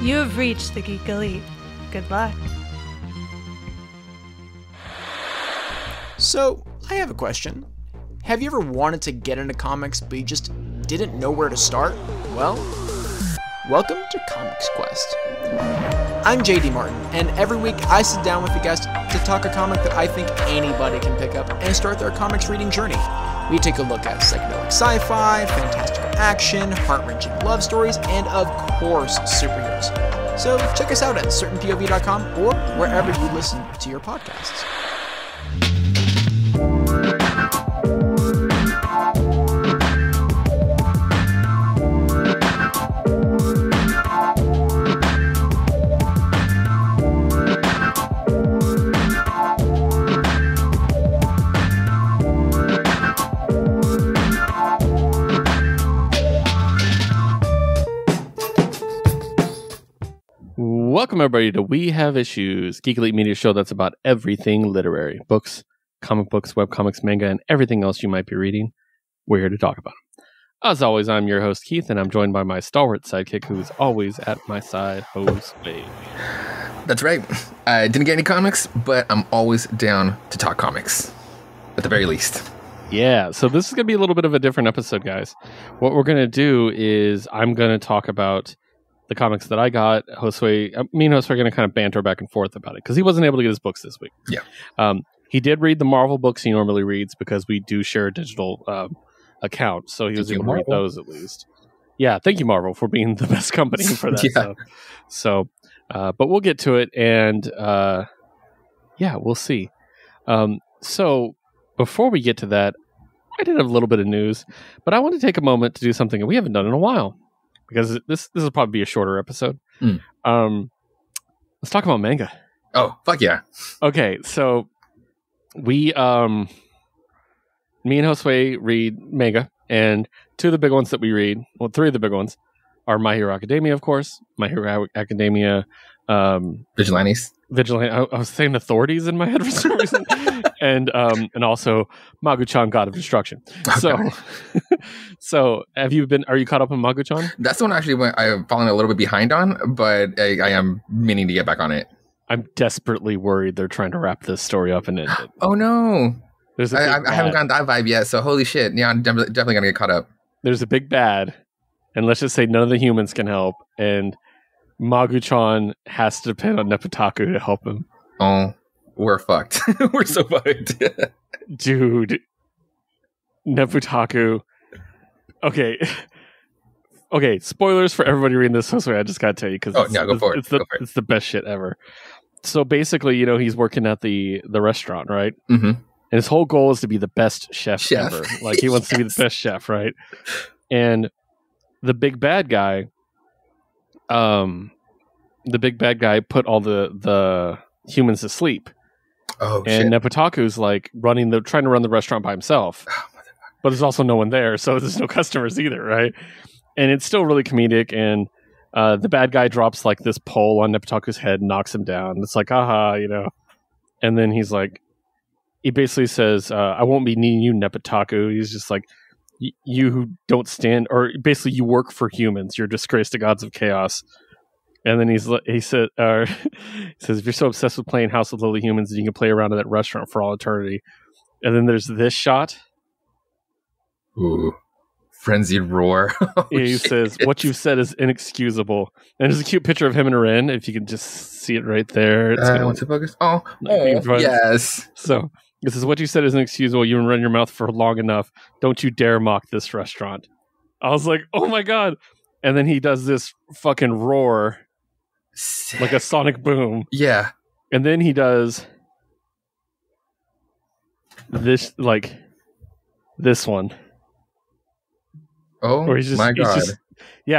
You have reached the Geek Elite. Good luck. So, I have a question. Have you ever wanted to get into comics, but you just didn't know where to start? Well, welcome to Comics Quest. I'm JD Martin, and every week I sit down with a guest to talk a comic that I think anybody can pick up and start their comics reading journey. We take a look at psychedelic sci-fi, fantastical action, heart-wrenching love stories, and of course, superheroes. So check us out at certainpov.com or wherever you listen to your podcasts. Welcome, everybody, to We Have Issues, Geek Elite Media show that's about everything literary. Books, comic books, webcomics, manga, and everything else you might be reading. We're here to talk about them. As always, I'm your host, Keith, and I'm joined by my stalwart sidekick, who is always at my side, Josue. That's right. I didn't get any comics, but I'm always down to talk comics, at the very least. Yeah, so this is going to be a little bit of a different episode, guys. What we're going to do is I'm going to talk about the comics that I got. Me and Josue are going to kind of banter back and forth about it because he wasn't able to get his books this week. Yeah. He did read the Marvel books he normally reads because we do share a digital account, so he was able to read those at least. Yeah, thank you, Marvel, for being the best company for that. Yeah. But we'll get to it, and yeah, we'll see. So before we get to that, I did have a little bit of news, but I want to take a moment to do something that we haven't done in a while, because this will probably be a shorter episode. Let's talk about manga. Oh, fuck yeah. Okay, so we, me and Josue read manga, and two of the big ones that we read, well, three of the big ones, are My Hero Academia, of course. My Hero Academia. Vigilantes. I was saying authorities in my head for some reason. and also Magu-chan, God of Destruction. Okay. So are you caught up on Magu-chan? That's the one actually I've fallen a little bit behind on, but I am meaning to get back on it. I'm desperately worried they're trying to wrap this story up and end it. Oh no. I haven't gotten that vibe yet, so holy shit. Yeah, I'm definitely going to get caught up. There's a big bad, and let's just say none of the humans can help, and Magu-chan has to depend on Neputaku to help him. Oh, we're fucked. We're so fucked. Dude. Neputaku. Okay. Okay, spoilers for everybody reading this. So I just gotta tell you, because go for it. It's the best shit ever. So basically, he's working at the restaurant, right? Mm-hmm. And his whole goal is to be the best chef ever. Like, he wants to be the best chef, right? And the big bad guy put all the humans to sleep. Oh, and shit. Neputaku's like trying to run the restaurant by himself. Oh, but there's also no one there, so there's no customers either, right? And it's still really comedic, and the bad guy drops like this pole on Neputaku's head and knocks him down. It's like, aha, And then he's like, he basically says, I won't be needing you, Neputaku. He's just like, you who don't stand, or basically you work for humans. You're a disgrace to gods of chaos. And then he says, if you're so obsessed with playing House of Lily Humans, then you can play around in that restaurant for all eternity. And then there's this shot. Ooh. Frenzied roar. He says, what you've said is inexcusable. And there's a cute picture of him and Ren, if you can just see it right there. Want to focus? Oh, yes. So, this is what you said is inexcusable. You run your mouth for long enough. Don't you dare mock this restaurant. I was like, oh my God. And then he does this fucking roar. Sick. Like a sonic boom. Yeah. And then he does this, like, this one. Oh, my God.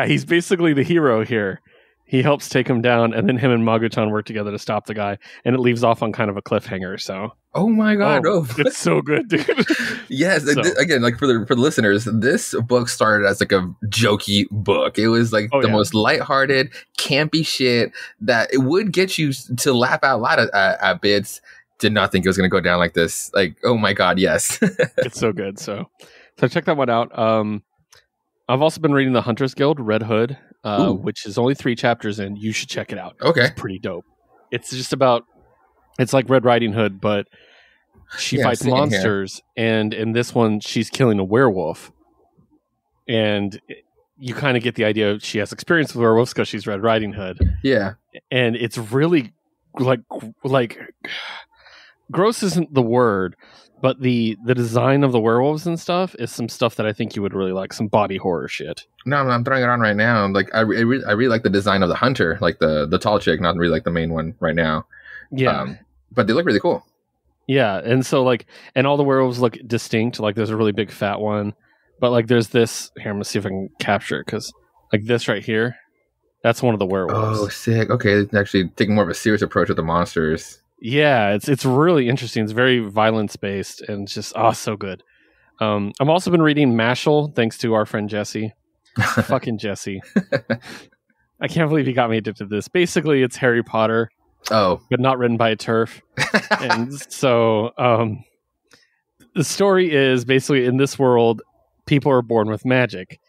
He's basically the hero here. He helps take him down, and then him and Magu-chan work together to stop the guy, and it leaves off on kind of a cliffhanger. So, oh my God, it's so good, dude. Yes, again, like for the listeners, this book started as like a jokey book. It was like most lighthearted, campy shit that it would get you to laugh out loud at bits. Did not think it was going to go down like this. Like, oh my God, yes, it's so good. So check that one out. I've also been reading the Hunter's Guild, Red Hood, which is only 3 chapters in. You should check it out. Okay. It's pretty dope. It's just about, it's like Red Riding Hood, but she fights monsters. And in this one, she's killing a werewolf. And you kind of get the idea she has experience with werewolves because she's Red Riding Hood. Yeah. And it's really like gross isn't the word, but the design of the werewolves and stuff is some stuff that I think you would really like, some body horror shit. No, I'm throwing it on right now. Like I really like the design of the hunter, like the tall chick, not really like the main one right now. Yeah. But they look really cool. Yeah, and so like, and all the werewolves look distinct. Like there's a really big fat one, but like there's this here. I'm gonna see if I can capture it because like this right here, that's one of the werewolves. Oh, sick. Okay, actually taking more of a serious approach with the monsters. Yeah, it's really interesting. It's very violence based and just so good. I've also been reading Mashal thanks to our friend Jesse. Fucking Jesse. I can't believe he got me addicted to this. Basically, it's Harry Potter. Oh, but not written by a TERF. And so the story is basically in this world, people are born with magic.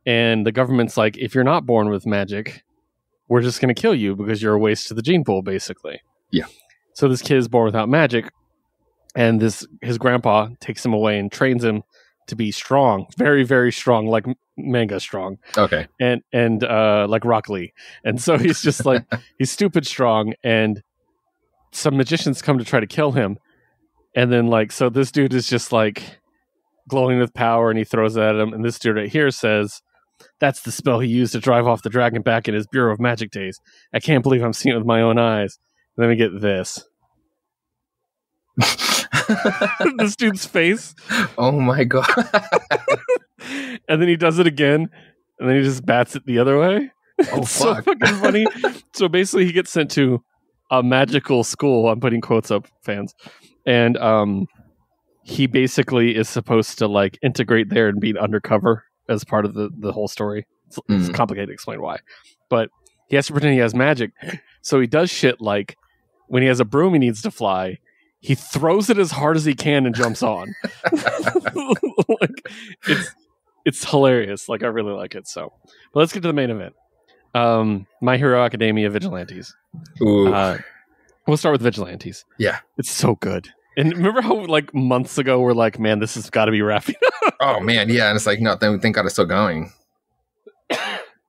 And the government's like, if you're not born with magic, we're just going to kill you because you're a waste to the gene pool, basically. Yeah. So this kid is born without magic. And his grandpa takes him away and trains him to be strong, very, very strong, like manga strong. Okay. And like Rock Lee. And so he's just like, he's stupid strong. And some magicians come to try to kill him. And then like, so this dude is just like glowing with power and he throws it at him. And this dude right here says, that's the spell he used to drive off the dragon back in his Bureau of Magic days. I can't believe I'm seeing it with my own eyes. And then we get this. This dude's face. Oh my god. And then he does it again, and then he just bats it the other way. Oh, it's so fucking funny. So basically he gets sent to a magical school. I'm putting quotes up, fans. And he basically is supposed to like integrate there and be undercover as part of the whole story. It's complicated to explain why. But he has to pretend he has magic. So he does shit like when he has a broom he needs to fly, he throws it as hard as he can and jumps on. Like it's hilarious. Like I really like it. So, but let's get to the main event. My Hero Academia Vigilantes. We'll start with Vigilantes. Yeah, it's so good. And remember how like months ago we're like, man, this has got to be wrapping up. Oh man, yeah, and it's like no, thank God it's still going.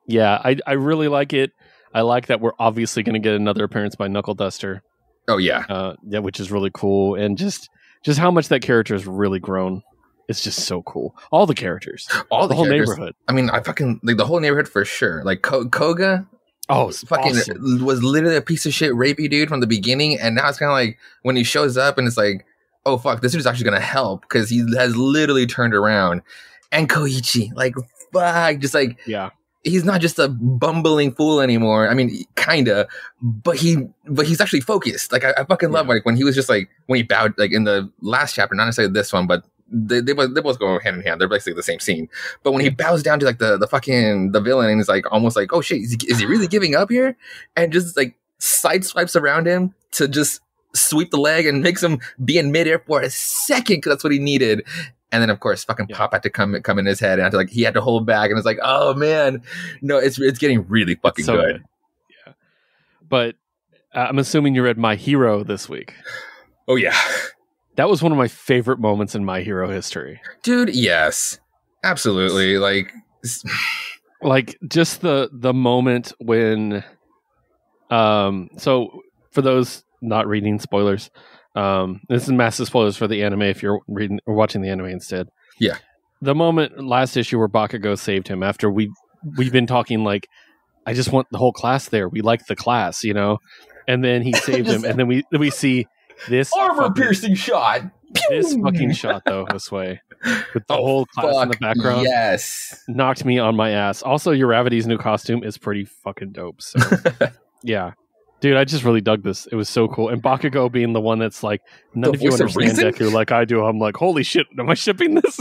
Yeah, I really like it. I like that we're obviously going to get another appearance by Knuckle Duster. Oh yeah, yeah, which is really cool, and just how much that character has really grown. It's just so cool. All the characters, the whole neighborhood. I mean, I fucking like the whole neighborhood for sure. Like Koga, fucking awesome. Was literally a piece of shit rapey dude from the beginning, and now it's kind of like when he shows up and it's like, oh fuck, this dude's actually gonna help because he has literally turned around. And Koichi, like fuck, just like yeah. He's not just a bumbling fool anymore. I mean, kinda, but he's actually focused. Like I fucking love like when he was just like when he bowed like in the last chapter, not necessarily this one, but they both go hand in hand. They're basically the same scene. But when he bows down to like the villain and is like almost like, oh shit, is he really giving up here? And just like side swipes around him to just sweep the leg and makes him be in midair for a second because that's what he needed. And then, of course, fucking Pop had to come in his head, and he had to hold back. And it's like, oh man, no, it's getting really fucking so good. Yeah, but I'm assuming you read My Hero this week. Oh yeah, that was one of my favorite moments in My Hero history, dude. Yes, absolutely. Like just the moment when, so for those not reading, spoilers. This is massive spoilers for the anime if you're reading or watching the anime instead. Yeah. The moment last issue where Bakugo saved him after we've been talking like, I just want the whole class there. We like the class, you know? And then he saved him, and then we see this armor-piercing shot. This fucking shot, though, Josue, with the whole class in the background. Yes. Knocked me on my ass. Also, Uravity's new costume is pretty fucking dope. So, yeah. Dude, I just really dug this. It was so cool. And Bakugo being the one that's like, none of you understand Deku like I do. I'm like, holy shit, am I shipping this?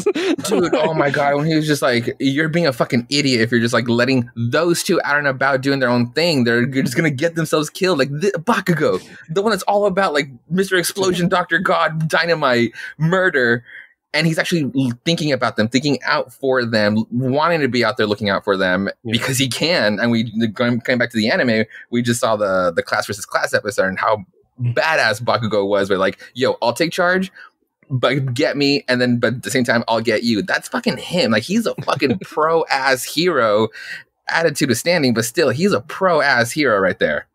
Dude, oh my God. When he was just like, you're being a fucking idiot if you're just like letting those two out and about doing their own thing. They're just going to get themselves killed. Like Bakugo, the one that's all about like Mr. Explosion, Dr. God, Dynamite, murder. and he's actually thinking about them, thinking out for them, wanting to be out there looking out for them because he can. And going back to the anime, we just saw the class versus class episode and how badass Bakugo was. Where like, yo, I'll take charge, but get me, but at the same time, I'll get you. That's fucking him. Like, he's a fucking pro ass hero. Attitude is standing, but still, he's a pro ass hero right there.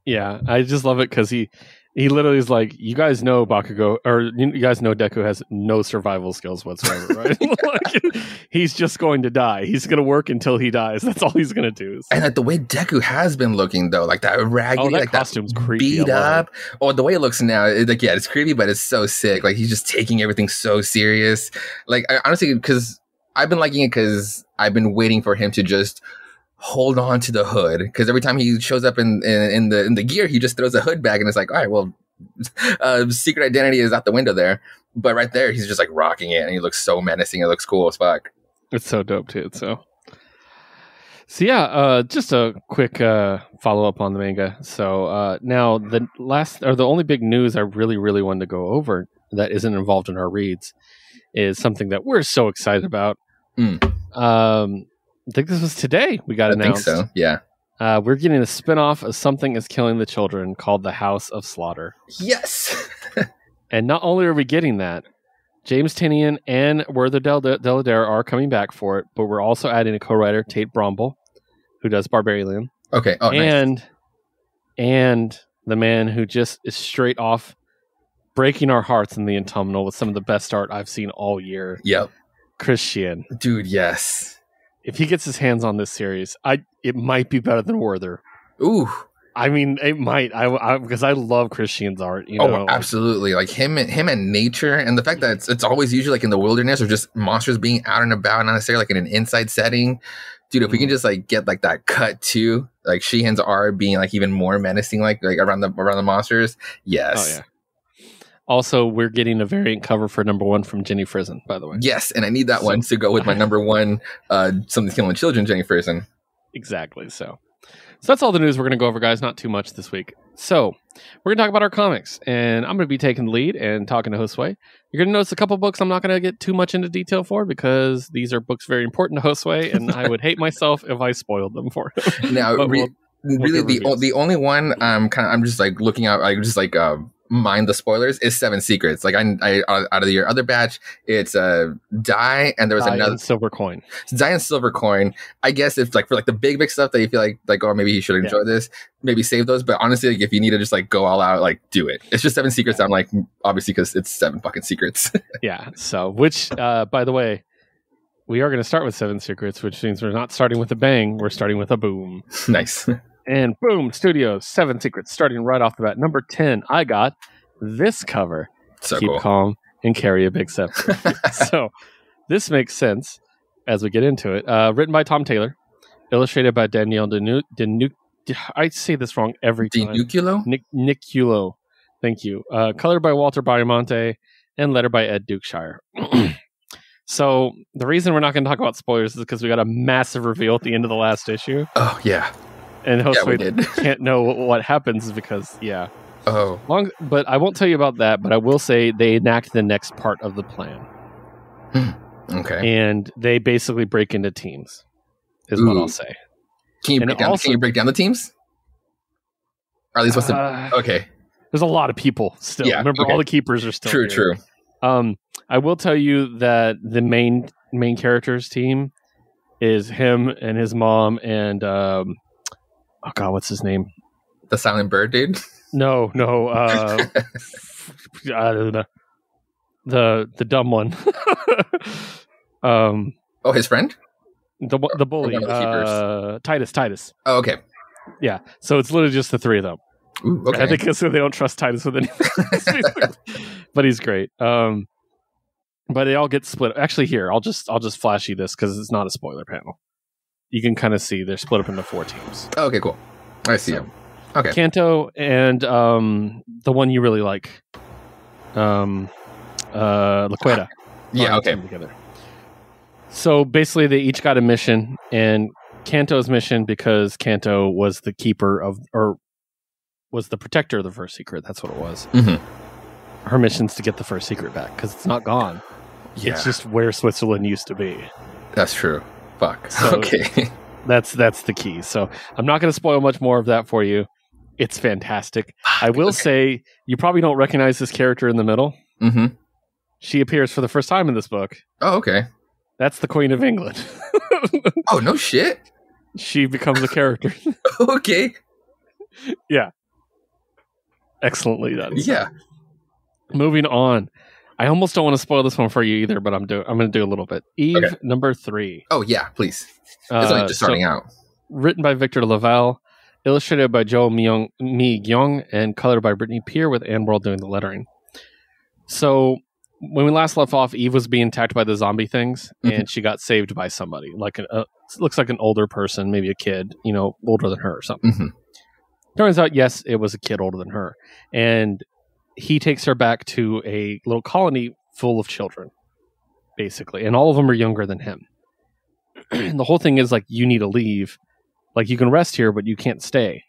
Yeah, I just love it because he literally is like, you guys know Bakugo, or you guys know Deku has no survival skills whatsoever, right? Like, he's just going to die. He's going to work until he dies. That's all he's going to do. So. And like the way Deku has been looking, though, like that raggedy, that like costume's that creepy. Beat up. Or the way it looks now, it's creepy, but it's so sick. Like, he's just taking everything so serious. Like, honestly, because I've been liking it because I've been waiting for him to just hold on to the hood, because every time he shows up in the gear, he just throws a hood back, and it's like, all right, well, secret identity is out the window there, but right there he's just like rocking it, and he looks so menacing. It looks cool as fuck. It's so dope too. So yeah, just a quick follow up on the manga. So now the only big news I really wanted to go over that isn't involved in our reads is something that we're so excited about. I think this was today we got announced. I think so, yeah. We're getting a spin-off of Something is Killing the Children called The House of Slaughter. Yes! And not only are we getting that, James Tynion and Werther Delader are coming back for it, but we're also adding a co-writer, Tate Bromble, who does Barbarian. Okay, nice. And the man who just is straight off breaking our hearts in the Autumnal with some of the best art I've seen all year. Yep. Chris Sheehan. Dude, yes. If he gets his hands on this series, it might be better than Werther. Ooh. I mean, it might. Because I love Chris Sheehan's art. You know? Absolutely. Like him and nature, and the fact that it's always usually like in the wilderness or just monsters being out and about, not necessarily like in an inside setting. Dude, if we can just like get like that cut too, like Sheehan's art being like even more menacing, like around the monsters. Yes. Oh yeah. Also, we're getting a variant cover for #1 from Jenny Frison, by the way. Yes, and I need that one to go with my #1, Something's Killing Children, Jenny Frison. Exactly. So that's all the news we're going to go over, guys. Not too much this week. So we're going to talk about our comics, and I'm going to be taking the lead and talking to Josue. You're going to notice a couple books I'm not going to get too much into detail for, because these are books very important to Josue, and I would hate myself if I spoiled them for him. Now, really, the only one I'm just like looking out, like just like mind the spoilers, is Seven Secrets. Like I out of your other batch, it's Die, and there was Die another and Silver Coin. Die and Silver Coin. I guess if like for like the big stuff that you feel like oh, maybe you should enjoy this, maybe save those. But honestly, like, if you need to just like go all out, like do it. It's just Seven Secrets. I'm like, obviously, because it's 7 fucking secrets. Yeah. So which by the way, we are going to start with Seven Secrets, which means we're not starting with a bang, we're starting with a boom. Nice. And boom, Studios, Seven Secrets, starting right off the bat. Number 10, I got this cover. So Keep cool. calm and carry a big scepter. So this makes sense as we get into it. Written by Tom Taylor, illustrated by Danielle I say this wrong every time. Niculo. Thank you. Colored by Walter Baiamonte and lettered by Ed Dukeshire. So the reason we're not going to talk about spoilers is because we got a massive reveal at the end of the last issue. Oh, yeah. And Josue can't know what happens because, yeah. Oh. But I won't tell you about that, but I will say they enact the next part of the plan. Okay. And they basically break into teams, is what I'll say. Can you break down the teams? Or at least what's the... Okay. There's a lot of people still. Yeah, remember, all the keepers are still True. I will tell you that the main characters team is him and his mom and... oh God, what's his name? The Silent Bird dude? No. The dumb one. His friend? The bully. Titus. Oh, okay. Yeah. So it's literally just the three of them. Ooh, okay. I think because they don't trust Titus with anything. But he's great. But they all get split. Actually, here I'll just flash you this because it's not a spoiler panel. You can kind of see they're split up into 4 teams. Oh, okay, cool. I see him. Okay. Kanto and the one you really like, Laqueta. Yeah, okay. Together. So basically, they each got a mission, and Kanto's mission, because Kanto was the keeper of, or was the protector of the first secret. That's what it was. Mm-hmm. Her mission's to get the first secret back because it's not gone. It's just where Switzerland used to be. That's true. Fuck. So okay. That's the key. So I'm not going to spoil much more of that for you. It's fantastic. I will say you probably don't recognize this character in the middle. Mm-hmm. She appears for the first time in this book. Oh, okay. That's the Queen of England. Oh, no shit. She becomes a character. Okay. Yeah. Excellently done. Yeah. Moving on. I almost don't want to spoil this one for you either, but I'm going to do a little bit. Eve, number 3. Oh, yeah, please. It's only just starting out. Written by Victor Laval, illustrated by Joe Mi-Gyung, and colored by Brittany Peer, with Ann World doing the lettering. So, when we last left off, Eve was being attacked by the zombie things, and she got saved by somebody. Looks like an older person, maybe a kid, older than her or something. Mm-hmm. Turns out, yes, it was a kid older than her. And he takes her back to a little colony full of children, basically. And all of them are younger than him. And the whole thing is, you need to leave. You can rest here, but you can't stay.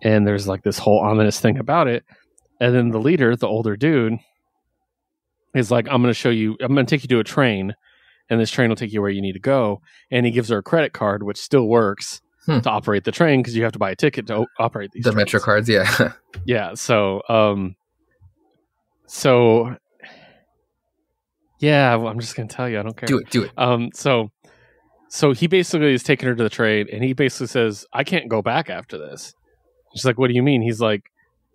And there's, this whole ominous thing about it. And then the leader, the older dude, is like, I'm going to take you to a train. And this train will take you where you need to go. And he gives her a credit card, which still works. To operate the train, because you have to buy a ticket to operate these. The trains. Metro cards, yeah. Yeah, so yeah, well, I'm just gonna tell you, I don't care. Do it. So he basically is taking her to the train, and he basically says, I can't go back after this. She's like, what do you mean? He's like,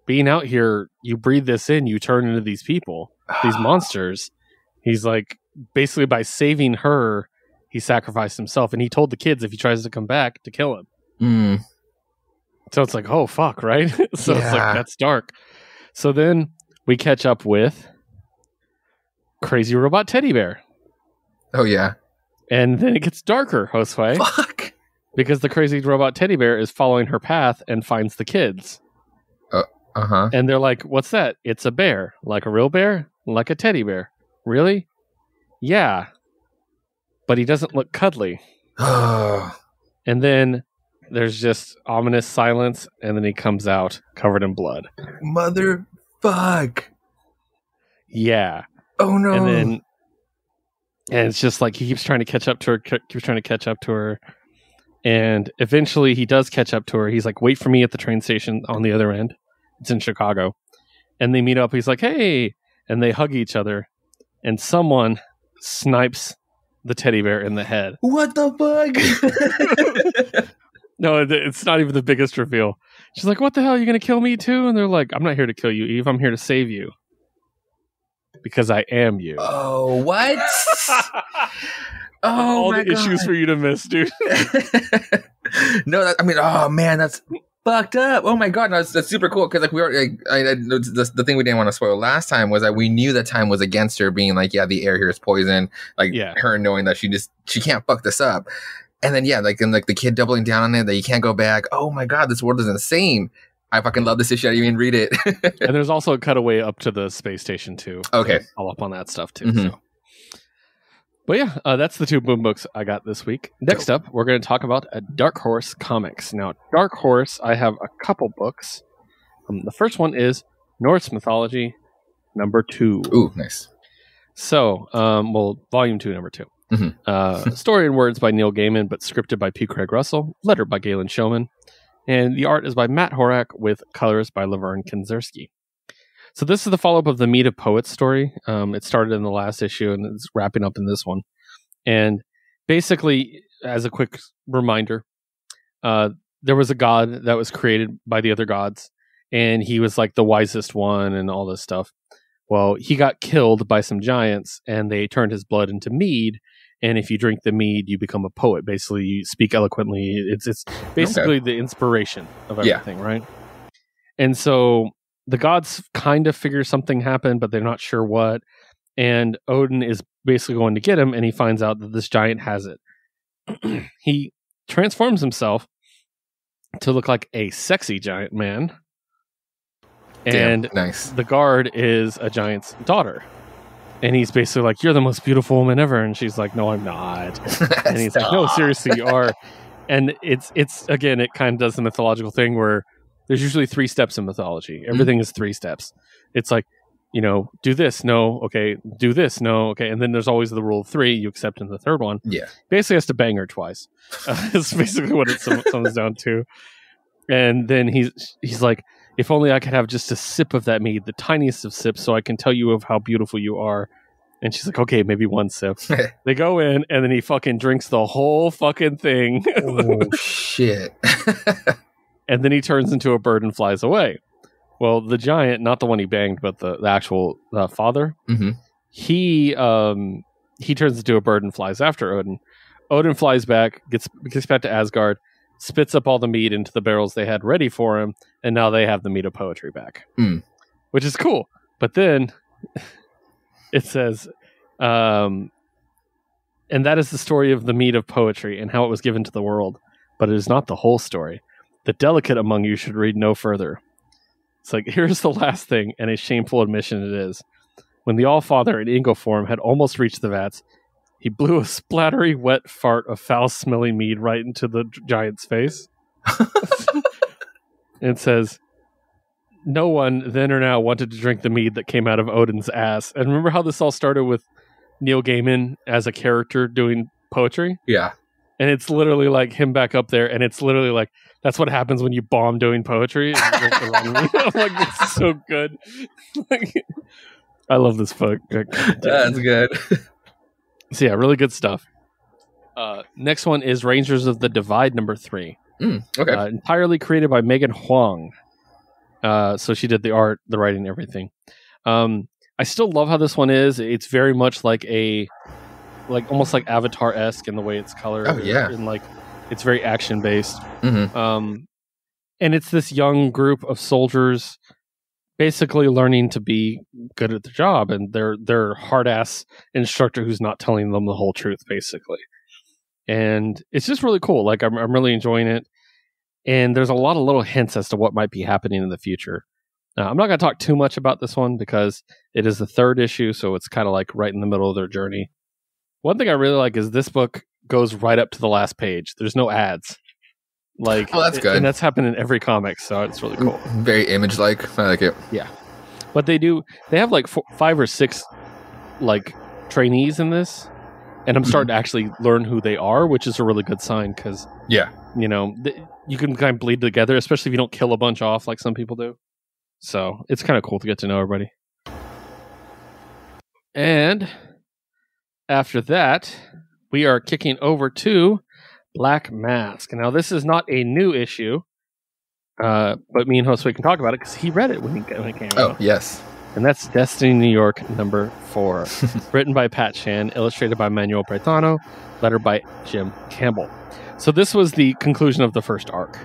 being out here, you breathe this in, you turn into these people, these monsters. He's like, basically by saving her, he sacrificed himself, and he told the kids if he tries to come back to kill him. So it's like, oh fuck, right? So it's like, that's dark. So then we catch up with Crazy Robot Teddy Bear. Oh yeah. And then it gets darker, Josue. Fuck. Because the Crazy Robot Teddy Bear is following her path and finds the kids. Uh-huh. And they're like, what's that? It's a bear. Like a real bear? Like a teddy bear. Really? Yeah. But he doesn't look cuddly. And then there's just ominous silence, and then he comes out covered in blood. Motherfuck. Yeah. Oh no. And it's just he keeps trying to catch up to her, and eventually he does catch up to her. He's like, wait for me at the train station on the other end. It's in Chicago. And they meet up. He's like, hey, and they hug each other, and someone snipes the teddy bear in the head. What the fuck? No, it's not even the biggest reveal. She's like, what the hell? Are you going to kill me too? And they're like, I'm not here to kill you, Eve. I'm here to save you. Because I am you. Oh, what? All the issues for you to miss, dude. No, oh man, that's fucked up. Oh my god, no, that's super cool, because we were the thing we didn't want to spoil last time was that we knew that time was against her, being like, yeah, the air here is poison, her knowing that she can't fuck this up, and then the kid doubling down on it, that you can't go back. Oh my god, this world is insane. I fucking love this issue. I didn't even read it. And there's also a cutaway up to the space station too. Okay, I'll up on that stuff too. So. But yeah, that's the 2 boom books I got this week. Next up, we're going to talk about Dark Horse Comics. Now, Dark Horse, I have a couple books. The first one is Norse Mythology, number 2. Ooh, nice. So, volume 2, number 2. Story and words by Neil Gaiman, but scripted by P. Craig Russell, lettered by Galen Showman, and the art is by Matt Horak with colors by Laverne Kinzerski. So this is the follow-up of the Meet of Poets story. It started in the last issue, and it's wrapping up in this one. And basically, as a quick reminder, there was a god that was created by the other gods, and he was like the wisest one and all this stuff. Well, he got killed by some giants, and they turned his blood into mead. And if you drink the mead, you become a poet. Basically, you speak eloquently. It's basically the inspiration of everything, right? And so the gods kind of figure something happened, but they're not sure what. And Odin is basically going to get him, and he finds out that this giant has it. He transforms himself to look like a sexy giant man. And nice. The guard is a giant's daughter. And he's basically like, you're the most beautiful woman ever. And she's like, no, I'm not. And he's like, no, seriously, you are. And it's again, it kind of does the mythological thing where there's usually 3 steps in mythology. Everything is 3 steps. It's like, do this, no, okay, do this, no, okay. And then there's always the rule of 3, you accept in the third one. Yeah. Basically has to bang her twice. It's basically what it sums down to. And then he's like, if only I could have just a sip of that mead, the tiniest of sips, so I can tell you of how beautiful you are. And she's like, okay, maybe one sip. They go in, and then he fucking drinks the whole fucking thing. Oh, shit. And then he turns into a bird and flies away. Well, the giant, not the one he banged, but the actual father, he turns into a bird and flies after Odin. Odin flies back, gets back to Asgard, spits up all the mead into the barrels they had ready for him, and now they have the mead of poetry back, which is cool. But then it says, and that is the story of the mead of poetry and how it was given to the world, but it is not the whole story. The delicate among you should read no further. It's like, here's the last thing, and a shameful admission it is. When the All-Father in Ingo form had almost reached the vats, he blew a splattery, wet fart of foul-smelling mead right into the giant's face. It says, no one then or now wanted to drink the mead that came out of Odin's ass. And remember how this all started with Neil Gaiman as a character doing poetry? Yeah. And it's literally like him back up there, and it's literally like, that's what happens when you bomb doing poetry. I'm like, this is so good. I love this book. That's good. So yeah, really good stuff. Next one is Rangers of the Divide #3. Okay. Entirely created by Megan Huang. So she did the art, the writing, everything. I still love how this one is. It's very much like almost like Avatar-esque in the way it's colored. Oh yeah. And it's very action based. And it's this young group of soldiers basically learning to be good at their job, and their hard ass instructor who's not telling them the whole truth, basically. And it's just really cool. Like I'm really enjoying it. And there's a lot of little hints as to what might be happening in the future. I'm not going to talk too much about this one because it is the 3rd issue, so it's kind of like right in the middle of their journey. One thing I really like is this book goes right up to the last page. There's no ads. Oh, that's good. And that's happened in every comic, so it's really cool. Very image-like. I like it. Yeah. But they have 5 or 6 trainees in this, and I'm starting to actually learn who they are, which is a really good sign because you can kind of bleed together, especially if you don't kill a bunch off like some people do. So it's kind of cool to get to know everybody. And after that, we are kicking over to Black Mask. Now, this is not a new issue, but me and Josue can talk about it because he read it when it came out. Oh, yes. And that's Destiny New York #4. Written by Pat Chan, illustrated by Manuel Pretano, lettered by Jim Campbell. So this was the conclusion of the first arc.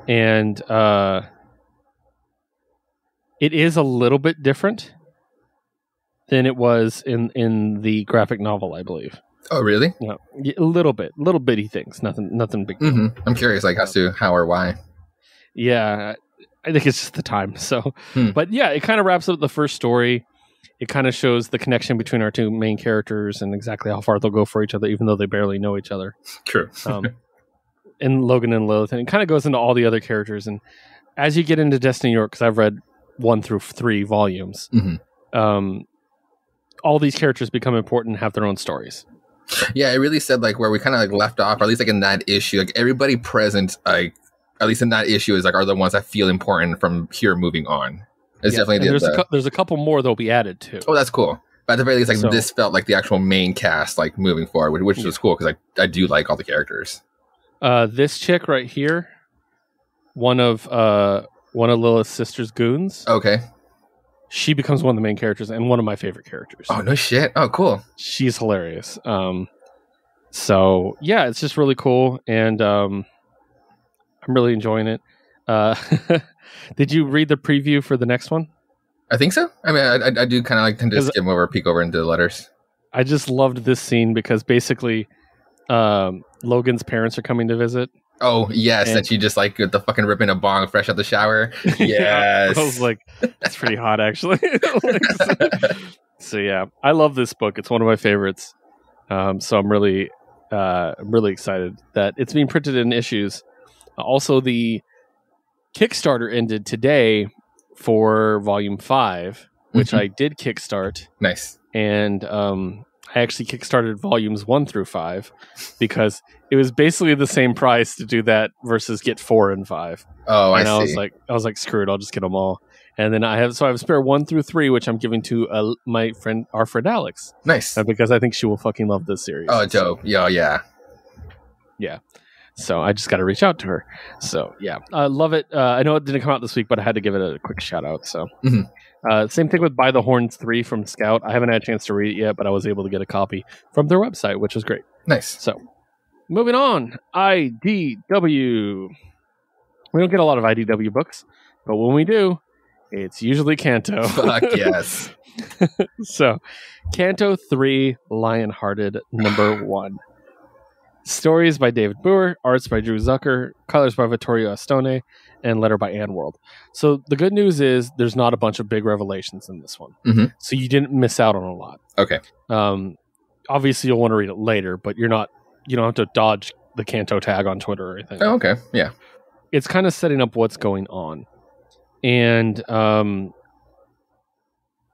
And it is a little bit different than it was in the graphic novel, I believe. Oh, really? Yeah, a little bitty things, nothing big. I'm curious, as to how or why. Yeah, I think it's just the time. So, but yeah, it kind of wraps up the first story. It kind of shows the connection between our two main characters and exactly how far they'll go for each other, even though they barely know each other. True. And Logan and Lilith, and it kind of goes into all the other characters. And as you get into Destiny New York, because I've read 1 through 3 volumes, all these characters become important and have their own stories. Yeah, it really said where we kind of left off, or at least in that issue, everybody present, at least in that issue, is are the ones that feel important from here moving on. It's definitely there's a couple more that'll be added too. Oh, that's cool. But at the very least, this felt like the actual main cast, moving forward, which was cool because I do like all the characters. This chick right here, one of Lilith's sister's goons. Okay. She becomes one of the main characters and one of my favorite characters. Oh, no shit. Oh, cool. She's hilarious. So yeah, it's just really cool, and I'm really enjoying it. Did you read the preview for the next one? I think so. I mean, I do kind of tend to skim over, peek over into the letters. I just loved this scene because basically Logan's parents are coming to visit. Oh, yes. And she just the fucking ripping a bong fresh out the shower. Yes. I was like, that's pretty hot, actually. So yeah, I love this book. It's one of my favorites. So I'm really excited that it's being printed in issues. Also, the Kickstarter ended today for Volume 5. which I did kickstart. Nice. And I actually kickstarted volumes 1 through 5 because it was basically the same price to do that versus get 4 and 5. Oh, and I see. I was like, screw it, I'll just get them all. And then I have a spare 1 through 3, which I'm giving to our friend Alex. Nice. Because I think she will fucking love this series. Oh, dope. Yeah. So I just got to reach out to her. So yeah, I love it. I know it didn't come out this week, but I had to give it a quick shout out. So same thing with By the Horns 3 from Scout. I haven't had a chance to read it yet, but I was able to get a copy from their website, which was great. Nice. So moving on, IDW. We don't get a lot of IDW books, but when we do, it's usually Kanto. Fuck yes. So Kanto 3, Lionhearted, number 1. Stories by David Boer, arts by Drew Zucker, colors by Vittorio Astone, and letter by Ann World. So the good news is there's not a bunch of big revelations in this one. So you didn't miss out on a lot. Okay. Obviously you'll want to read it later, but you don't have to dodge the Kanto tag on Twitter or anything. Oh, okay. Yeah. It's kind of setting up what's going on. And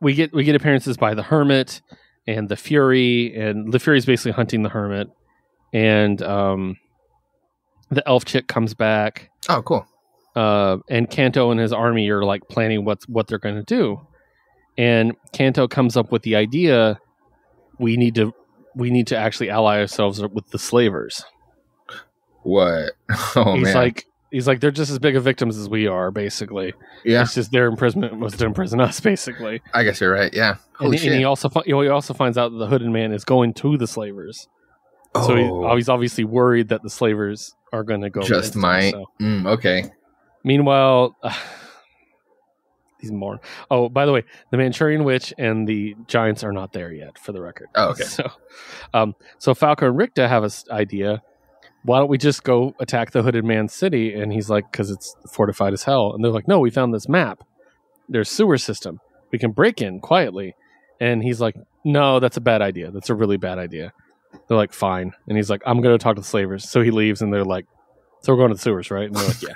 we get appearances by the Hermit and the Fury, and the Fury is basically hunting the Hermit. And the elf chick comes back. Oh, cool. And Kanto and his army are like planning what they're going to do. And Kanto comes up with the idea: we need to actually ally ourselves with the slavers. What? Oh, He's like they're just as big of victims as we are, basically. Yeah. It's just their imprisonment was to imprison us, basically. I guess you're right. Yeah. Holy shit. And he also finds out that the Hooded Man is going to the slavers. So he's obviously worried that the slavers are going to go. Just might. Okay. Meanwhile, these more. Oh, by the way, the Manchurian Witch and the Giants are not there yet, for the record. Oh, okay. So Falco and Ricta have an idea. Why don't we just go attack the Hooded Man's city? And he's like, because it's fortified as hell. And they're like, no, we found this map. There's sewer system. We can break in quietly. And he's like, no, that's a bad idea. That's a really bad idea. They're like, fine. And he's like, I'm going to talk to the slavers. So he leaves and they're like, so we're going to the sewers, right? And they're like, yeah.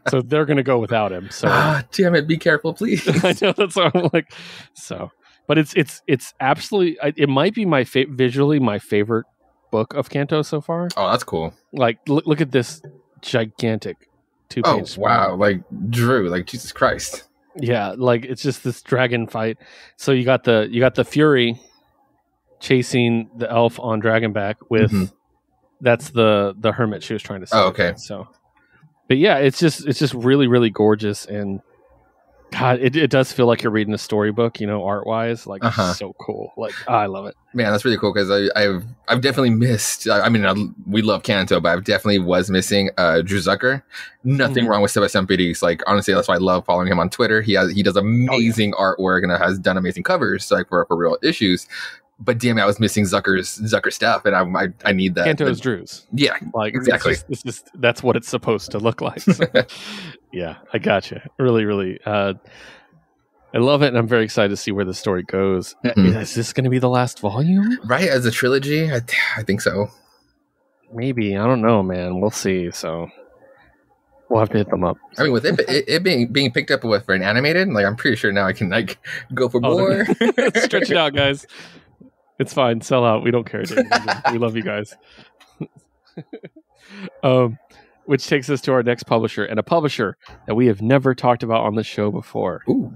So they're going to go without him. So damn it. Be careful, please. I know, that's what I'm like. So, but it's absolutely, it might be visually my favorite book of Kanto so far. Oh, that's cool. Like, look at this gigantic 2-page. Oh, wow. Like Drew, like Jesus Christ. Yeah. Like it's just this dragon fight. So you got the Fury chasing the elf on Dragonback with that's the hermit she was trying to save. Oh, okay. So, but yeah, it's just really, really gorgeous, and God, it does feel like you're reading a storybook, art wise, like so cool. Like I love it, man. That's really cool because I've definitely missed. I mean, we love Kanto, but I definitely was missing Drew Zucker. Nothing wrong with Sebastian Pérez. Like honestly, that's why I love following him on Twitter. He does amazing artwork and has done amazing covers like for real issues. But damn it, I was missing Zucker stuff, and I need that. Kanto's Drew's. Yeah, like exactly. It's just that's what it's supposed to look like. So, yeah, I gotcha. Really, really. I love it, and I'm very excited to see where the story goes. Is this going to be the last volume? Right, as a trilogy? I think so. Maybe. I don't know, man. We'll see. So we'll have to hit them up. I mean, with it being picked up for an animated, like I'm pretty sure now I can like go for more. Stretch it out, guys. It's fine. Sell out. We don't care. We love you guys. Which takes us to our next publisher, and a publisher that we have never talked about on the show before. Ooh.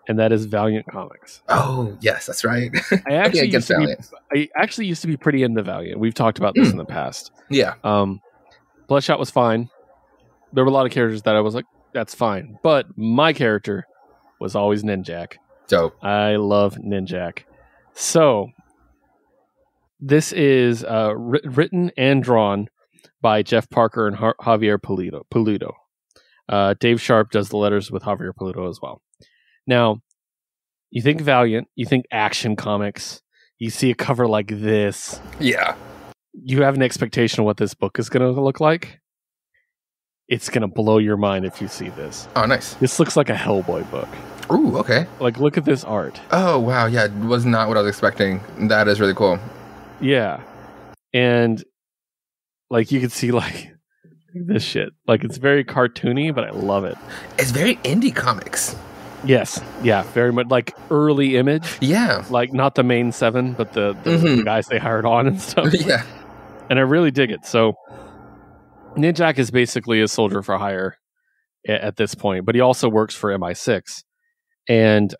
And that is Valiant Comics. Oh, yes, that's right. I actually used to be pretty into Valiant. We've talked about this in the past. Yeah. Bloodshot was fine. There were a lot of characters that I was like, that's fine. But my character was always Ninjak. Dope. I love Ninjak. So this is written and drawn by Jeff Parker and Javier Pulido. Dave Sharp does the letters with Javier Pulido as well. Now, you think Valiant, you think Action Comics, you see a cover like this. Yeah. You have an expectation of what this book is going to look like. It's going to blow your mind if you see this. Oh, nice. This looks like a Hellboy book. Ooh, okay. Like, look at this art. Oh, wow. Yeah, it was not what I was expecting. That is really cool. Yeah. And, like, you can see, like, this shit. Like, it's very cartoony, but I love it. It's very indie comics. Yes, yeah, very much like early Image. Yeah, like not the main 7, but the guys they hired on and stuff. Yeah, and I really dig it. So Ninjak is basically a soldier for hire at this point, but he also works for MI6, and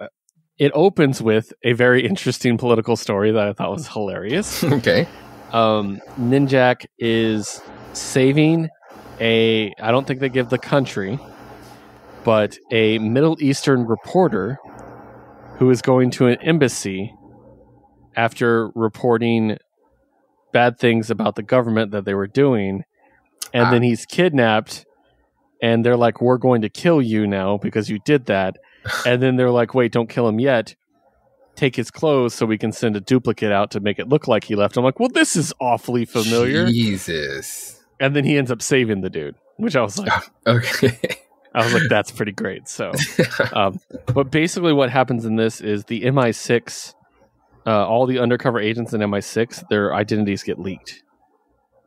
it opens with a very interesting political story that I thought was hilarious. Okay, Ninjak is saving I don't think they give the country, but a Middle Eastern reporter who is going to an embassy after reporting bad things about the government that they were doing. And then he's kidnapped, and they're like, we're going to kill you now because you did that. And then they're like, wait, don't kill him yet. Take his clothes so we can send a duplicate out to make it look like he left. I'm like, well, this is awfully familiar. Jesus. And then he ends up saving the dude, which I was like, okay. I was like, that's pretty great. So, but basically what happens in this is the MI6, all the undercover agents in MI6, their identities get leaked.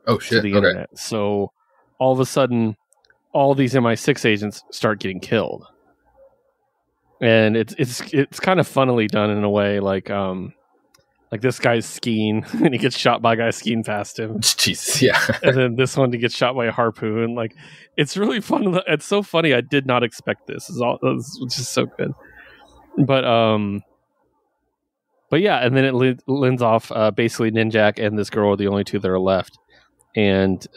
Oh, shit. To the internet. So all of a sudden, all these MI6 agents start getting killed. And it's kind of funnily done in a way, like this guy's skiing and he ggets shot by a guy skiing past him. Jesus, yeah. And then this one, he gets shot by a harpoon. Like, it's really fun. It's so funny. I did not expect this. It's just so good. But yeah, and then it lends off basically Ninjak and this girl are the only two that are left, and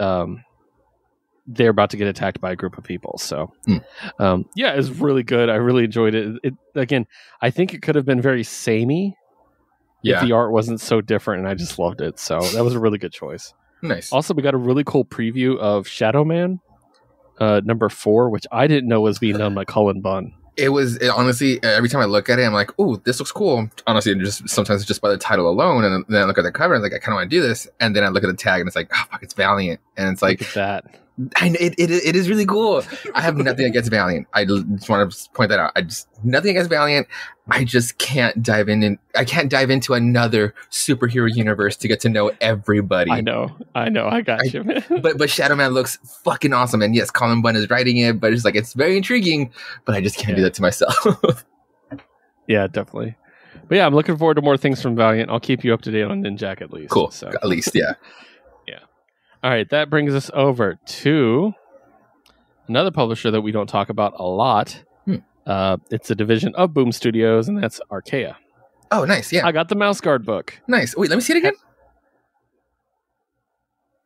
they're about to get attacked by a group of people. So, yeah, it's really good. I really enjoyed it. Again, I think it could have been very samey if the art wasn't so different, and I just loved it. So that was a really good choice. Nice. Also, we got a really cool preview of Shadow Man, number 4, which I didn't know was being done by Cullen Bunn. Honestly, every time I look at it, I'm like, "Oh, this looks cool." Honestly, sometimes just by the title alone, and then I look at the cover, and like, I kind of want to do this, and then I look at the tag, and it's like, "Oh, fuck, it's Valiant," and it's like, look at that. It is really cool. I have nothing against Valiant. I just want to point that out. Nothing against Valiant. I just can't dive in. I can't dive into another superhero universe to get to know everybody. I know. I got you. But Shadow Man looks fucking awesome. And yes, Colin Bunn is writing it, but it's like, it's very intriguing, but I just can't do that to myself. Yeah, definitely. But yeah, I'm looking forward to more things from Valiant. I'll keep you up to date on Ninjak at least. Cool. So. At least, yeah. Yeah. All right, that brings us over to another publisher that we don't talk about a lot. It's a division of Boom Studios, and that's Archaea. Oh, nice. Yeah. I got the Mouse Guard book. Nice. Wait, let me see it again.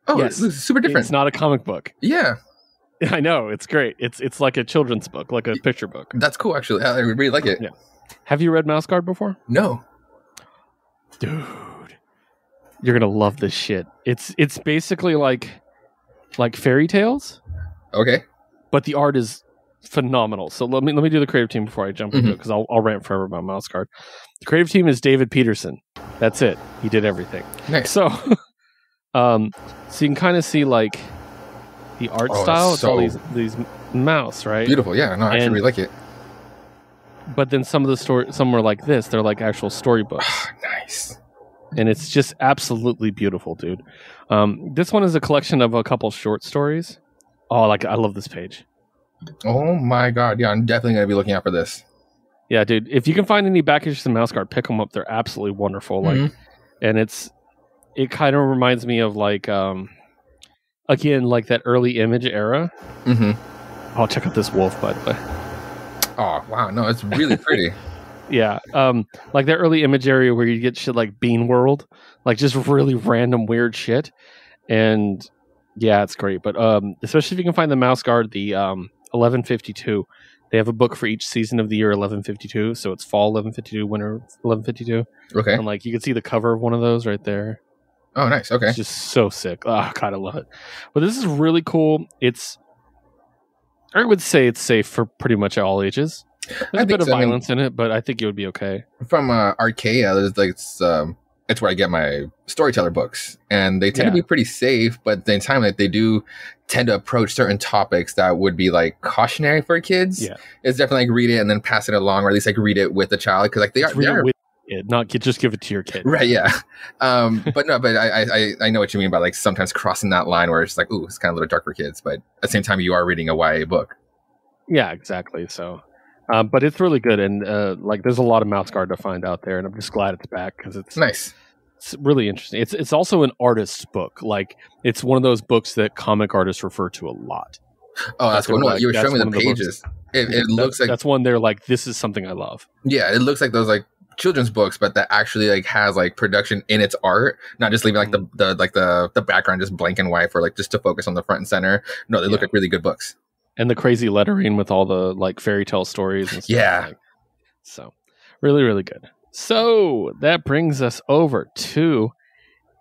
Oh, yes. It looks super different. It's not a comic book. Yeah. I know. It's great. It's like a children's book, like a picture book. That's cool, actually. I really like it. Yeah. Have you read Mouse Guard before? No. Dude. You're going to love this shit. It's basically like fairy tales. Okay. But the art is phenomenal. So let me do the creative team before I jump into it, because I'll rant forever about Mouse Guard. The creative team is David Peterson. That's it. He did everything. Nice. So so you can kind of see like the art style. It's all these mouse, right? Beautiful. Yeah. No, I actually really like it. But then some are like this. They're like actual storybooks. Nice. And it's just absolutely beautiful, dude. This one is a collection of a couple short stories. Oh, I love this page. Oh my god, yeah, I'm definitely going to be looking out for this. Yeah, dude, if you can find any back issues of Mouse Guard, pick them up. They're absolutely wonderful. And it kind of reminds me of again, like that early Image era. Oh, check out this wolf, by the way. Oh, wow, no, it's really pretty. Yeah, like that early Image area where you get shit like Bean World, like just really random weird shit. And yeah, it's great. But especially if you can find the Mouse Guard, the 1152. They have a book for each season of the year 1152. So it's fall 1152, winter 1152. Okay. And you can see the cover of one of those right there. Oh, nice. Okay. It's just so sick. Oh, I kind of love it. But this is really cool. I would say it's safe for pretty much all ages. There's a bit of violence in it, but I think it would be okay. From Archaea, it's where I get my storyteller books, and they tend to be pretty safe, but at the same time, they do tend to approach certain topics that would be cautionary for kids. Yeah, it's definitely read it and then pass it along, or at least read it with the child, because they are with it, not just give it to your kid. Right? Yeah. But I know what you mean by sometimes crossing that line where it's ooh, it's kind of a little dark for kids, but at the same time, you are reading a YA book. Yeah, exactly. So. But it's really good, and like there's a lot of mouse guard to find out there, and I'm just glad it's back because it's nice. It's really interesting. It's also an artist's book. Like it's one of those books that comic artists refer to a lot. Oh, that's cool. No, you were showing me the pages. It looks like that's one they're like, this is something I love. Yeah, it looks like those like children's books, but that actually like has like production in its art, not just leaving like the background just blank and white for like just to focus on the front and center. No, they look like really good books. And the crazy lettering with all the like fairy tale stories and stuff. Yeah. Like, so really, really good. So that brings us over to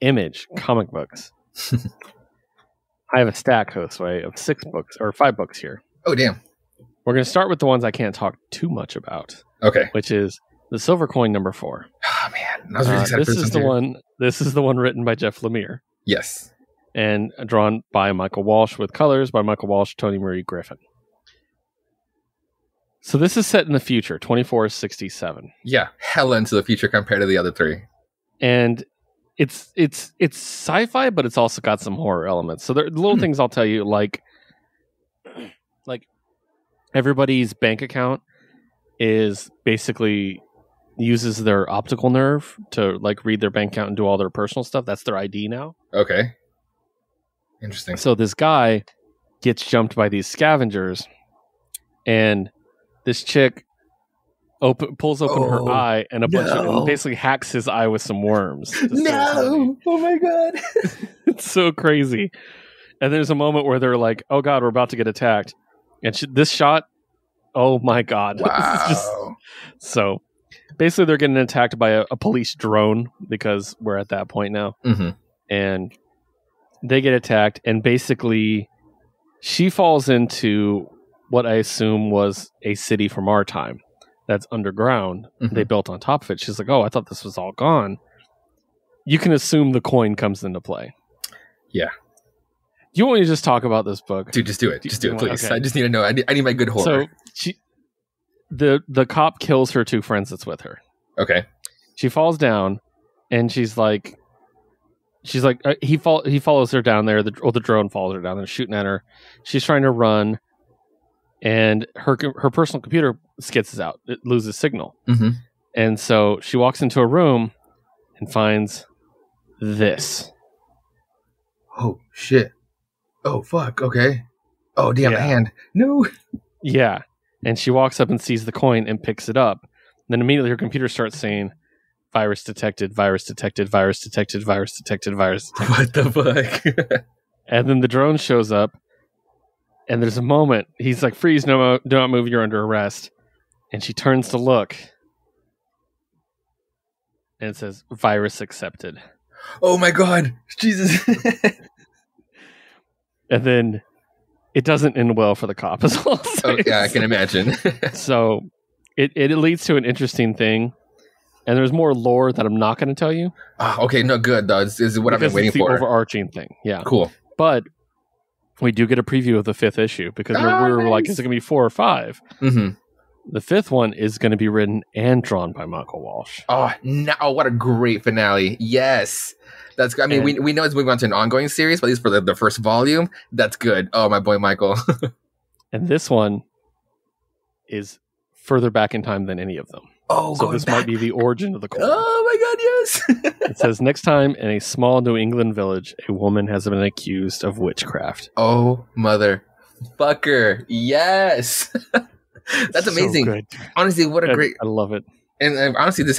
Image comic books. I have a stack, Josue, of 6 books or 5 books here. Oh, damn. We're going to start with the ones I can't talk too much about. Okay. Which is The Silver Coin #4. Oh, man. I was really excited this is the one written by Jeff Lemire. Yes. And drawn by Michael Walsh with colors by Michael Walsh, Tony Marie Griffin. So this is set in the future, 2467. Yeah, hella into the future compared to the other 3. And it's sci-fi, but it's also got some horror elements. So there are little things I'll tell you, like everybody's bank account is basically uses their optical nerve to like read their bank account and do all their personal stuff. That's their ID now. Okay. Interesting. So this guy gets jumped by these scavengers, and this chick pulls open her eye and and basically hacks his eye with some worms. No! Oh my god. It's so crazy. And there's a moment where they're like, oh god, we're about to get attacked. And this shot, oh my god. Wow. So basically they're getting attacked by a police drone because we're at that point now. Mm-hmm. And they get attacked, and basically she falls into what I assume was a city from our time that's underground. Mm-hmm. They built on top of it. She's like, oh, I thought this was all gone. You can assume the coin comes into play. Yeah. You want me to just talk about this book? Dude, just do it. Just do it, please. Okay. I just need to know. I need my good horror. So the cop kills her 2 friends that's with her. Okay. She falls down, and she's like, he follows her down there. The drone follows her down there, shooting at her. She's trying to run, and her personal computer skids out. It loses signal. Mm-hmm. And so she walks into a room and finds this. Oh, shit. Oh, fuck. Okay. Oh, damn, a hand. No. Yeah. And she walks up and sees the coin and picks it up. Then immediately her computer starts saying, virus detected, virus detected, virus detected, virus detected, virus detected. What the fuck? And then the drone shows up, and there's a moment. He's like, freeze, no, do not move, you're under arrest. And she turns to look, and it says, virus accepted. Oh my god. Jesus. And then it doesn't end well for the cop as well. Oh, yeah, I can imagine. So it leads to an interesting thing. And there's more lore that I'm not going to tell you. Okay, no, good. Though. This is what I've been waiting for. It's the overarching thing. Yeah. Cool. But we do get a preview of the 5th issue because we were nice. like, is it going to be 4 or 5? Mm-hmm. The 5th one is going to be written and drawn by Michael Walsh. Oh, no, what a great finale. Yes. That's good. I mean, we know it's moving on to an ongoing series, but at least for the first volume, that's good. Oh, my boy, Michael. And this one is further back in time than any of them. Oh, so this might be the origin of the coin. Oh, my God, yes. It says, next time in a small New England village, a woman has been accused of witchcraft. Oh, motherfucker. Yes. That's amazing. So good. Honestly, what a great... I love it. And honestly, this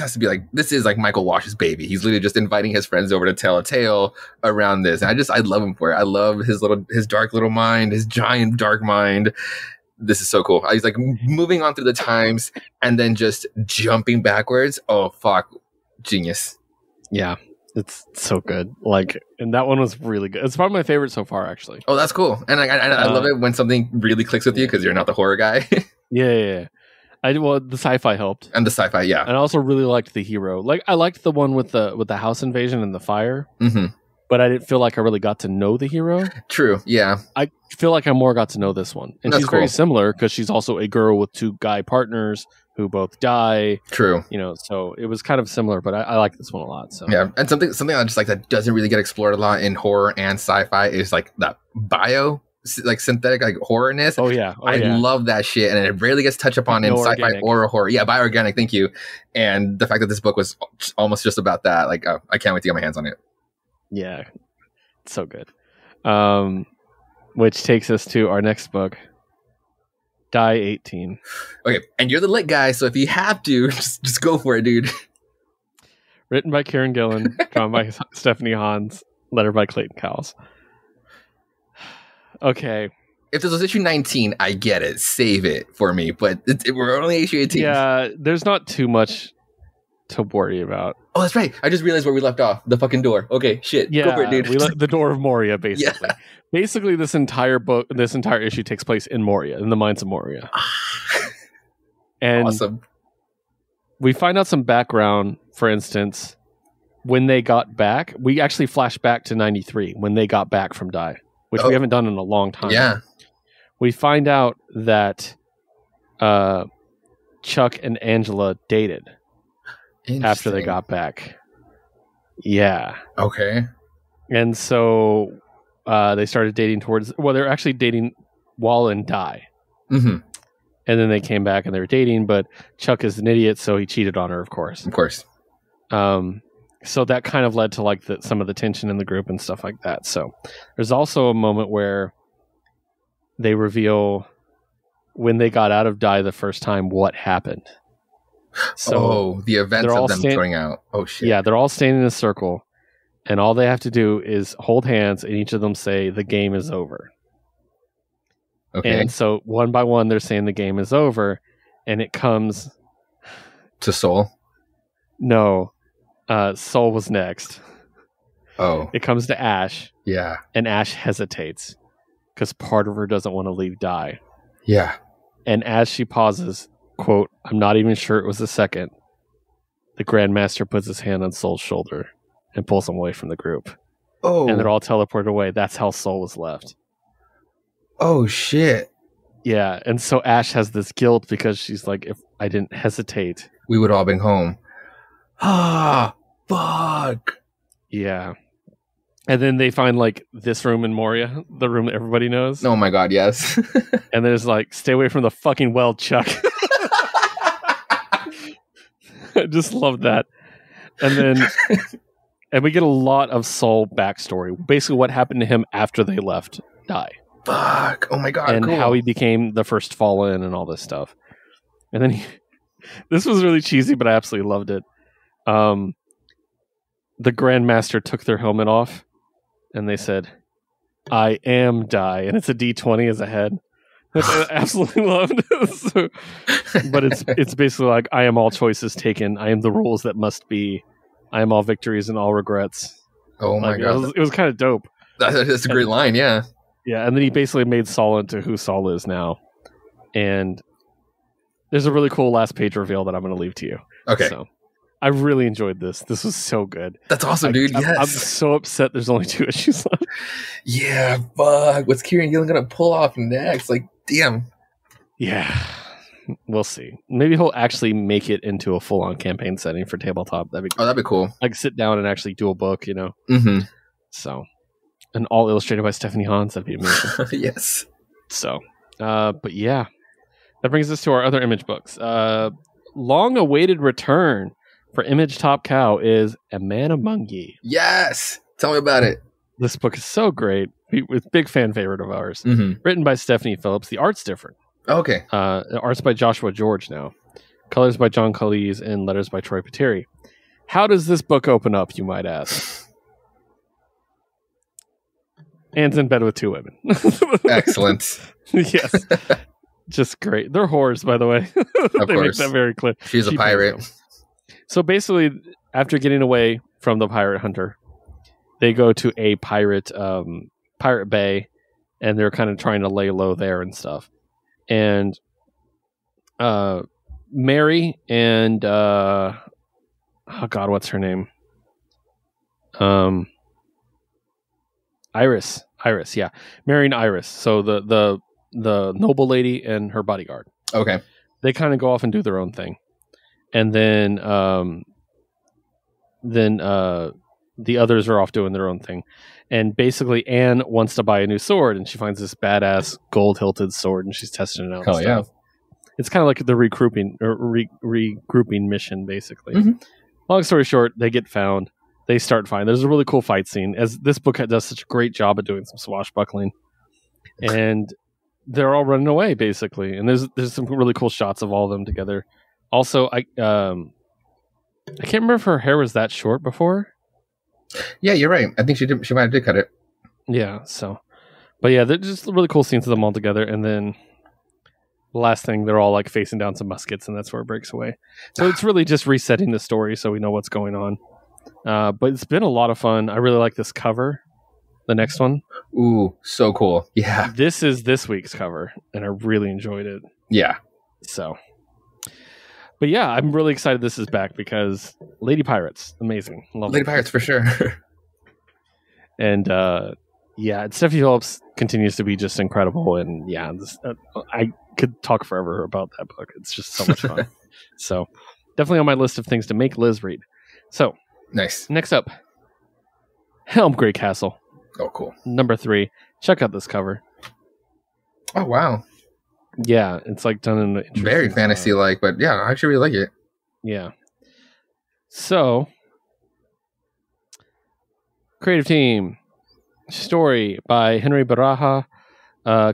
is like Michael Walsh's baby. He's literally just inviting his friends over to tell a tale around this. And I love him for it. I love his dark little mind, his giant dark mind. This is so cool. He's like moving on through the times and then just jumping backwards. Oh, fuck. Genius. Yeah. It's so good. Like, and that one was really good. It's probably my favorite so far, actually. Oh, that's cool. And I love it when something really clicks with you because you're not the horror guy. Yeah. The sci-fi helped. And the sci-fi, yeah. And I also really liked the hero. Like, I liked the one with the house invasion and the fire. Mm-hmm. But I didn't feel like I really got to know the hero. True, yeah. I feel like I more got to know this one. And That's she's cool. very similar because she's also a girl with 2 guy partners who both die. True. So it was kind of similar, but I like this one a lot. So yeah, and something I just like that doesn't really get explored a lot in horror and sci-fi is like that bio like synthetic like horrorness. I yeah. love that shit, and it rarely gets touched upon in sci-fi or horror. Yeah, bioorganic. Thank you. And the fact that this book was almost just about that, like, I can't wait to get my hands on it. Yeah, it's so good. Which takes us to our next book, Die 18. Okay, and you're the lit guy, so if you have to, just go for it, dude. Written by Kieran Gillen, drawn by Stephanie Hans, letter by Clayton Cowles. Okay. If this was issue 19, I get it. Save it for me. But we're only issue 18. Yeah, there's not too much to worry about. Oh, that's right. I just realized where we left off. The fucking door. Okay, shit. Yeah, go for it, dude. The door of Moria, basically. Yeah. Basically, this entire issue takes place in Moria, in the mines of Moria. And awesome. We find out some background, for instance, when they got back. We actually flash back to 93, when they got back from Die, which we haven't done in a long time. Yeah. We find out that Chuck and Angela dated after they got back. Yeah. Okay. And so they started dating they're actually dating while in Die. Mm-hmm. And then they came back and they were dating, but Chuck is an idiot, so he cheated on her, of course. Of course. So that kind of led to some of the tension in the group and stuff like that. So there's also a moment where they reveal when they got out of Die the first time what happened. So the events of them going out. Oh shit. Yeah, they're all standing in a circle, and all they have to do is hold hands, and each of them say the game is over. Okay. And so one by one, they're saying the game is over, and it comes to Soul. No, Soul was next. Oh, it comes to Ash. Yeah, and Ash hesitates because part of her doesn't want to leave Die. Yeah, and as she pauses, quote, "I'm not even sure it was a second." The Grandmaster puts his hand on Soul's shoulder and pulls him away from the group. Oh, and they're all teleported away. That's how Soul was left. Oh shit. Yeah, and so Ash has this guilt because she's like, if I didn't hesitate, we would all been home. Ah, fuck. Yeah. And then they find this room in Moria, the room that everybody knows. Oh my god, yes. And there's stay away from the fucking well, Chuck. I just love that. And then and we get a lot of Soul backstory. Basically what happened to him after they left Die. Fuck. Oh my god. And cool. how he became the first Fallen and all this stuff. And then this was really cheesy, but I absolutely loved it. The Grandmaster took their helmet off and they said, "I am Die," and it's a D20 as a head. Which I absolutely loved. But it's basically I am all choices taken. I am the rules that must be. I am all victories and all regrets. Oh my god. It was kind of dope. That's a great line, yeah. Yeah, and then he basically made Saul into who Saul is now. And there's a really cool last page reveal that I'm going to leave to you. Okay. So I really enjoyed this. This was so good. That's awesome, dude. Yes. I'm so upset there's only 2 issues left. Yeah, fuck. What's Kieran Gillen going to pull off next? Damn. Yeah. We'll see. Maybe he'll actually make it into a full-on campaign setting for tabletop. That'd be cool. Oh, that'd be cool. Sit down and actually do a book, Mm-hmm. So, and all illustrated by Stephanie Hans. That'd be amazing. Yes. So, but yeah, that brings us to our other Image books. Long-awaited return for Image Top Cow is A Man Among Ye. Yes. Tell me about it. This book is so great. With big fan favorite of ours. Mm-hmm. Written by Stephanie Phillips. The art's different. Okay. Art's by Joshua George now. Colors by John Calise and letters by Troy Pateri. How does this book open up, you might ask? Anne's in bed with 2 women. Excellent. Yes. Just great. They're whores, by the way. They make that very clear. She's a pirate. So basically, after getting away from the pirate hunter, they go to a pirate bay, and they're kind of trying to lay low there and stuff. And Mary and oh god, what's her name? Iris, yeah, Mary and Iris. So the noble lady and her bodyguard. Okay, they kind of go off and do their own thing, and then the others are off doing their own thing. And basically, Anne wants to buy a new sword, and she finds this badass gold-hilted sword, and she's testing it out. Oh, yeah. It's kind of like the regrouping mission, basically. Mm-hmm. Long story short, they get found. They start fighting. There's a really cool fight scene, as this book does such a great job of doing some swashbuckling. And they're all running away, basically. And there's some really cool shots of all of them together. Also, I can't remember if her hair was that short before. Yeah, you're right. I think she might have did cut it. Yeah, so. But yeah, they're just really cool scenes of them all together. And then the last thing, they're all like facing down some muskets, and that's where it breaks away. So it's really just resetting the story so we know what's going on. But it's been a lot of fun. I really like this cover. The next one. Ooh, so cool. Yeah. This is this week's cover, and I really enjoyed it. Yeah. So. But yeah, I'm really excited this is back because Lady Pirates, amazing. Love Lady Pirates for sure. And yeah, Stephanie Phillips continues to be just incredible. And yeah, I could talk forever about that book. It's just so much fun. So definitely on my list of things to make Liz read. So nice. Next up, Helm Grey Castle. Oh, cool. Number 3. Check out this cover. Oh, wow. Yeah, it's like done in a very fantasy-like, but yeah, I actually really like it. Yeah. So, creative team. Story by Henry Baraja.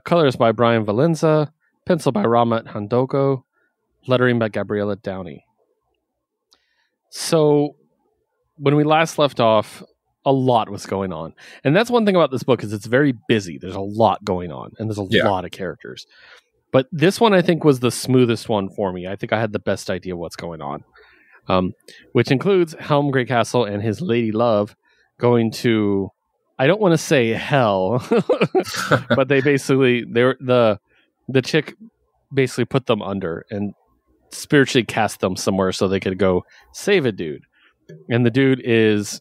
Colors by Brian Valenza. Pencil by Ramat Handoko. Lettering by Gabriella Downey. So, when we last left off, a lot was going on. And that's one thing about this book is it's very busy. There's a lot going on, and there's a lot of characters. But this one, I think, was the smoothest one for me. I think I had the best idea of what's going on. Which includes Helm Grey Castle and his lady love going to, I don't want to say hell, but they basically, the chick basically put them under and spiritually cast them somewhere so they could go save a dude. And the dude is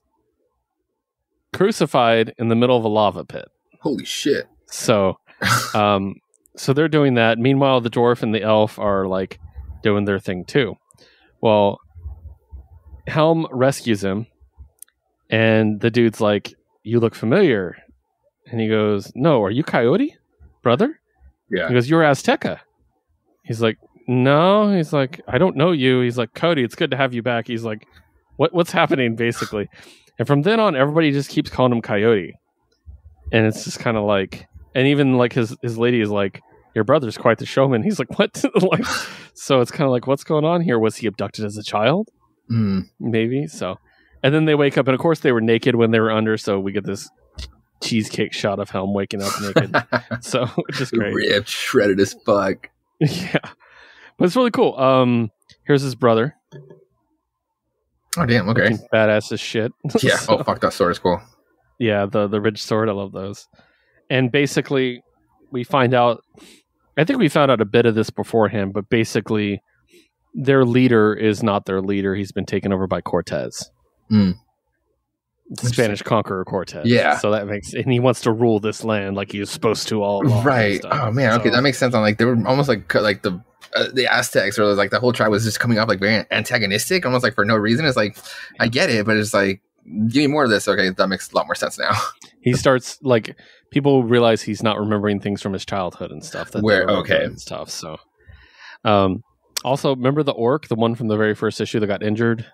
crucified in the middle of a lava pit. Holy shit. So, so they're doing that. Meanwhile, the dwarf and the elf are like doing their thing too. Well, Helm rescues him, and the dude's like, "You look familiar." And he goes, "No, are you Coyote, brother?" Yeah. He goes, "You're Azteca." He's like, "No." He's like, "I don't know you." He's like, "Cody, it's good to have you back." He's like, "What's happening?" Basically. And from then on, everybody just keeps calling him Coyote. And it's just kind of like, and even like his lady is like, "Your brother's quite the showman." He's like, "What?" Like, so it's kind of like, what's going on here? Was he abducted as a child? Maybe. So, and then they wake up, and of course they were naked when they were under. So we get this cheesecake shot of Helm waking up naked. So, which is great. Ripped, shredded as fuck. Yeah. But it's really cool. Here's his brother. Oh, damn. Okay. Looking badass as shit. Yeah. So, oh, fuck. That sword is cool. Yeah. The ridge sword. I love those. And basically, we find out, I think we found out a bit of this beforehand, but basically, their leader is not their leader. He's been taken over by Cortez. The Spanish conqueror Cortez. Yeah. So that makes, and he wants to rule this land like he was supposed to all along. Right. Oh, man. Okay. That makes sense. On like, they were almost like the Aztecs, or like the whole tribe was just coming up like very antagonistic, almost like for no reason. It's like, I get it, but it's like, give me more of this. Okay, that makes a lot more sense now. He starts like, people realize he's not remembering things from his childhood and stuff. And stuff. So, also remember the orc, the one from the very first issue that got injured?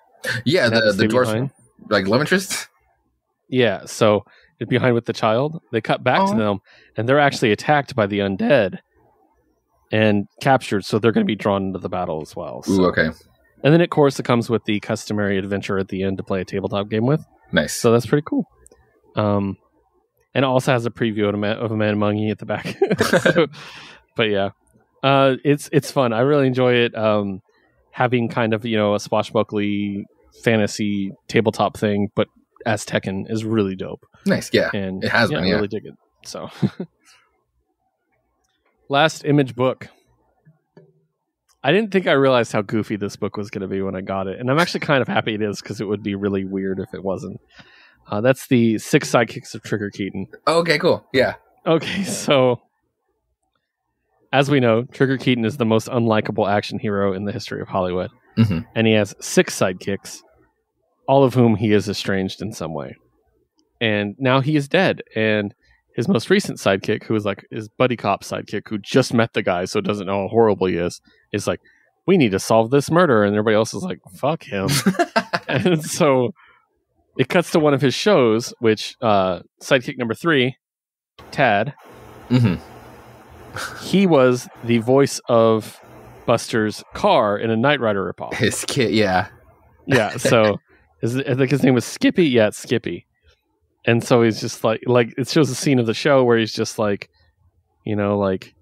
Yeah, the dwarf, like love interest. Yeah, so it's behind with the child. They cut back to them, and they're actually attacked by the undead and captured, so they're going to be drawn into the battle as well. So. Ooh, okay. And then, of course, it comes with the customary adventure at the end to play a tabletop game with. Nice. So that's pretty cool. And it also has a preview of a man among you at the back. So, but yeah, it's fun. I really enjoy it. Having kind of, a swashbuckly fantasy tabletop thing, but as Tekken is really dope. Nice, yeah. And it has been, yeah. I really dig it. So, last image book. I didn't think I realized how goofy this book was going to be when I got it, and I'm actually kind of happy it is because it would be really weird if it wasn't. That's the 6 Sidekicks of Trigger Keaton. Okay, cool. Yeah. Okay, so as we know, Trigger Keaton is the most unlikable action hero in the history of Hollywood, and he has 6 sidekicks, all of whom he is estranged in some way. And now he is dead. And his most recent sidekick, who is like his buddy cop sidekick, who just met the guy, so doesn't know how horrible he is like, we need to solve this murder. And everybody else is like, fuck him. And so it cuts to one of his shows, which sidekick number 3, Tad, he was the voice of Buster's car in a Knight Rider ripoff. His kid, yeah. Yeah, so I think his name was Skippy. Yeah, it's Skippy. And so he's just like it shows a scene of the show where he's just like, you know, like,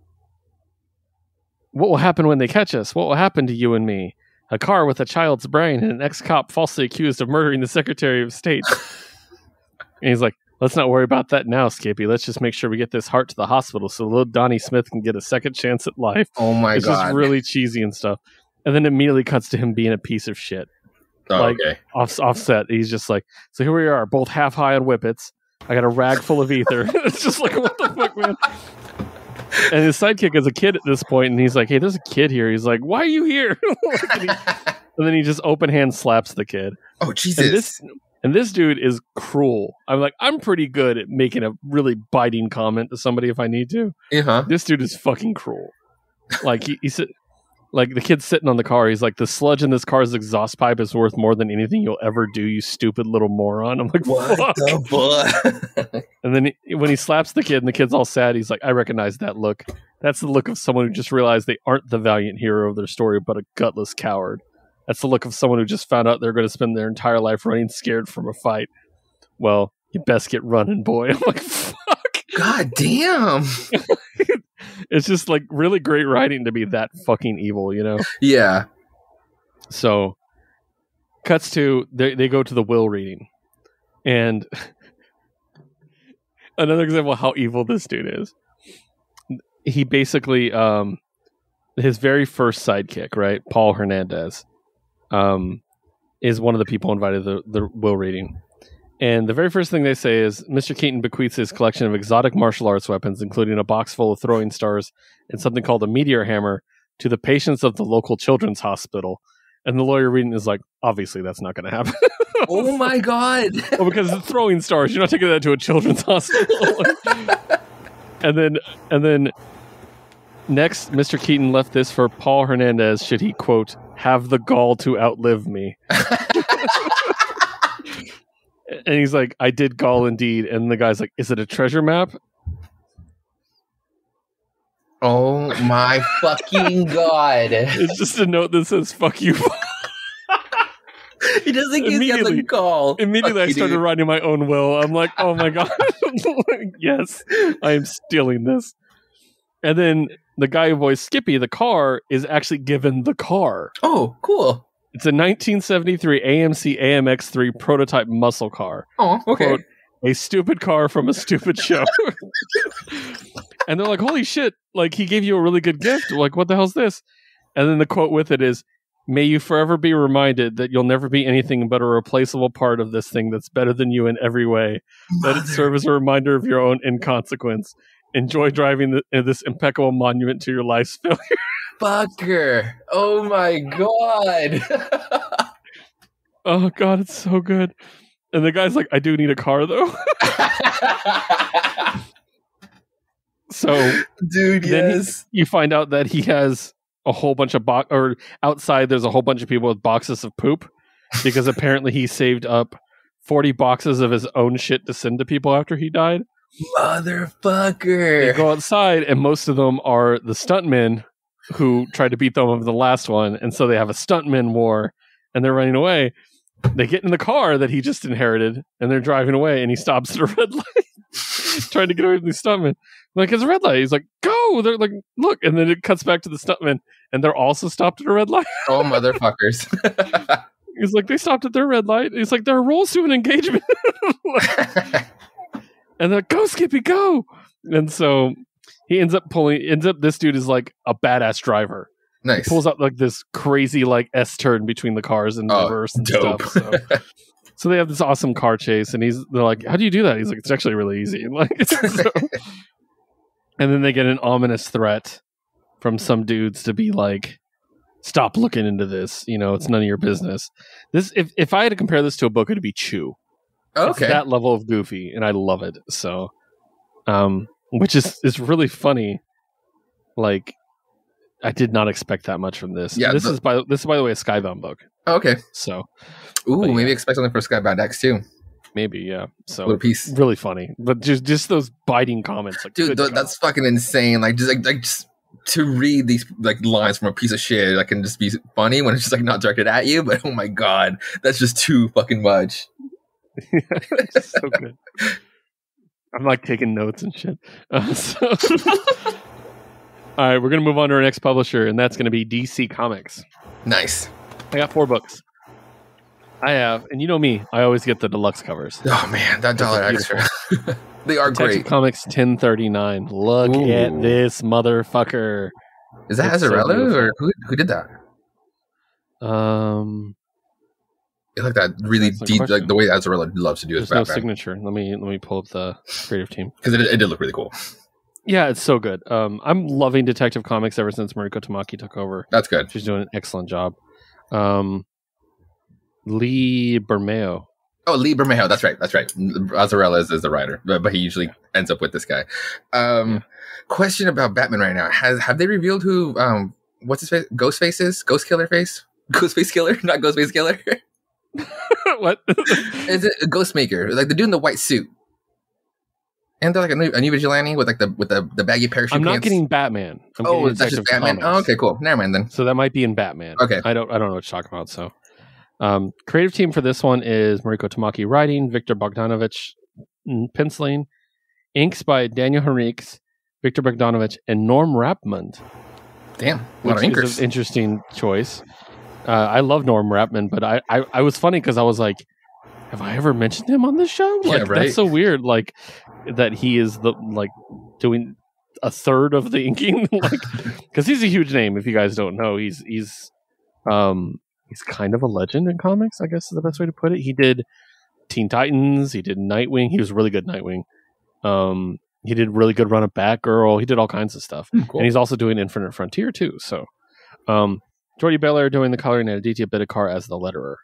what will happen when they catch us? What will happen to you and me? A car with a child's brain and an ex-cop falsely accused of murdering the Secretary of State. And he's like, let's not worry about that now, Skippy. Let's just make sure we get this heart to the hospital so little Donnie Smith can get a second chance at life. Oh my God. It's just really cheesy and stuff. And then immediately cuts to him being a piece of shit. Oh, like, okay. Offset. He's just like, so here we are, both half high on whippets. I got a rag full of ether. It's just like, what the fuck, man? And his sidekick is a kid at this point, and he's like, hey, there's a kid here. He's like, why are you here? and then he just open hand slaps the kid. Oh, Jesus. And this dude is cruel. I'm like, I'm pretty good at making a really biting comment to somebody if I need to. Uh-huh. This dude is fucking cruel. Like, he said, like, the kid's sitting on the car. He's like, the sludge in this car's exhaust pipe is worth more than anything you'll ever do, you stupid little moron. I'm like, what fuck? The fuck? And then when he slaps the kid and the kid's all sad, he's like, I recognize that look. That's the look of someone who just realized they aren't the valiant hero of their story, but a gutless coward. That's the look of someone who just found out they're going to spend their entire life running scared from a fight. Well, you best get running, boy. I'm like, fuck. God damn. It's just like really great writing to be that fucking evil, you know? Yeah. So, cuts to, they go to the will reading. And another example of how evil this dude is. He basically, his very first sidekick, right? Paul Hernandez, is one of the people invited to the will reading. And the very first thing they say is, Mr. Keaton bequeaths his collection of exotic martial arts weapons, including a box full of throwing stars and something called a meteor hammer, to the patients of the local children's hospital. And the lawyer reading is like, obviously that's not going to happen. Oh my God. Well, because it's throwing stars. You're not taking that to a children's hospital. And then next, Mr. Keaton left this for Paul Hernandez should he, quote, have the gall to outlive me. And he's like, I did gall indeed. And the guy's like, is it a treasure map? Oh my fucking God. It's just a note that says, fuck you. He doesn't get the gall. Immediately I started writing my own will. I'm like, oh my God. Yes, I am stealing this. And then the guy who voiced Skippy, the car, is actually given the car. Oh, cool. It's a 1973 AMC AMX3 prototype muscle car. Oh, okay. Quote, a stupid car from a stupid show. And they're like, holy shit, like, he gave you a really good gift. Like, what the hell's this? And then the quote with it is, may you forever be reminded that you'll never be anything but a replaceable part of this thing that's better than you in every way. Let it serve as a reminder of your own inconsequence. Enjoy driving this impeccable monument to your life's failure. Fucker. Oh my God. Oh God, it's so good. And the guy's like, I do need a car though. So, dude, yes. You find out that he has a whole bunch of or outside there's a whole bunch of people with boxes of poop because apparently he saved up 40 boxes of his own shit to send to people after he died. Motherfucker. They go outside and most of them are the stuntmen who tried to beat them over the last one, and so they have a stuntman war and they're running away. They get in the car that he just inherited and they're driving away, and he stops at a red light trying to get away from the stuntman. Like, it's a red light. He's like, go. They're like, look. And then it cuts back to the stuntman and they're also stopped at a red light. Oh, motherfuckers. He's like, they stopped at their red light. He's like, there are rules to an engagement. And they're like, go, Skippy, go. And so he ends up this dude is like a badass driver. Nice. He pulls out like this crazy like S-turn between the cars and reverse and dope. stuff. So they have this awesome car chase, and they're like, how do you do that? He's like, it's actually really easy. Like, and then they get an ominous threat from some dudes to be like, stop looking into this. It's none of your business. This, if I had to compare this to a book, it'd be Chew. Okay. It's that level of goofy, and I love it. So, which is really funny. Like, I did not expect that much from this. Yeah, this is by the way a Skybound book. Oh, okay. So, maybe expect something for Skybound X too. Maybe, yeah. So, what a piece. Really funny, but just those biting comments, like, dude, that's fucking insane. Like, just to read these like lines from a piece of shit, that can just be funny when it's just like not directed at you. But oh my god, that's just too fucking much. It's so good. I'm like taking notes and shit. All right, we're going to move on to our next publisher, and that's going to be DC Comics. Nice. I got 4 books. I have, and you know me, I always get the deluxe covers. Oh, man, that $1 extra. They are Detective great. Comics 1039. Look at this motherfucker. Is that Azzarello, or who did that? I like that really deep, like the way Azzarello loves to do his Batman. No signature. Let me pull up the creative team. Because it did look really cool. Yeah, it's so good. I'm loving Detective Comics ever since Mariko Tamaki took over. That's good. She's doing an excellent job. Lee Bermeo. Oh, Lee Bermejo. That's right. Azzarello is the writer, but he usually ends up with this guy. Question about Batman right now. Have they revealed who, what's his face? Ghostface is? Ghost Killer Face? Ghostface Killer? Not Ghostface Killer? What? Is it a Ghostmaker? Like the dude in the white suit. And they're like a new vigilante with like the baggy parachute I'm not pants. getting Batman. That's just Batman? Comics. Oh, okay, cool. Never mind then. So that might be in Batman. Okay. I don't know what you're talking about. So, creative team for this one is Mariko Tamaki writing, Victor Bogdanovich penciling, inks by Daniel Henriques, Victor Bogdanovich, and Norm Rapmund. Damn, a lot of inkers. Is an interesting choice. I love Norm Rapmund, but I was funny because I was like, have I ever mentioned him on this show? Like, yeah, right. That's so weird. Like that he is doing a third of the inking, like because he's a huge name. If you guys don't know, he's kind of a legend in comics, I guess is the best way to put it. He did Teen Titans, he did Nightwing. He was really good at Nightwing. He did really good run of Batgirl. He did all kinds of stuff, cool. And he's also doing Infinite Frontier too. So, Jordi Belair doing the coloring and Aditya Bidikar as the letterer.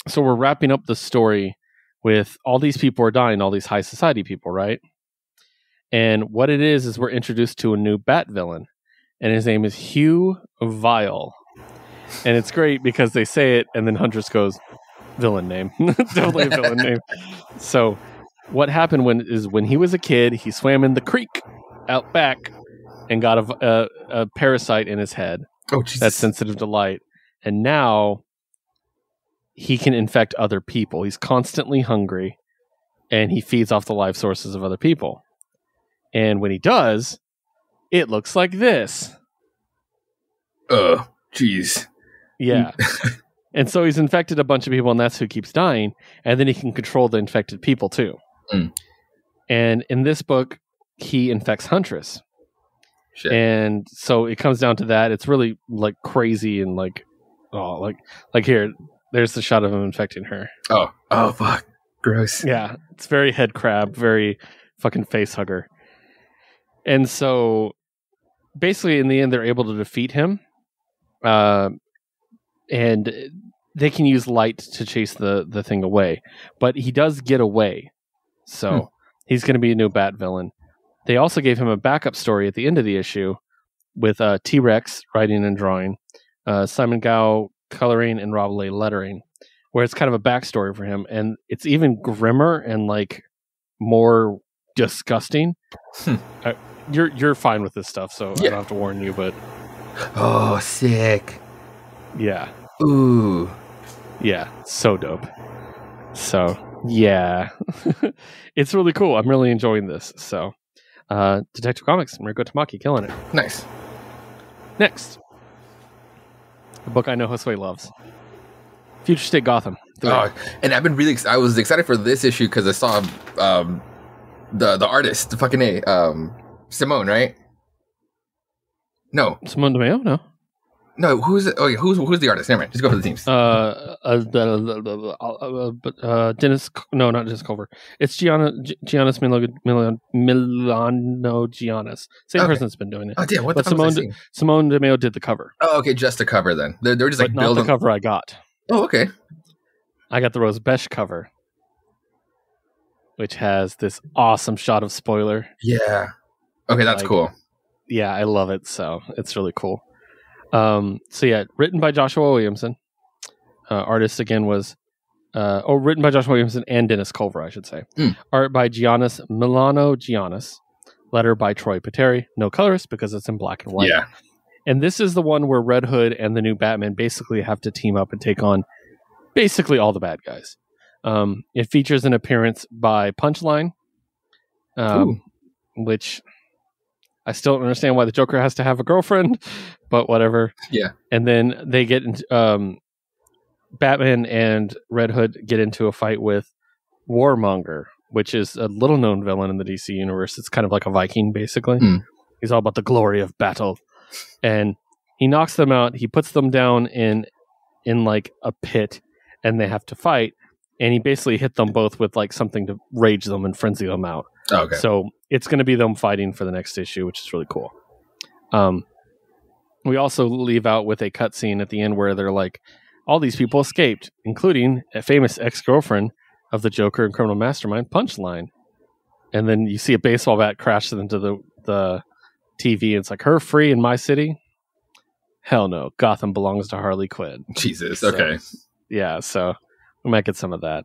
So we're wrapping up the story with all these people are dying, all these high society people, right? And what it is we're introduced to a new Bat villain, and his name is Hugh Vile. And it's great because they say it, and then Huntress goes, villain name. Definitely a villain name. So what happened when he was a kid, he swam in the creek out back and got a parasite in his head. Oh, Jesus. That's sensitive to light. And now he can infect other people. He's constantly hungry, and he feeds off the life sources of other people. And when he does, it looks like this. Jeez. Yeah. And so he's infected a bunch of people, and that's who keeps dying. And then he can control the infected people, too. Mm. And in this book, he infects Huntress. Shit. And so it comes down to that. It's really like crazy and like here, there's the shot of him infecting her. Oh, fuck. Gross. Yeah. It's very head crab, very fucking face hugger. And so basically in the end, they're able to defeat him. And they can use light to chase the thing away. But he does get away. So he's going to be a new Bat villain. They also gave him a backup story at the end of the issue with T-Rex writing and drawing, Simon Gao coloring, and Rob Lay lettering, where it's kind of a backstory for him. And it's even grimmer and like more disgusting. You're fine with this stuff, so yeah. I don't have to warn you, but... Oh, sick. Yeah. Ooh. Yeah, so dope. So, yeah. It's really cool. I'm really enjoying this. So, Detective Comics, Mariko Tamaki, killing it. Nice. Next. A book I know Josue loves. Future State Gotham. And I've been really I was excited for this issue because I saw the artist, the fucking Simone, right? No. Simone DeMeo? No, who's it? Oh, yeah, who's the artist? Never mind. Just go for the teams. Dennis. No, not Dennis Culver. It's Giannis Milano Giannis. Same person that's been doing it. Oh, damn. What but the fuck was I seeing? Simone DeMeo did the cover. Oh, okay. Just the cover then. They're just like building. Not the cover I got. Oh, okay. I got the Rose Besh cover, which has this awesome shot of Spoiler. Yeah. Okay, that's cool. Yeah, I love it. So it's really cool. So yeah, written by Joshua Williamson. Artist again was, written by Joshua Williamson and Dennis Culver, I should say. Art by Giannis Milano Giannis. Letter by Troy Pateri. No colorist because it's in black and white. Yeah. And this is the one where Red Hood and the new Batman basically have to team up and take on basically all the bad guys. It features an appearance by Punchline, which I still don't understand why the Joker has to have a girlfriend, but whatever. Yeah. And then they get into Batman and Red Hood get into a fight with Warmonger, which is a little known villain in the DC universe. It's kind of like a Viking, basically. He's all about the glory of battle. And he knocks them out. He puts them down in like a pit, and they have to fight. And he basically hit them both with like something to rage them and frenzy them out. Oh, okay. So it's going to be them fighting for the next issue, which is really cool. We also leave out with a cutscene at the end where they're like, all these people escaped, including a famous ex-girlfriend of the Joker and criminal mastermind, Punchline. And then you see a baseball bat crash into the TV, and it's like, her free in my city? Hell no. Gotham belongs to Harley Quinn. Jesus, okay. So, yeah, so we might get some of that.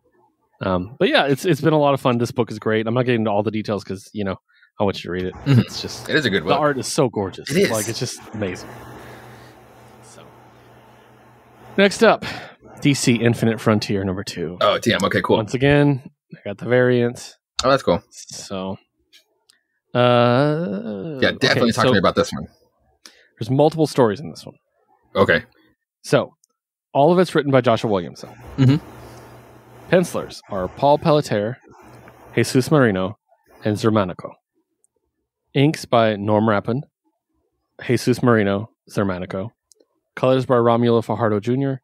But yeah, it's been a lot of fun. This book is great. I'm not getting into all the details because, I want you to read it. It's just... It is a good book. The art is so gorgeous. It is. Like, it's just amazing. So, next up, DC Infinite Frontier number 2. Oh, damn. Okay, cool. Once again, I got the variant. Oh, that's cool. So... yeah, definitely talk to me about this one. There's multiple stories in this one. Okay. So, all of it's written by Joshua Williamson. Pencilers are Paul Pelletier, Jesus Marino, and Zermanico. Inks by Norm Rapin, Jesus Marino, Zermanico. Colors by Romulo Fajardo Jr.,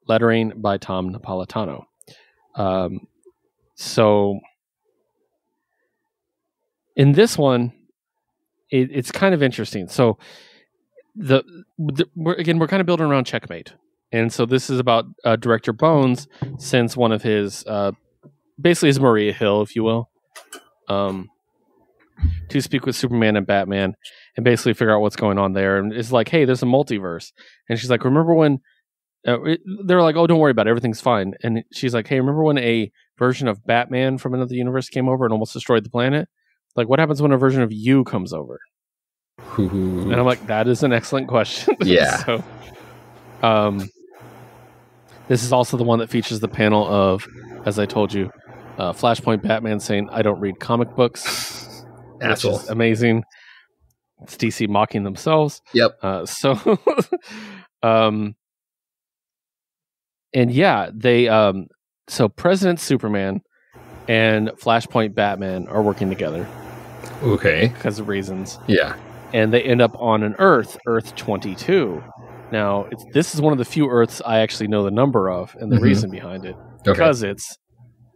lettering by Tom Napolitano. So... in this one, it's kind of interesting. So, we're kind of building around Checkmate, and so this is about Director Bones sends one of his, basically his Maria Hill, if you will, to speak with Superman and Batman, and basically figure out what's going on there. And it's like, hey, there's a multiverse, and she's like, remember when? They're like, oh, don't worry about it, everything's fine. And she's like, hey, remember when a version of Batman from another universe came over and almost destroyed the planet? Like, what happens when a version of you comes over? And I'm like, that is an excellent question. Yeah. So, this is also the one that features the panel of, as I told you, Flashpoint Batman saying, I don't read comic books. Asshole. Which is amazing. It's DC mocking themselves. Yep. And yeah, they, so President Superman and Flashpoint Batman are working together. Okay. Because of reasons. Yeah. And they end up on an Earth 22. Now, this is one of the few Earths I actually know the number of and the reason behind it. Because it's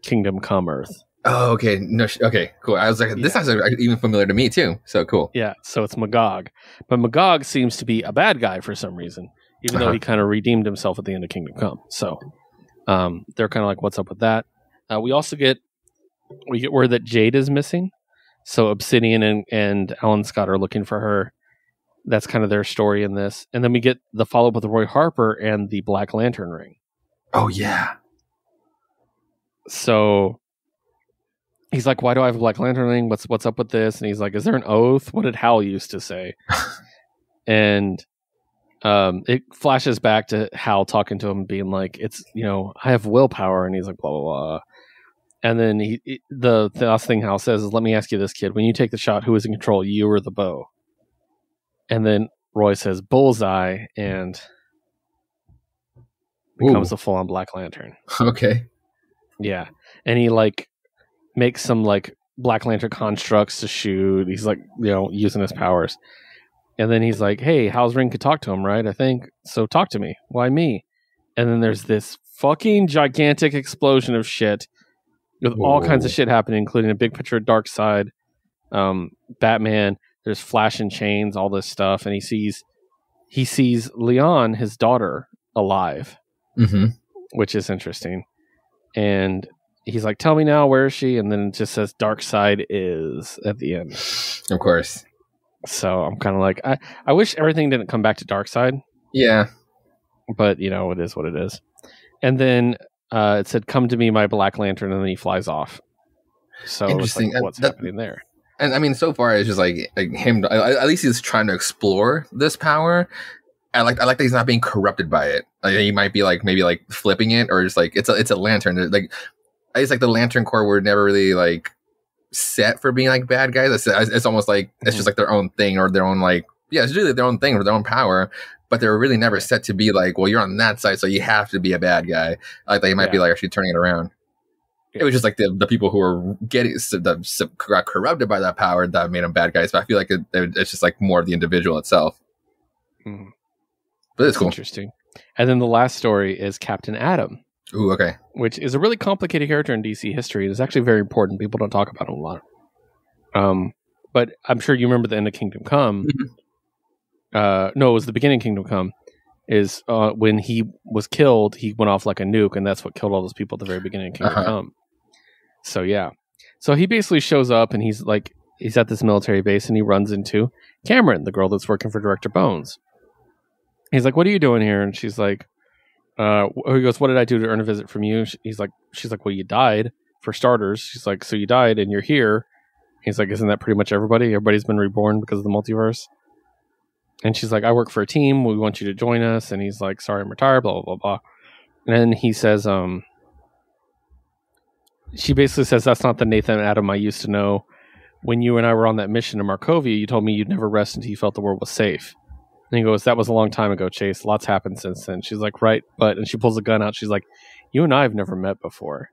Kingdom Come Earth. Oh, okay. No, okay, cool. I was like, this is even familiar to me, too. So, cool. Yeah, so it's Magog. But Magog seems to be a bad guy for some reason, even though he kind of redeemed himself at the end of Kingdom Come. So, they're kind of like, what's up with that? We also get word that Jade is missing. So Obsidian and Alan Scott are looking for her. That's kind of their story in this. And then we get the follow-up with Roy Harper and the Black Lantern ring. Oh, yeah. So he's like, why do I have a Black Lantern ring? What's up with this? And he's like, is there an oath? What did Hal used to say? And it flashes back to Hal talking to him, being like, it's, I have willpower. And he's like, blah, blah, blah. And then the last thing Hal says is, let me ask you this, kid. When you take the shot, who is in control, you or the bow? And then Roy says, bullseye, and becomes a full-on Black Lantern. Okay. Yeah. And he, makes some, Black Lantern constructs to shoot. He's, using his powers. And then he's like, hey, Hal's Ring could talk to him, right? I think. So talk to me. Why me? And then there's this fucking gigantic explosion of shit with all kinds of shit happening, including a big picture of Darkseid, Batman. There's Flash and chains, all this stuff. And he sees Leon, his daughter, alive, which is interesting. And he's like, tell me now, where is she? And then it just says Darkseid is at the end. Of course. So I'm kind of like, I wish everything didn't come back to Darkseid. Yeah. But, it is what it is. And then it said, come to me, my Black Lantern, and then he flies off. So interesting. It's like, what's happening there? And I mean, so far it's just like him. At least he's trying to explore this power. I like that he's not being corrupted by it. Like, he might be like maybe like flipping it, or just like it's a lantern. Like it's like the Lantern Corps were never really like set for being like bad guys. It's almost like it's just like their own thing, or their own like it's really their own thing or their own power. But they were really never set to be like, well, you're on that side, so you have to be a bad guy. Like they might be like actually turning it around. It was just like the people who were got corrupted by that power that made them bad guys. But I feel like it's just like more of the individual itself. Mm-hmm. But it's cool. Interesting. And then the last story is Captain Atom. Ooh, okay. Which is a really complicated character in DC history. It's actually very important. People don't talk about him a lot. But I'm sure you remember the end of Kingdom Come. No, it was the beginning of Kingdom Come. Is when he was killed, he went off like a nuke, and that's what killed all those people at the very beginning of Kingdom Come. So yeah, so he basically shows up, and he's at this military base, and he runs into Cameron, the girl that's working for Director Bones. He's like, "What are you doing here?" And she's like, he goes, "What did I do to earn a visit from you?" She's like, "Well, you died for starters." She's like, "So you died, and you're here." He's like, "Isn't that pretty much everybody? Everybody's been reborn because of the multiverse." And she's like, "I work for a team. We want you to join us." And he's like, "Sorry, I'm retired, blah, blah, blah, blah." And then he says, she basically says, "That's not the Nathan Adam I used to know. When you and I were on that mission to Markovia, you told me you'd never rest until you felt the world was safe." And he goes, "That was a long time ago, Chase. Lots happened since then." She's like, "Right, but," and she pulls a gun out. She's like, "You and I have never met before."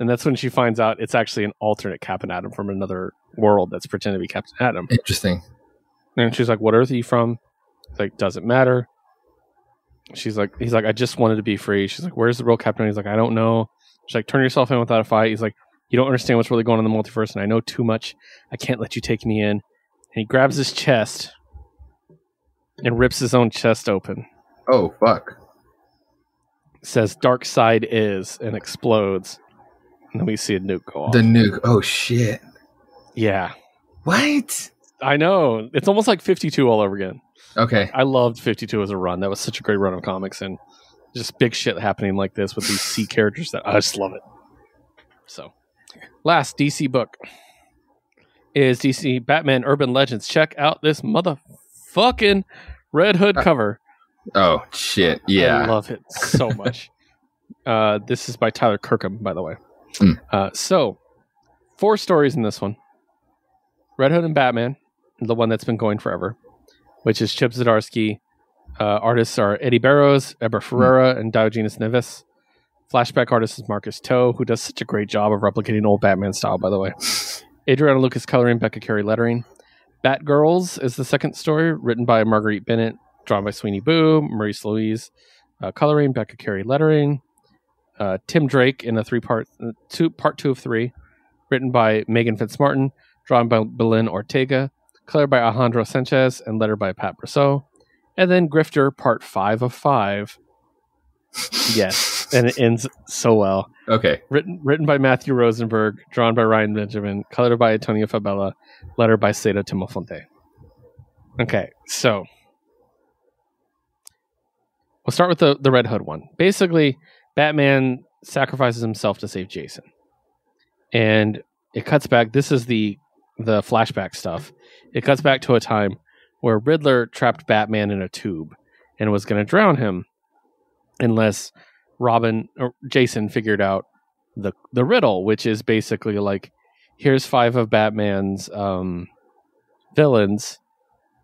And that's when she finds out it's actually an alternate Captain Atom from another world that's pretending to be Captain Atom. Interesting. And she's like, "What Earth are you from?" It's like, "Doesn't matter." He's like, "I just wanted to be free." She's like, "Where's the real Captain?" He's like, "I don't know." She's like, "Turn yourself in without a fight." He's like, "You don't understand what's really going on in the multiverse, and I know too much. I can't let you take me in." And he grabs his chest and rips his own chest open. Oh, fuck. Says Darkseid is, and explodes. And then we see a nuke go off. The nuke. Oh, shit. Yeah. What? I know. It's almost like 52 all over again. Okay. I loved 52 as a run. That was such a great run of comics, and just big shit happening like this with these C characters that I just love it. So, last DC book is DC Batman Urban Legends. Check out this motherfucking Red Hood cover. Oh, shit. Yeah. I love it so much. This is by Tyler Kirkham, by the way. So, 4 stories in this one. Red Hood and Batman, the one that's been going forever, which is Chip Zdarsky. Artists are Eddie Barrows, Eber Ferreira, and Diogenes Neves. Flashback artist is Marcus Toe, who does such a great job of replicating old Batman style, by the way. Adriana Lucas coloring, Becca Carey lettering. Batgirls is the second story, written by Marguerite Bennett, drawn by Sweeney Boo, Maurice Louise coloring, Becca Carey lettering. Tim Drake in a part 2 of 3, written by Megan Fitzmartin, drawn by Belen Ortega, colored by Alejandro Sanchez, and lettered by Pat Brousseau. And then Grifter, part 5 of 5. Yes, and it ends so well. Okay. Written by Matthew Rosenberg, drawn by Ryan Benjamin, colored by Antonio Fabella, lettered by Seda Timofonte. Okay, so we'll start with the Red Hood one. Basically, Batman sacrifices himself to save Jason. And it cuts back. This is the flashback stuff. It cuts back to a time where Riddler trapped Batman in a tube and was going to drown him unless Robin or Jason figured out the riddle, which is basically like, here's 5 of Batman's villains.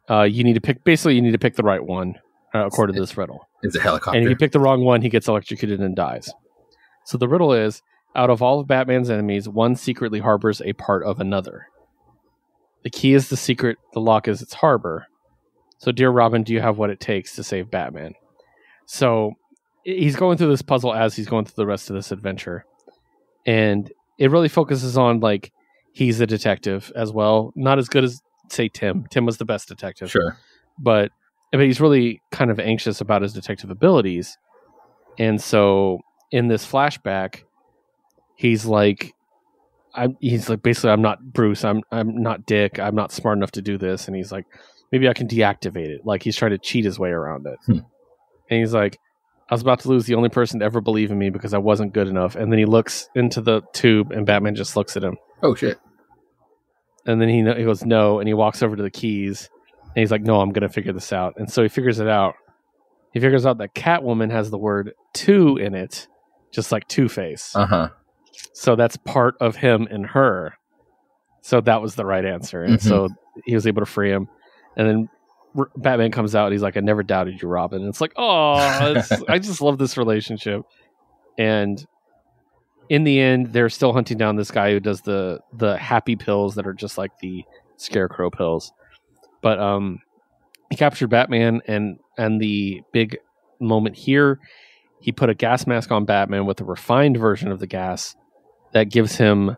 You need to pick the right one according to this riddle. It's a helicopter. And if you pick the wrong one, he gets electrocuted and dies. So the riddle is, out of all of Batman's enemies, one secretly harbors a part of another. The key is the secret, the lock is its harbor. So, dear Robin, do you have what it takes to save Batman? So he's going through this puzzle as he's going through the rest of this adventure. And it really focuses on, like, he's a detective as well. Not as good as, say, Tim. Tim was the best detective. Sure. But he's really kind of anxious about his detective abilities. And so in this flashback, he's like, basically, I'm not Bruce. I'm not Dick. I'm not smart enough to do this. And he's like, maybe I can deactivate it. Like, he's trying to cheat his way around it. And he's like, I was about to lose the only person to ever believe in me because I wasn't good enough. And then he looks into the tube and Batman just looks at him. Oh, shit. And then he goes, no. And he walks over to the keys and he's like, no, I'm going to figure this out. And so he figures it out. He figures out that Catwoman has the word two in it, just like Two-Face. Uh-huh. So that's part of him and her. So that was the right answer. And so he was able to free him. And then Batman comes out and he's like, I never doubted you, Robin. And it's like, oh, I just love this relationship. And in the end, they're still hunting down this guy who does the happy pills that are just like the Scarecrow pills. But he captured Batman, and the big moment here, he put a gas mask on Batman with a refined version of the gas that gives him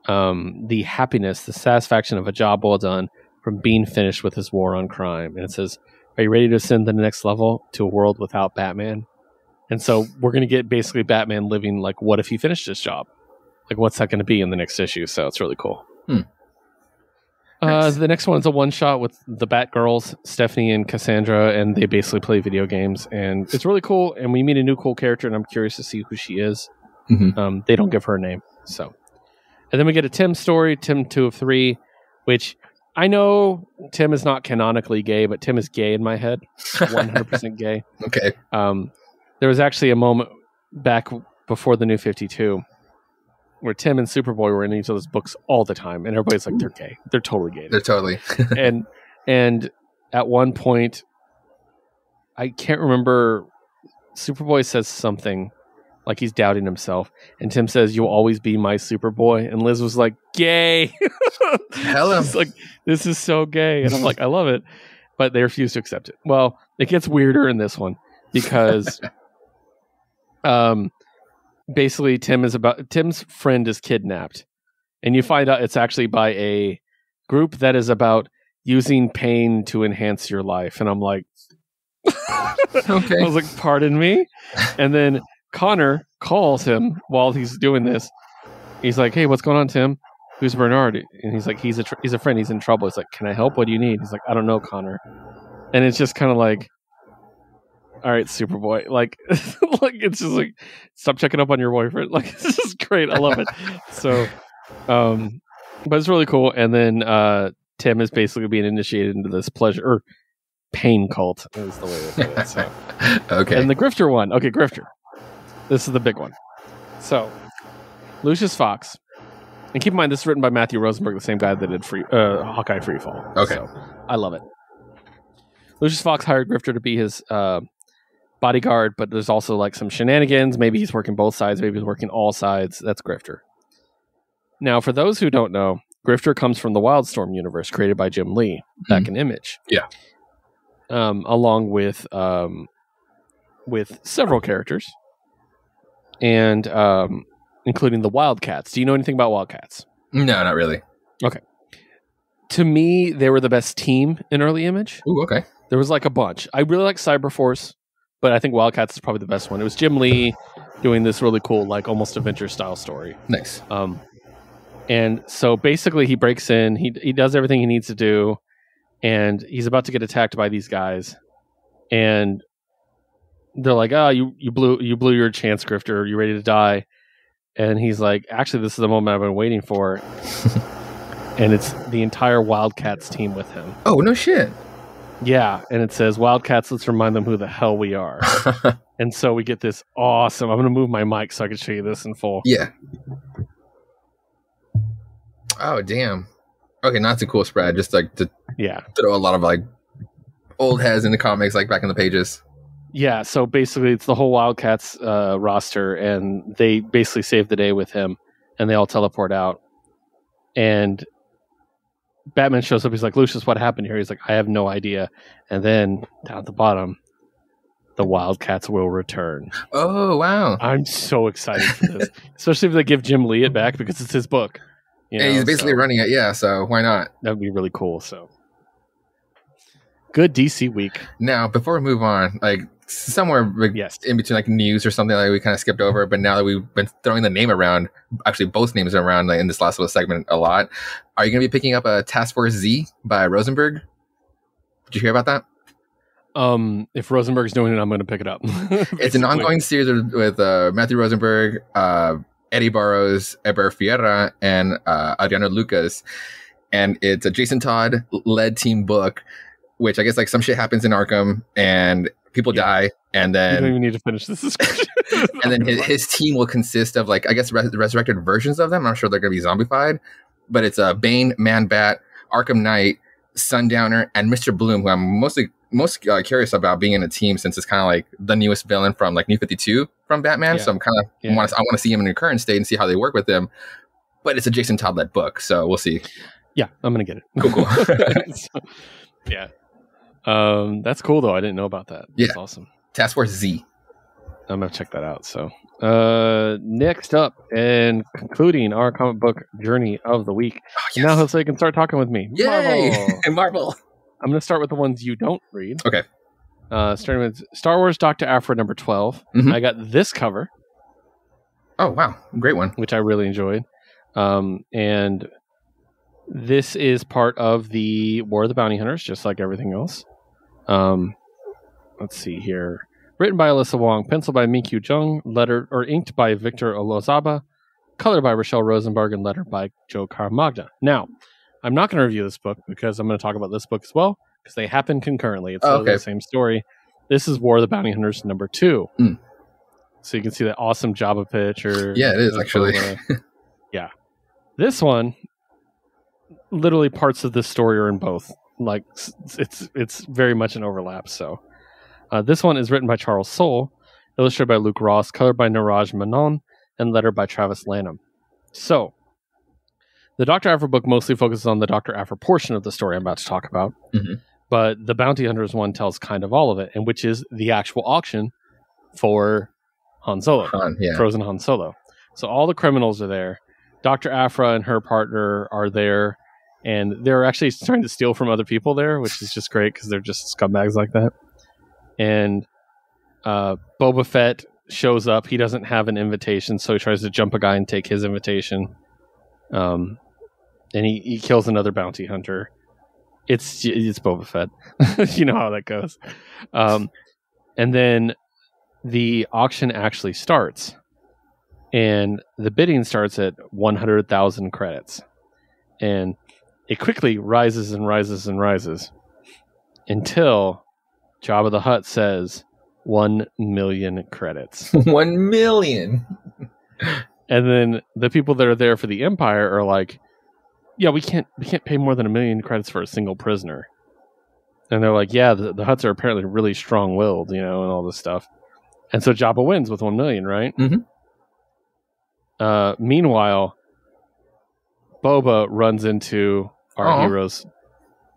the happiness, the satisfaction of a job well done from being finished with his war on crime. And it says, are you ready to ascend to the next level to a world without Batman? And so we're going to get basically Batman living like, what if he finished his job? Like, what's that going to be in the next issue? So it's really cool. Nice. The next one's a one-shot with the Batgirls, Stephanie and Cassandra, and they basically play video games. And it's really cool, and we meet a new cool character, and I'm curious to see who she is. They don't give her a name. So, and then we get a Tim story, Tim 2 of 3, which I know Tim is not canonically gay, but Tim is gay in my head. 100% gay. Okay. There was actually a moment back before the New 52 where Tim and Superboy were in each other's books all the time, and everybody's like, they're gay. They're totally gay. They're totally. and at one point, I can't remember, Superboy says something like he's doubting himself, and Tim says, you'll always be my Superboy, and Liz was like, gay. Hell, it's like, this is so gay, and I'm like, I love it, but they refuse to accept it. Well, it gets weirder in this one because basically Tim's friend is kidnapped, and you find out it's actually by a group that is about using pain to enhance your life. And I'm like, okay. I was like, pardon me. And then Connor calls him while he's doing this. He's like, hey, what's going on, Tim? Who's Bernard? And he's like, he's a friend. He's in trouble. He's like, can I help? What do you need? He's like, I don't know, Connor. And it's just kind of like, all right, Superboy. Like, like it's just like, stop checking up on your boyfriend. Like, it's just great. I love it. So, but it's really cool. And then Tim is basically being initiated into this pleasure or pain cult is the way to put it. So, okay. And the Grifter one. Okay, Grifter. This is the big one. So, Lucius Fox. And keep in mind, this is written by Matthew Rosenberg, the same guy that did Hawkeye Freefall. Okay. So, I love it. Lucius Fox hired Grifter to be his bodyguard, but there's also like some shenanigans. Maybe he's working both sides. Maybe he's working all sides. That's Grifter. Now, for those who don't know, Grifter comes from the Wildstorm universe created by Jim Lee back in Image. Yeah. Along with several characters, and including the Wildcats. Do you know anything about Wildcats? No, not really. Okay. To me, they were the best team in early Image. Ooh, okay. There was like a bunch. I really like Cyberforce, but I think Wildcats is probably the best one. It was Jim Lee doing this really cool, like almost adventure style story. Nice. And so basically he breaks in, he does everything he needs to do, and he's about to get attacked by these guys. And they're like, oh, you blew your chance, Grifter. Are you ready to die? And he's like, actually, this is the moment I've been waiting for. And it's the entire Wildcats team with him. Oh, no shit. Yeah, and it says, Wildcats, let's remind them who the hell we are. And so we get this awesome... I'm going to move my mic so I can show you this in full. Yeah. Oh, damn. Okay, not too cool spread. Just like to throw a lot of like old heads in the comics, like back in the pages. Yeah, so basically it's the whole Wildcats roster, and they basically save the day with him, and they all teleport out. And Batman shows up. He's like, Lucius, what happened here? He's like, I have no idea. And then down at the bottom, the Wildcats will return. Oh, wow. I'm so excited for this. Especially if they give Jim Lee it back because it's his book. And he's basically running it, yeah, so why not? That would be really cool. So good DC week. Now, before we move on, like somewhere in between like news or something like we kind of skipped over, but now that we've been throwing the name around, actually both names around like, in this last little segment a lot, are you going to be picking up a Task Force Z by Rosenberg? Did you hear about that? If Rosenberg's doing it, I'm going to pick it up. It's an ongoing series with Matthew Rosenberg, Eddie Barros, Eber Fiera, and Adriano Lucas. And it's a Jason Todd led team book, which I guess like some shit happens in Arkham and people die. And then you don't even need to finish this description. And then his team will consist of like, I guess resurrected versions of them. I'm sure they're going to be zombified, but it's Bane, Man-Bat, Arkham Knight, Sundowner, and Mr. Bloom, who I'm most curious about being in a team since it's kind of like the newest villain from like New 52 from Batman. Yeah. So I'm kind of I want to see him in the current state and see how they work with him. But it's a Jason Todd led book, so we'll see. Yeah, I'm gonna get it. Cool. So, yeah, that's cool though. I didn't know about that. That's awesome. Task Force Z. I'm gonna check that out. So next up and concluding our comic book journey of the week. Oh, yes. Now Jose can start talking with me. Yay! Marvel. I'm going to start with the ones you don't read. Okay. Starting with Star Wars Dr. Aphra number 12. Mm-hmm. I got this cover. Oh, wow. Great one. Which I really enjoyed. And this is part of the War of the Bounty Hunters, just like everything else. Let's see here. Written by Alyssa Wong, penciled by Minkyu Jung, inked by Victor Olazaba, colored by Rochelle Rosenberg, and lettered by Joe Caramagna. Now, I'm not going to review this book because I'm going to talk about this book as well because they happen concurrently. It's the same story. This is War of the Bounty Hunters number 2. Mm. So you can see that awesome Jabba picture. Yeah, it is actually. Yeah. This one, literally parts of this story are in both. Like it's very much an overlap. So this one is written by Charles Soule, illustrated by Luke Ross, colored by Niraj Menon, and lettered by Travis Lanham. So the Dr. Aphra book mostly focuses on the Dr. Aphra portion of the story I'm about to talk about. Mm-hmm. But the Bounty Hunters one tells kind of all of it, and which is the actual auction for Han Solo. Frozen Han Solo. So all the criminals are there. Dr. Aphra and her partner are there, and they're actually trying to steal from other people there, which is just great because they're just scumbags like that. And Boba Fett shows up. He doesn't have an invitation, so he tries to jump a guy and take his invitation. And he kills another bounty hunter. It's Boba Fett. You know how that goes. And then the auction actually starts. And the bidding starts at 100,000 credits. And it quickly rises and rises and rises until Jabba the Hutt says 1 million credits. 1 million. And then the people that are there for the Empire are like, yeah, we can't pay more than 1 million credits for a single prisoner. And they're like, yeah, the Hutts are apparently really strong-willed, and all this stuff. And so Jabba wins with 1 million, right? Mm-hmm. Meanwhile, Boba runs into our heroes.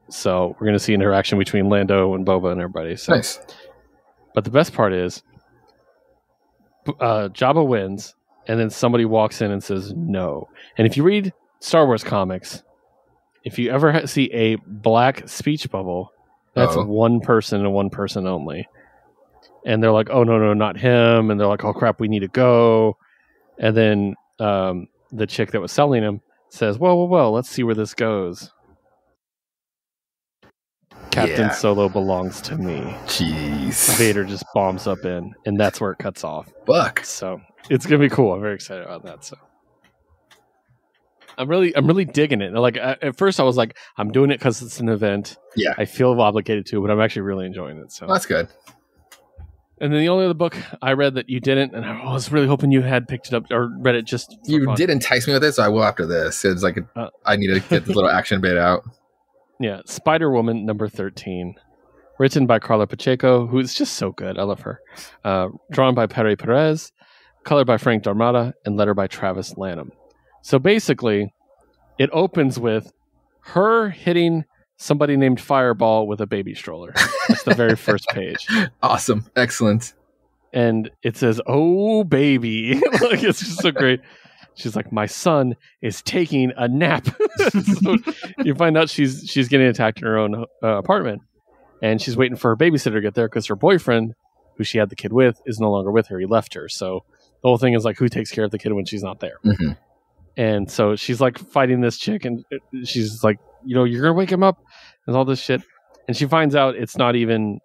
So we're going to see interaction between Lando and Boba and everybody. So. Nice. But the best part is, Jabba wins, and then somebody walks in and says no. And if you read Star Wars comics, if you ever see a black speech bubble, that's one person and one person only. And they're like, oh, no, not him. And they're like, oh, crap, we need to go. And then the chick that was selling him says, well, let's see where this goes. Captain Solo belongs to me. Jeez. Vader just bombs up in, and that's where it cuts off. Fuck. So it's gonna be cool. I'm very excited about that. So I'm really digging it. Like at first, I was like, I'm doing it because it's an event. Yeah, I feel obligated to, but I'm actually really enjoying it. So that's good. And then the only other book I read that you didn't, and I was really hoping you had picked it up or read it just. You fun. Did entice me with it, so I will after this. It's like I need to get the little action bit out. Yeah, Spider-Woman number 13, written by Carla Pacheco, who is just so good. I love her. Drawn by Pere Perez, colored by Frank Darmada, and lettered by Travis Lanham. So basically, it opens with her hitting somebody named Fireball with a baby stroller. That's the very first page. Awesome. Excellent. And it says, "Oh, baby." Like, it's just so great. She's like, "My son is taking a nap." So you find out she's getting attacked in her own apartment. And she's waiting for her babysitter to get there because her boyfriend, who she had the kid with, is no longer with her. He left her. So the whole thing is like, who takes care of the kid when she's not there? Mm-hmm. And so she's like fighting this chick, and she's like, you're going to wake him up and all this shit. And she finds out it's not even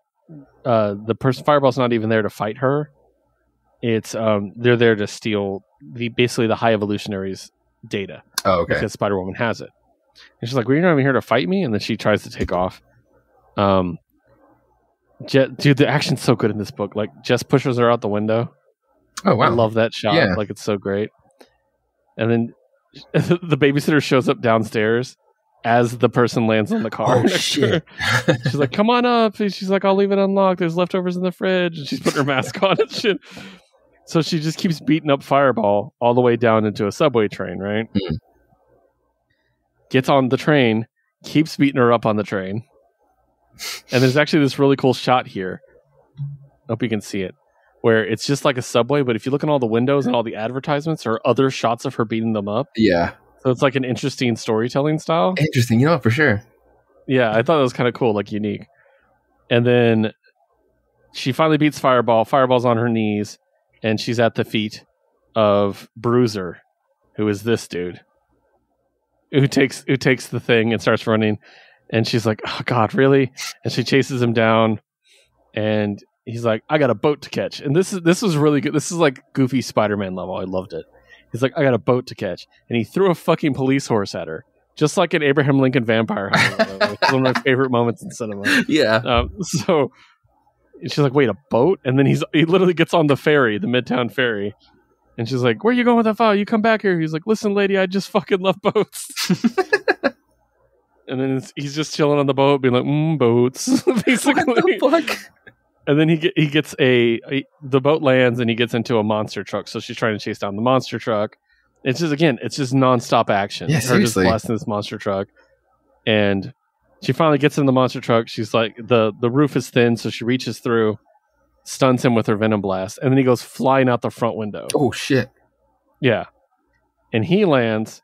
the person, Fireball's not even there to fight her. It's they're there to steal basically the High Evolutionary's data. Oh, okay. Because Spider-Woman has it. And she's like, well, you're not even here to fight me? And then she tries to take off. Dude, the action's so good in this book. Like, Jess pushes her out the window. Oh, wow. I love that shot. Yeah. Like, it's so great. And then the babysitter shows up downstairs as the person lands on the car. Oh, shit. She's like, come on up. And she's like, I'll leave it unlocked. There's leftovers in the fridge. And she's putting her mask on and shit. So she just keeps beating up Fireball all the way down into a subway train, right? Mm. Gets on the train, keeps beating her up on the train. And there's actually this really cool shot here. Hope you can see it. Where it's just like a subway, but if you look in all the windows and all the advertisements, there are other shots of her beating them up. Yeah. So it's like an interesting storytelling style. Interesting, for sure. Yeah, I thought that was kind of cool, like unique. And then she finally beats Fireball. Fireball's on her knees, and she's at the feet of Bruiser, who is this dude, who takes the thing and starts running. And she's like, oh, God, really? And she chases him down, and he's like, I got a boat to catch. And this was really good. This is like goofy Spider-Man level. I loved it. He's like, I got a boat to catch. And he threw a fucking police horse at her, just like an Abraham Lincoln Vampire Hunter. One of my favorite moments in cinema. Yeah. So she's like, wait, a boat? And then he literally gets on the ferry, the Midtown ferry. And she's like, where are you going with that file? You come back here. He's like, listen, lady, I just fucking love boats. And then he's just chilling on the boat, being like, boats, basically. What the fuck? And then he gets the boat lands, and he gets into a monster truck. So she's trying to chase down the monster truck. It's just nonstop action. Yeah, seriously. Her just blasting this monster truck. And she finally gets in the monster truck. She's like, the roof is thin, so she reaches through, stuns him with her venom blast, and then he goes flying out the front window. Oh, shit. Yeah. And he lands,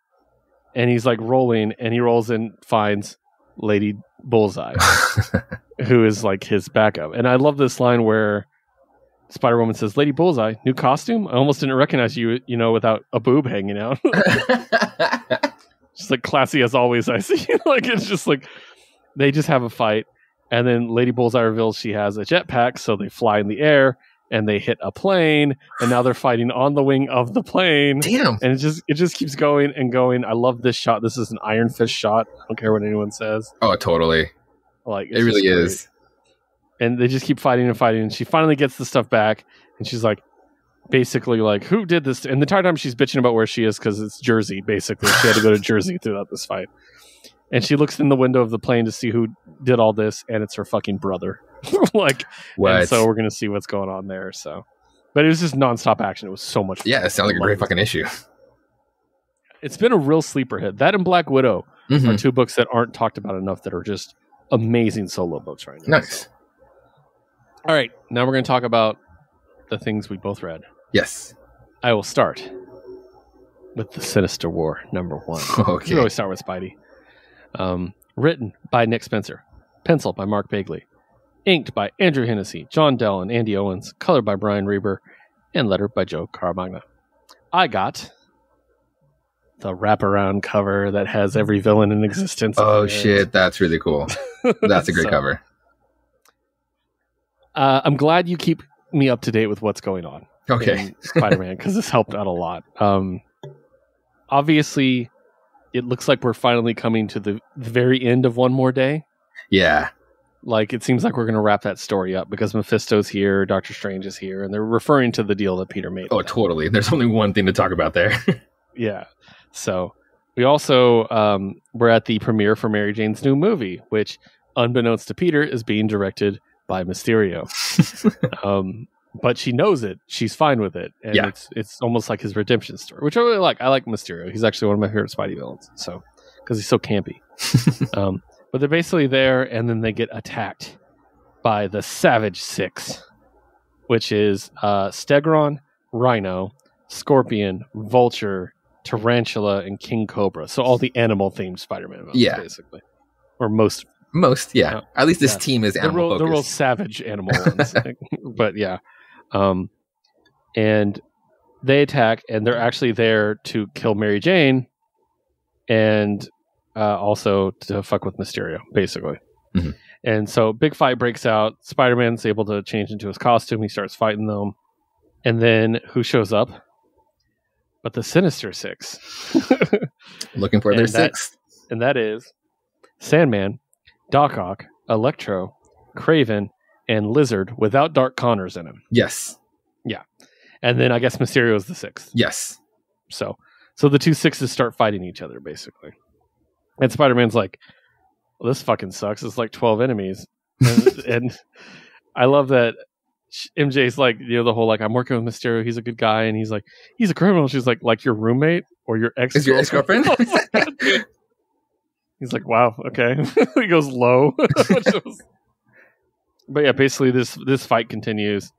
and he's like rolling, and he rolls in, finds Lady Bullseye, who is like his backup. And I love this line where Spider-Woman says, Lady Bullseye, new costume? I almost didn't recognize you, without a boob hanging out. Just like classy as always, I see. Like, it's just like, they just have a fight. And then Lady Bullseye reveals she has a jetpack, so they fly in the air, and they hit a plane, and now they're fighting on the wing of the plane. Damn. And it just keeps going and going. I love this shot. This is an Iron Fist shot. I don't care what anyone says. Oh, totally. Like, it really is. And they just keep fighting and fighting. And she finally gets the stuff back, and she's like, basically like, who did this? And the entire time she's bitching about where she is because it's Jersey, basically. She had to go to Jersey throughout this fight. And she looks in the window of the plane to see who did all this, and it's her fucking brother. Like, what? And so we're going to see what's going on there. So, but it was just nonstop action. It was so much fun. Yeah, it sounds like a great fucking issue. It's been a real sleeper hit. That and Black Widow are two books that aren't talked about enough that are just amazing solo books right now. Nice. So. All right, now we're going to talk about the things we both read. Yes. I will start with The Sinister War, #1. Okay. We always start with Spidey. Written by Nick Spencer. Penciled by Mark Bagley. Inked by Andrew Hennessy, John Dell, and Andy Owens. Colored by Brian Reber. And lettered by Joe Caramagna. I got the wraparound cover that has every villain in existence. Oh, shit. That's really cool. That's a great cover. I'm glad you keep me up to date with what's going on. Okay. In Spider-Man, because this helped out a lot. Obviously, it looks like we're finally coming to the very end of One More Day. Yeah. Like, it seems like we're going to wrap that story up because Mephisto's here, Doctor Strange is here, and they're referring to the deal that Peter made. Oh, totally. There's only one thing to talk about there. Yeah. So, we also were at the premiere for Mary Jane's new movie, which, unbeknownst to Peter, is being directed by Mysterio. But she knows it. She's fine with it. And yeah. It's almost like his redemption story, which I really like. I like Mysterio. He's actually one of my favorite Spidey villains. So, because he's so campy. But they're basically there, and then they get attacked by the Savage Six, which is Stegron, Rhino, Scorpion, Vulture, Tarantula, and King Cobra. So all the animal-themed Spider-Man movies, basically. Or most. Yeah. At least this team is animal-focused. The real savage animal ones. But yeah. And they attack, and they're actually there to kill Mary Jane, and also to fuck with Mysterio, basically. Mm-hmm. And so big fight breaks out. Spider-Man's able to change into his costume. He starts fighting them. And then who shows up? But the Sinister Six. Looking for their sixth. And that is Sandman, Doc Ock, Electro, Kraven, and Lizard without Dark Connors in him. Yes. Yeah. And then I guess Mysterio is the sixth. Yes. So the two sixes start fighting each other, basically. And Spider-Man's like, well, this fucking sucks. It's like 12 enemies. And I love that MJ's like, the whole, like, I'm working with Mysterio. He's a good guy. And he's like, he's a criminal. She's like your roommate or your ex-girlfriend? Is your ex-girlfriend? He's like, wow, okay. He goes low. But yeah, basically this fight continues.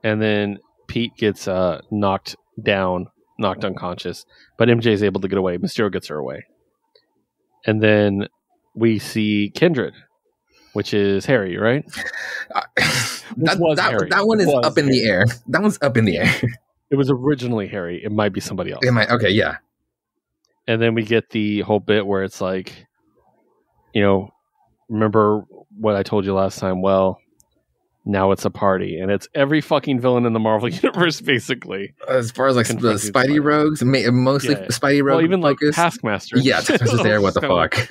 And then Pete gets knocked unconscious. But MJ is able to get away. Mysterio gets her away. And then we see Kindred, which is Harry, right? That one is up in the air. That one's up in the air. It was originally Harry. It might be somebody else. Okay, yeah. And then we get the whole bit where it's like, remember what I told you last time? Well, now it's a party, and it's every fucking villain in the Marvel universe, basically. As far as like the Spidey rogues, mostly Spidey rogues. Well, even like Taskmaster. Yeah, Taskmaster's there. What the fuck?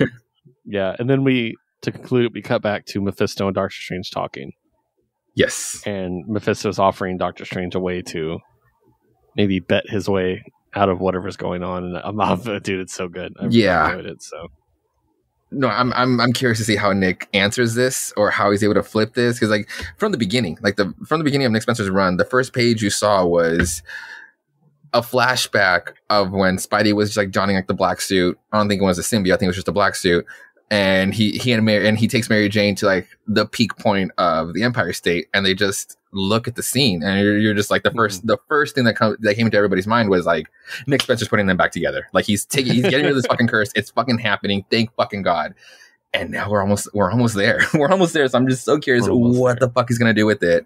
Yeah, and then to conclude it, we cut back to Mephisto and Doctor Strange talking. Yes. And Mephisto's offering Doctor Strange a way to maybe bet his way out of whatever's going on. And dude, it's so good. I really enjoyed it. So. No, I'm curious to see how Nick answers this or how he's able to flip this, because like from the beginning of Nick Spencer's run, the first page you saw was a flashback of when Spidey was just like donning like the black suit. I don't think it was a symbiote. I think it was just a black suit. And he takes Mary Jane to like the peak point of the Empire State, and they just look at the scene, and you're just like the first thing that came into everybody's mind was like Nick Spencer's putting them back together. Like he's getting rid of this fucking curse. It's fucking happening. Thank fucking God. And now we're almost there. We're almost there. So I'm just so curious what the fuck he's gonna do with it.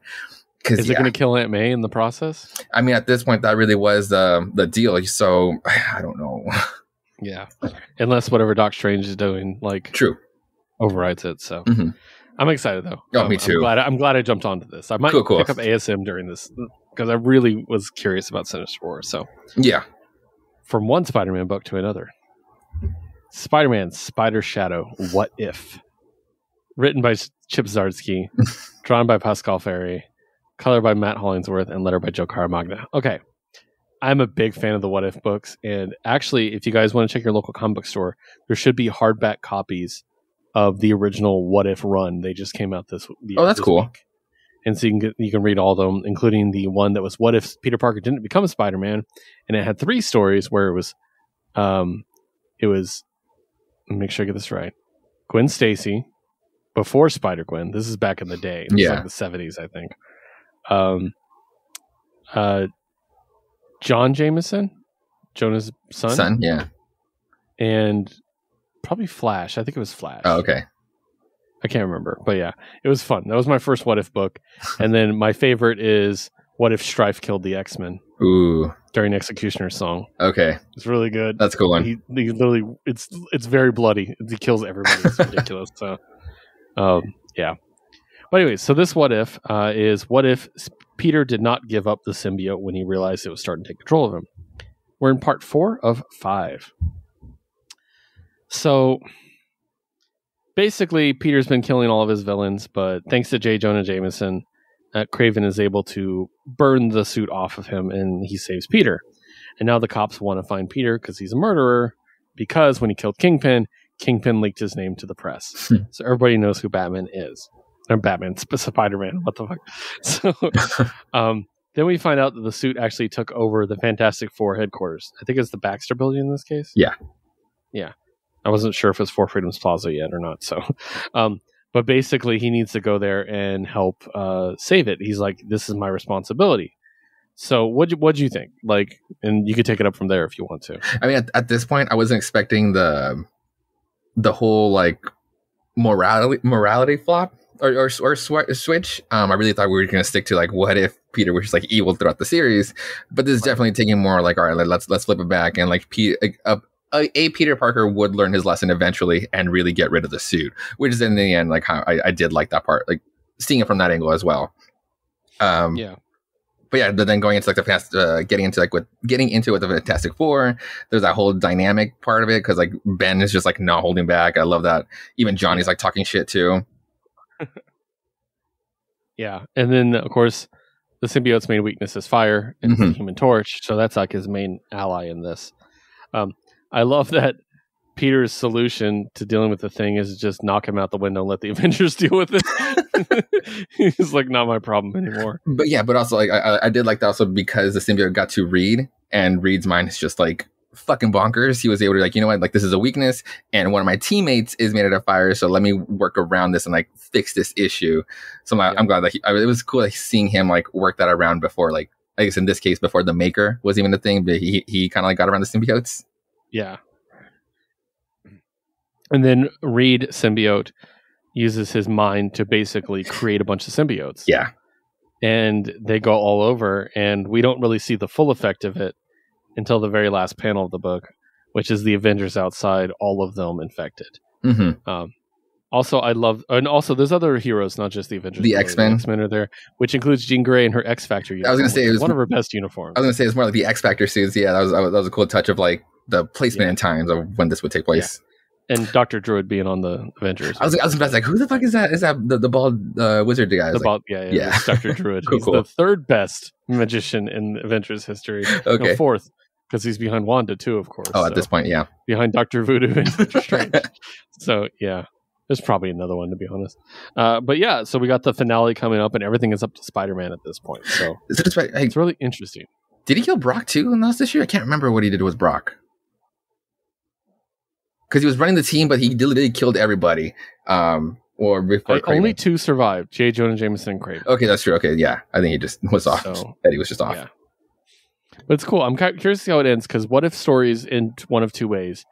Is it going to kill Aunt May in the process? I mean, at this point, that really was the deal. So I don't know. Yeah, unless whatever Doc Strange is doing, like, true, overrides it. So I'm excited though. Oh, me too. I'm glad I jumped onto this. I might pick up ASM during this because I really was curious about Sinister War. So yeah, from one Spider-Man book to another, Spider-Man Spider Shadow. What if? Written by Chip Zdarsky, drawn by Pascal Ferry, color by Matt Hollingsworth, and letter by Joe Caramagna. Okay. I'm a big fan of the What If books, and actually, if you guys want to check your local comic book store, there should be hardback copies of the original What If run. They just came out this week. Oh, that's cool. Week. And so you can read all of them, including the one that was What If Peter Parker didn't become Spider-Man, and it had 3 stories where it was, let me make sure I get this right, Gwen Stacy before Spider-Gwen. This is back in the day. It was like the 70s, I think. John Jameson, Jonah's son, yeah, and probably Flash. I think it was Flash. Oh, okay. I can't remember, but yeah, it was fun. That was my first What If book, and then my favorite is What If Strife Killed the X-Men. Ooh, during Executioner's Song. Okay, it's really good. That's a cool one. He literally, it's very bloody. He kills everybody. It's ridiculous. So, yeah. But anyway, so this What If is what if Peter did not give up the symbiote when he realized it was starting to take control of him. We're in part 4 of 5. So basically, Peter's been killing all of his villains, but thanks to J. Jonah Jameson, Kraven is able to burn the suit off of him, and he saves Peter. And now the cops want to find Peter because he's a murderer, because when he killed Kingpin leaked his name to the press. So everybody knows who Batman is. Or Batman, Spider-Man, what the fuck. So then we find out that the suit actually took over the Fantastic Four headquarters. I think it's the Baxter building in this case. Yeah. Yeah. I wasn't sure if it's for Freedom's Plaza yet or not. So, but basically, he needs to go there and help save it. He's like, "This is my responsibility." So, what'd you think? Like, and you could take it up from there if you want to. I mean, at this point, I wasn't expecting the whole like morality flop or switch. I really thought we were going to stick to like, what if Peter was just like evil throughout the series? But this is definitely taking more like, all right, let's flip it back, and like Peter Parker would learn his lesson eventually and really get rid of the suit, which is in the end like how I did like that part, like seeing it from that angle as well. Yeah. But yeah, but then going into like getting into it with the Fantastic Four, there's that whole dynamic part of it because like Ben is just like not holding back. I love that. Even Johnny's like talking shit too. Yeah, and then of course the symbiote's main weakness is fire and the Human Torch, so that's like his main ally in this. I love that Peter's solution to dealing with the thing is just knock him out the window and let the Avengers deal with it. He's like, not my problem anymore. But also like I did like that also because the symbiote got to Reed, and Reed's mind is just like fucking bonkers. He was able to like, you know what, like this is a weakness, and one of my teammates is made out of fire, so let me work around this and like fix this issue. So I'm glad that it was cool like seeing him like work that around before, like I guess in this case before the Maker was even a thing, but he kind of like got around the symbiotes. Yeah. And then Reed symbiote uses his mind to basically create a bunch of symbiotes. Yeah. And they go all over, and we don't really see the full effect of it until the very last panel of the book, which is the Avengers outside, all of them infected. Also, I love, and also there's other heroes, not just the Avengers. The X-Men. The X-Men are there, which includes Jean Grey and her X Factor uniform. I was going to say it was one of her best uniforms. I was going to say it's more like the X Factor suits. Yeah, that was a cool touch of like the placement in times of when this would take place. Yeah. And Dr. Druid being on the Avengers. I was about to like, who the fuck is that? Is that the bald wizard guy? The bald, yeah. Dr. Druid. He's the third best magician in Avengers history. Okay. No, fourth, because he's behind Wanda too, of course. Oh, at this point, yeah. Behind Dr. Voodoo and Doctor Strange. So, yeah. There's probably another one, to be honest. But yeah, so we got the finale coming up, and everything is up to Spider-Man at this point. So it's really interesting. Did he kill Brock too in this issue? I can't remember what he did with Brock. Because he was running the team, but he literally killed everybody. Or before only two survived: J. Jonah Jameson and Kraven. Okay, that's true. Okay, yeah, I think he just was off. Eddie was just off. Yeah. But it's cool. I'm curious to see how it ends. Because what if stories in one of two ways,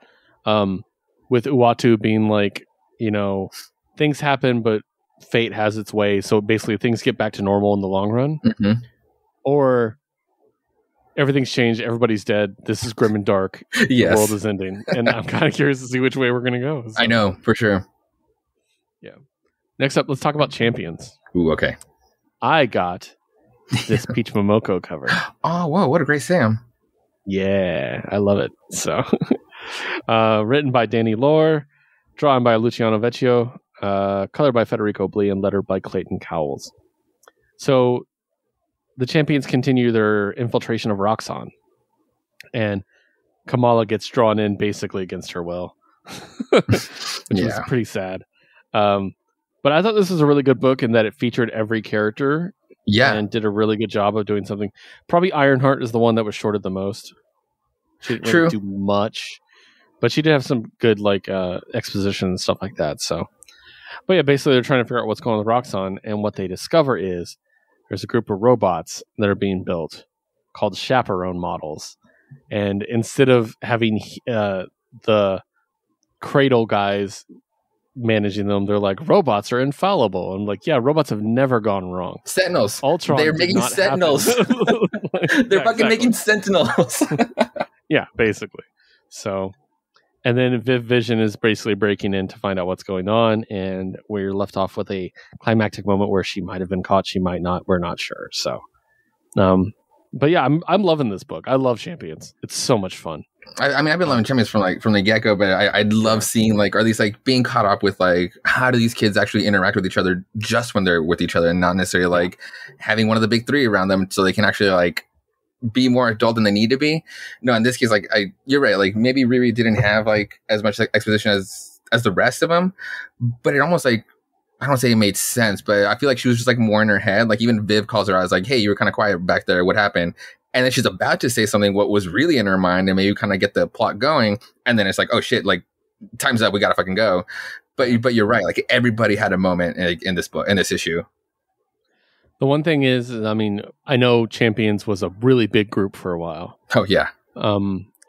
with Uatu being like, you know, things happen, but fate has its way. So basically, things get back to normal in the long run, or everything's changed. Everybody's dead. This is grim and dark. Yes. The world is ending. And I'm kind of curious to see which way we're going to go. So. I know, for sure. Yeah. Next up, let's talk about Champions. Ooh, okay. I got this Peach Momoko cover. Oh, whoa. What a great Sam. Yeah. I love it. So, written by Danny Lore, drawn by Luciano Vecchio, colored by Federico Blee, and lettered by Clayton Cowles. So, the Champions continue their infiltration of Roxxon, and Kamala gets drawn in basically against her will, which is pretty sad. But I thought this was a really good book in that it featured every character, and did a really good job of doing something. Probably Ironheart is the one that was shorted the most. She didn't really do much, but she did have some good like exposition and stuff like that. So, but yeah, basically they're trying to figure out what's going on with Roxxon, and what they discover is there's a group of robots that are being built called chaperone models. And instead of having the Cradle guys managing them, they're like, robots are infallible. I'm like, yeah, robots have never gone wrong. Sentinels. Ultron They're making Sentinels. They're fucking making Sentinels. Yeah, basically. So, and then Vision is basically breaking in to find out what's going on, and we're left off with a climactic moment where she might have been caught, she might not, we're not sure. So, but yeah, I'm loving this book. I love Champions. It's so much fun. I mean, I've been loving Champions from the get go, but I love seeing like, or at least like being caught up with like, how do these kids actually interact with each other just when they're with each other, and not necessarily like having one of the big three around them so they can actually like be more adult than they need to be. No, in this case, like you're right. Like maybe Riri didn't have like as much like exposition as the rest of them, but it almost like, I don't say it made sense, but I feel like she was just like more in her head. Like even Viv calls her out, like, "Hey, you were kind of quiet back there. What happened?" And then she's about to say something what was really in her mind, and maybe kind of get the plot going. And then it's like, "Oh shit!" Like time's up, we gotta fucking go. But you're right. Like everybody had a moment in this book, in this issue. The one thing is, I mean, I know Champions was a really big group for a while. Oh yeah.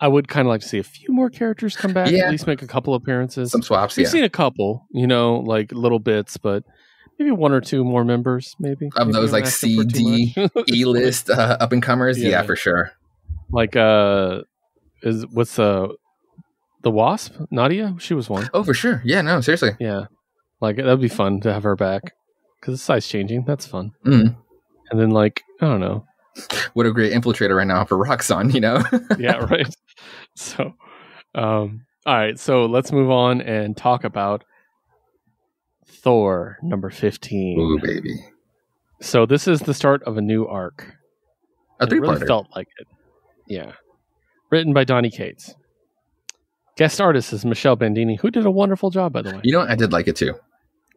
I would kind of like to see a few more characters come back. Yeah. At least make a couple appearances. Some swaps. We've seen a couple, like little bits, but maybe one or two more members, maybe of those like C, D, E list up and comers. Yeah, for sure. Like what's the Wasp? Nadia? She was one. Oh, for sure. Yeah, no, seriously. Yeah. Like that'd be fun to have her back. Because the size changing, that's fun. Mm. And then I don't know. What a great infiltrator right now for Roxxon, Yeah, right. So all right, so let's move on and talk about Thor number 15. Ooh, baby. So this is the start of a new arc. A three-parter. It really felt like it. Yeah. Written by Donny Cates. Guest artist is Michelle Bandini, who did a wonderful job, by the way. I did like it too.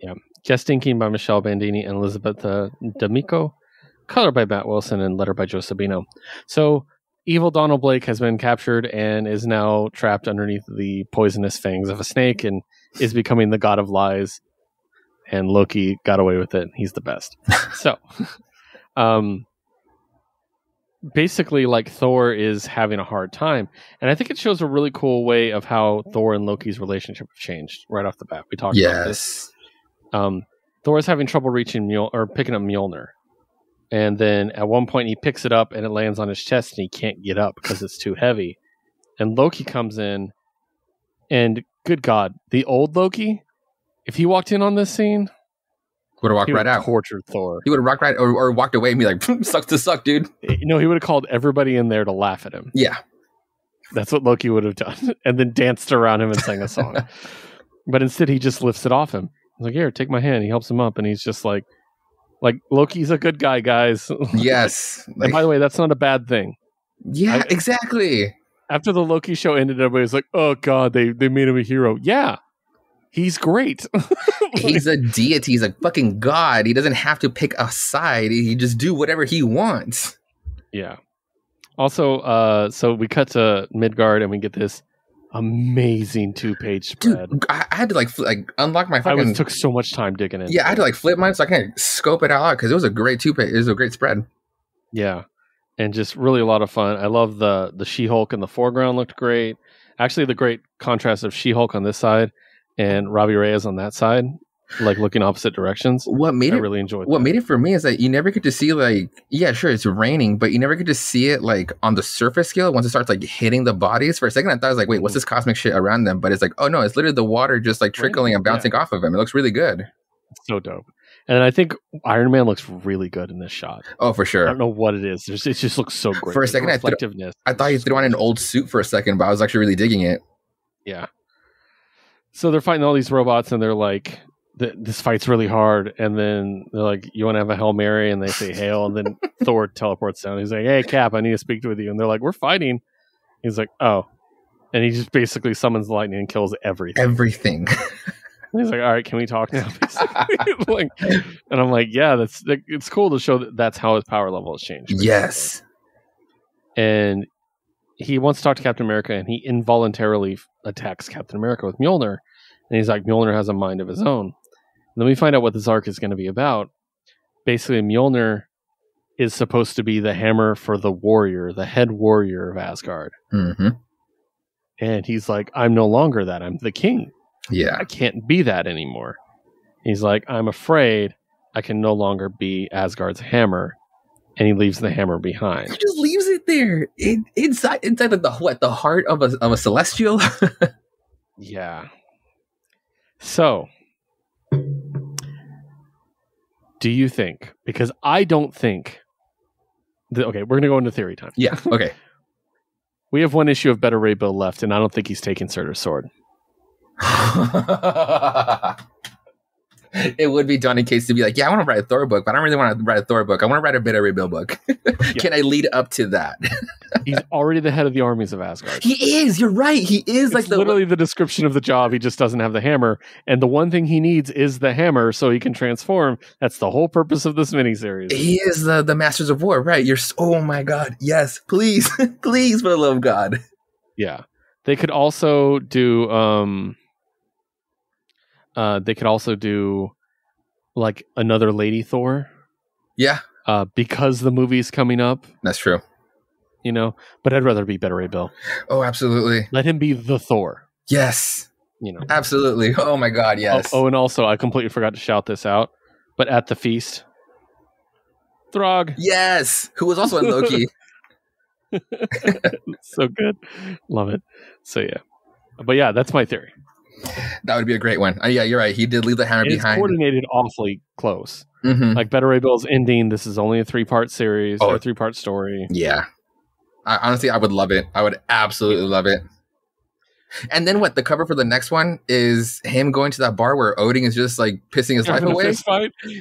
Yeah. Guest inking by Michelle Bandini and Elizabeth D'Amico. Color by Matt Wilson and letter by Joe Sabino. So, evil Donald Blake has been captured and is now trapped underneath the poisonous fangs of a snake and is becoming the god of lies. And Loki got away with it. He's the best. So, basically, Thor is having a hard time. And I think it shows a really cool way of how Thor and Loki's relationship have changed right off the bat. We talked about this. Thor is having trouble picking up Mjolnir. And then at one point he picks it up and it lands on his chest and he can't get up because it's too heavy. And Loki comes in and good God, the old Loki, if he walked in on this scene, would have walked right out. Tortured Thor. He would have walked right or walked away and be like, sucks to suck, dude. He would have called everybody in there to laugh at him. Yeah. That's what Loki would have done. And then danced around him and sang a song. But instead he just lifts it off him. He's like, here, take my hand. He helps him up and he's just like Loki's a good guy, guys. Yes. And by the way, that's not a bad thing. Yeah, exactly. After the Loki show ended, everybody's like, oh God, they made him a hero. Yeah. He's great. He's a deity. He's a fucking god. He doesn't have to pick a side. He just do whatever he wants. Yeah. Also, so we cut to Midgard and we get this amazing 2-page spread. Dude, I had to unlock my fucking... It took so much time digging in. Yeah, I had to flip mine so I can scope it out because it was a great 2-page. It was a great spread. Yeah. And just really a lot of fun. I love the She-Hulk in the foreground looked great. Actually, the great contrast of She-Hulk on this side and Robbie Reyes on that side, looking opposite directions. I really enjoyed what made it for me is that you never get to see sure, it's raining, but you never get to see it on the surface scale once it starts hitting the bodies. For a second I thought I was like, wait, what's this cosmic shit around them? But it's oh no, it's literally the water just trickling and bouncing off of him. It looks really good. It's so dope. And I think Iron Man looks really good in this shot. Oh, for sure. I don't know what it is. It just looks so great. For a second, I thought he threw on an old suit for a second, but I was actually really digging it. Yeah. So they're fighting all these robots, and they're like, this fight's really hard. And then they're like, you want to have a Hail Mary? And they say hail. And then Thor teleports down. He's like, hey, Cap, I need to speak with you. And they're like, we're fighting. He's like, oh. And he just basically summons lightning and kills everything. Everything. And he's like, all right, can we talk now? Basically. And I'm like, yeah, it's cool to show that's how his power level has changed. Basically. Yes. And he wants to talk to Captain America, and he involuntarily attacks Captain America with Mjolnir. And he's like, Mjolnir has a mind of his own. And then we find out what this arc is going to be about. Basically, Mjolnir is supposed to be the hammer for the warrior, the head warrior of Asgard. Mm-hmm. And he's like, I'm no longer that. I'm the king. Yeah. I can't be that anymore. He's like, I'm afraid I can no longer be Asgard's hammer. And he leaves the hammer behind. He just leaves it there. Inside the heart of a celestial? Yeah. So, do you think, because I don't think, okay, we're going to go into theory time. Yeah, okay. We have one issue of Beta Ray Bill left, and I don't think he's taking Surtur's sword. It would be Donny Cates to be like, yeah, I want to write a Thor book, but I don't really want to write a Thor book. I want to write a Beta Ray Bill book. Yeah. Can I lead up to that? He's already the head of the armies of Asgard. He is. You're right. He is. It's literally the description of the job. He just doesn't have the hammer. And the one thing he needs is the hammer so he can transform. That's the whole purpose of this miniseries. He is the Masters of War, right? Oh my God. Yes. Please. Please, for the love of God. Yeah. They could also do... They could also do like another Lady Thor. Yeah. Because the movie's coming up. That's true. You know, but I'd rather be Beta Ray Bill. Oh, absolutely. Let him be the Thor. Yes. You know, absolutely. Oh my God, yes. Oh, and also I completely forgot to shout this out, but at the feast, Throg. Yes, who was also in Loki. So good, love it. So yeah, but yeah, that's my theory. That would be a great one. Yeah, you're right. He did leave the hammer behind. It's coordinated awfully close. Mm-hmm. Like Beta Ray Bill's ending. This is only a 3-part series or a 3-part story. Yeah, honestly, I would love it. I would absolutely love it. And then what? The cover for the next one is him going to that bar where Odin is just like pissing his life away.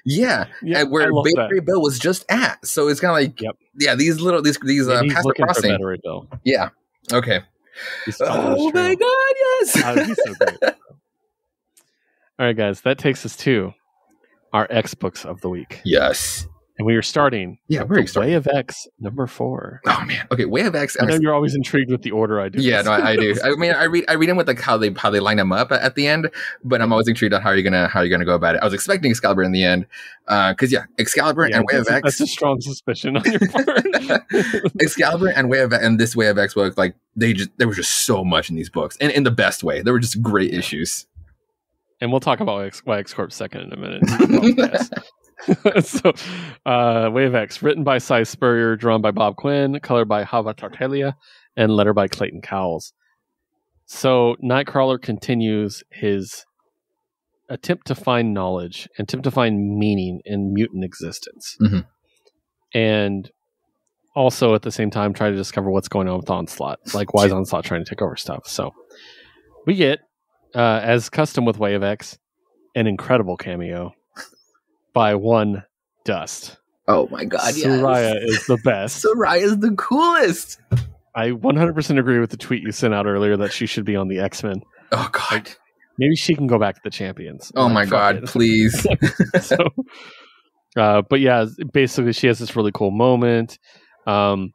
Yeah, and where Beta Ray Bill was just at. So it's kind of like, yeah, these paths are crossing. Beta Ray Bill. Yeah. Okay. Oh my God! Yes. He's so great. All right, guys, that takes us to our X books of the week. Yes. And we are starting. Yeah, we're starting. Way of X number 4. Oh man. Okay, Way of X. I know you're always intrigued with the order I do. Yeah, no, I do. I mean, I read them with like how they line them up at the end, but I'm always intrigued on how you're gonna go about it. I was expecting Excalibur in the the end, because Excalibur and Way of X. That's a strong suspicion on your part. Excalibur and Way of X, and this Way of X book, like there was just so much in these books, and in the best way. There were just great issues. And we'll talk about X Corp second in a minute. So, Way of X, written by Cy Spurrier, drawn by Bob Quinn, colored by Hava Tartaglia, and letter by Clayton Cowles. So, Nightcrawler continues his attempt to find knowledge, attempt to find meaning in mutant existence. Mm-hmm. And also, at the same time, try to discover what's going on with Onslaught. Like, why is Onslaught trying to take over stuff? So, we get, as custom with Way of X, an incredible cameo by one Dust. Oh my God, yes. Soraya is the best. Soraya is the coolest. I 100% agree with the tweet you sent out earlier that she should be on the X-Men. Oh God. Like, maybe she can go back to the Champions. Oh my God, please. But yeah, basically she has this really cool moment. And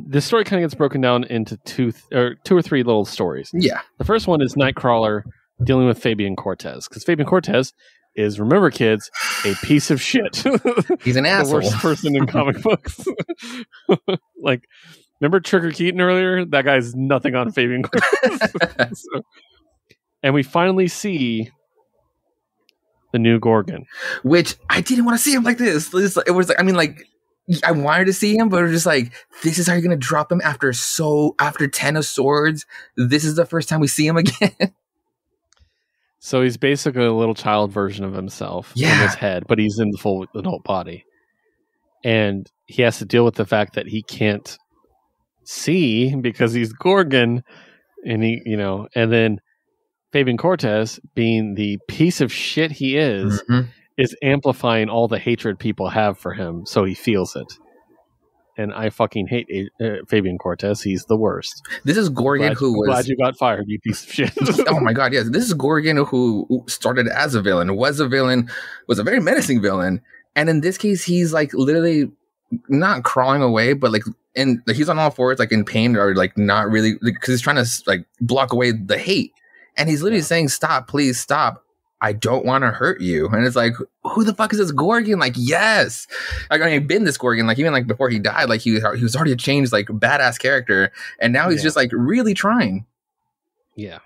the story kind of gets broken down into two or three little stories. Yeah. The first one is Nightcrawler dealing with Fabian Cortez. Because Fabian Cortez is, remember kids, a piece of shit. He's an asshole. The worst person in comic books. Like, remember Trigger Keaton earlier? That guy's nothing on Fabian Cortez. And we finally see the new Gorgon. Which, I didn't want to see him like this. It was like, I mean, like, I wanted to see him, but it was just like, this is how you're going to drop him after 10 of Swords? This is the first time we see him again? So he's basically a little child version of himself in his head, but he's in the full adult body. And he has to deal with the fact that he can't see because he's Gorgon. And and then Fabian Cortez, being the piece of shit he is amplifying all the hatred people have for him. So he feels it. And I fucking hate Fabian Cortez. He's the worst. This is Gorgon glad you got fired, you piece of shit. Oh my God, yes. This is Gorgon who started as a villain, was a very menacing villain. And in this case, he's like literally not crawling away, but like he's on all fours, like in pain or like not really, because he's trying to like block away the hate. And he's literally saying, "Stop, please stop. I don't want to hurt you." And it's like, who the fuck is this Gorgon? Like, yes. Like, I mean, been this Gorgon, like, even like before he died, like he was already a changed, like, badass character. And now he's just like really trying. Yeah.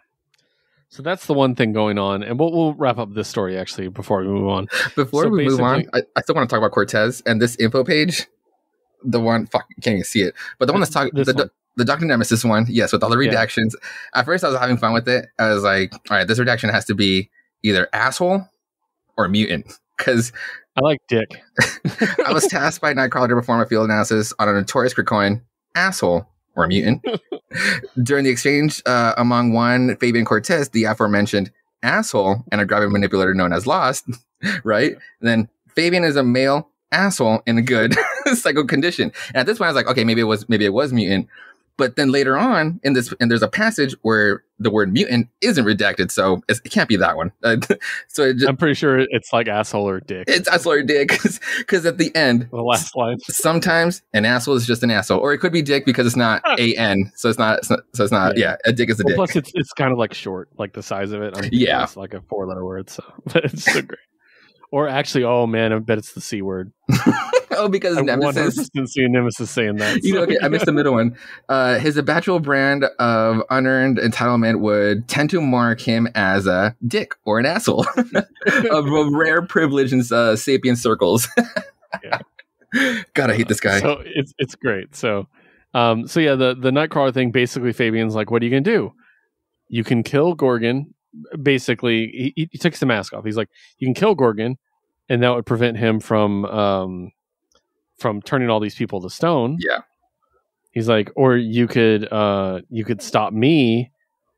So that's the one thing going on. And we'll wrap up this story actually before we move on. Before we move on, I still want to talk about Cortez and this info page. The one, fuck, you can't even see it. But the one that's talking, the Dr. Nemesis one, yes, with all the redactions. Yeah. At first I was having fun with it. I was like, all right, this redaction has to be either asshole or mutant, because I like dick. I was tasked by Nightcrawler to perform a field analysis on a notorious Krakoan, asshole or mutant. During the exchange among one Fabian Cortez, the aforementioned asshole, and a grabbing manipulator known as Lost, right? And then Fabian is a male asshole in a good psycho condition. And at this point, I was like, okay, maybe it was mutant. But then later on in this, and there's a passage where the word mutant isn't redacted, so it can't be that one. I'm pretty sure it's like asshole or dick. It's asshole or dick, because at the end, the last line, sometimes an asshole is just an asshole, or it could be dick because it's not an, so it's not. Yeah, a dick is a dick. Plus, it's kind of like short, like the size of it. It's like a 4-letter word, so but it's so great. Or actually, oh man, I bet it's the C word. Oh, because I Nemesis. 100% see Nemesis saying that. So. Okay, I missed the middle one. His habitual brand of unearned entitlement would tend to mark him as a dick or an asshole of a rare privilege in sapient circles. Yeah. God, I hate this guy. So it's great. So yeah, the Nightcrawler thing. Basically, Fabian's like, "What are you gonna do? You can kill Gorgon." Basically, he takes the mask off. He's like, "You can kill Gorgon, and that would prevent him from turning all these people to stone." Yeah. He's like, or you could stop me,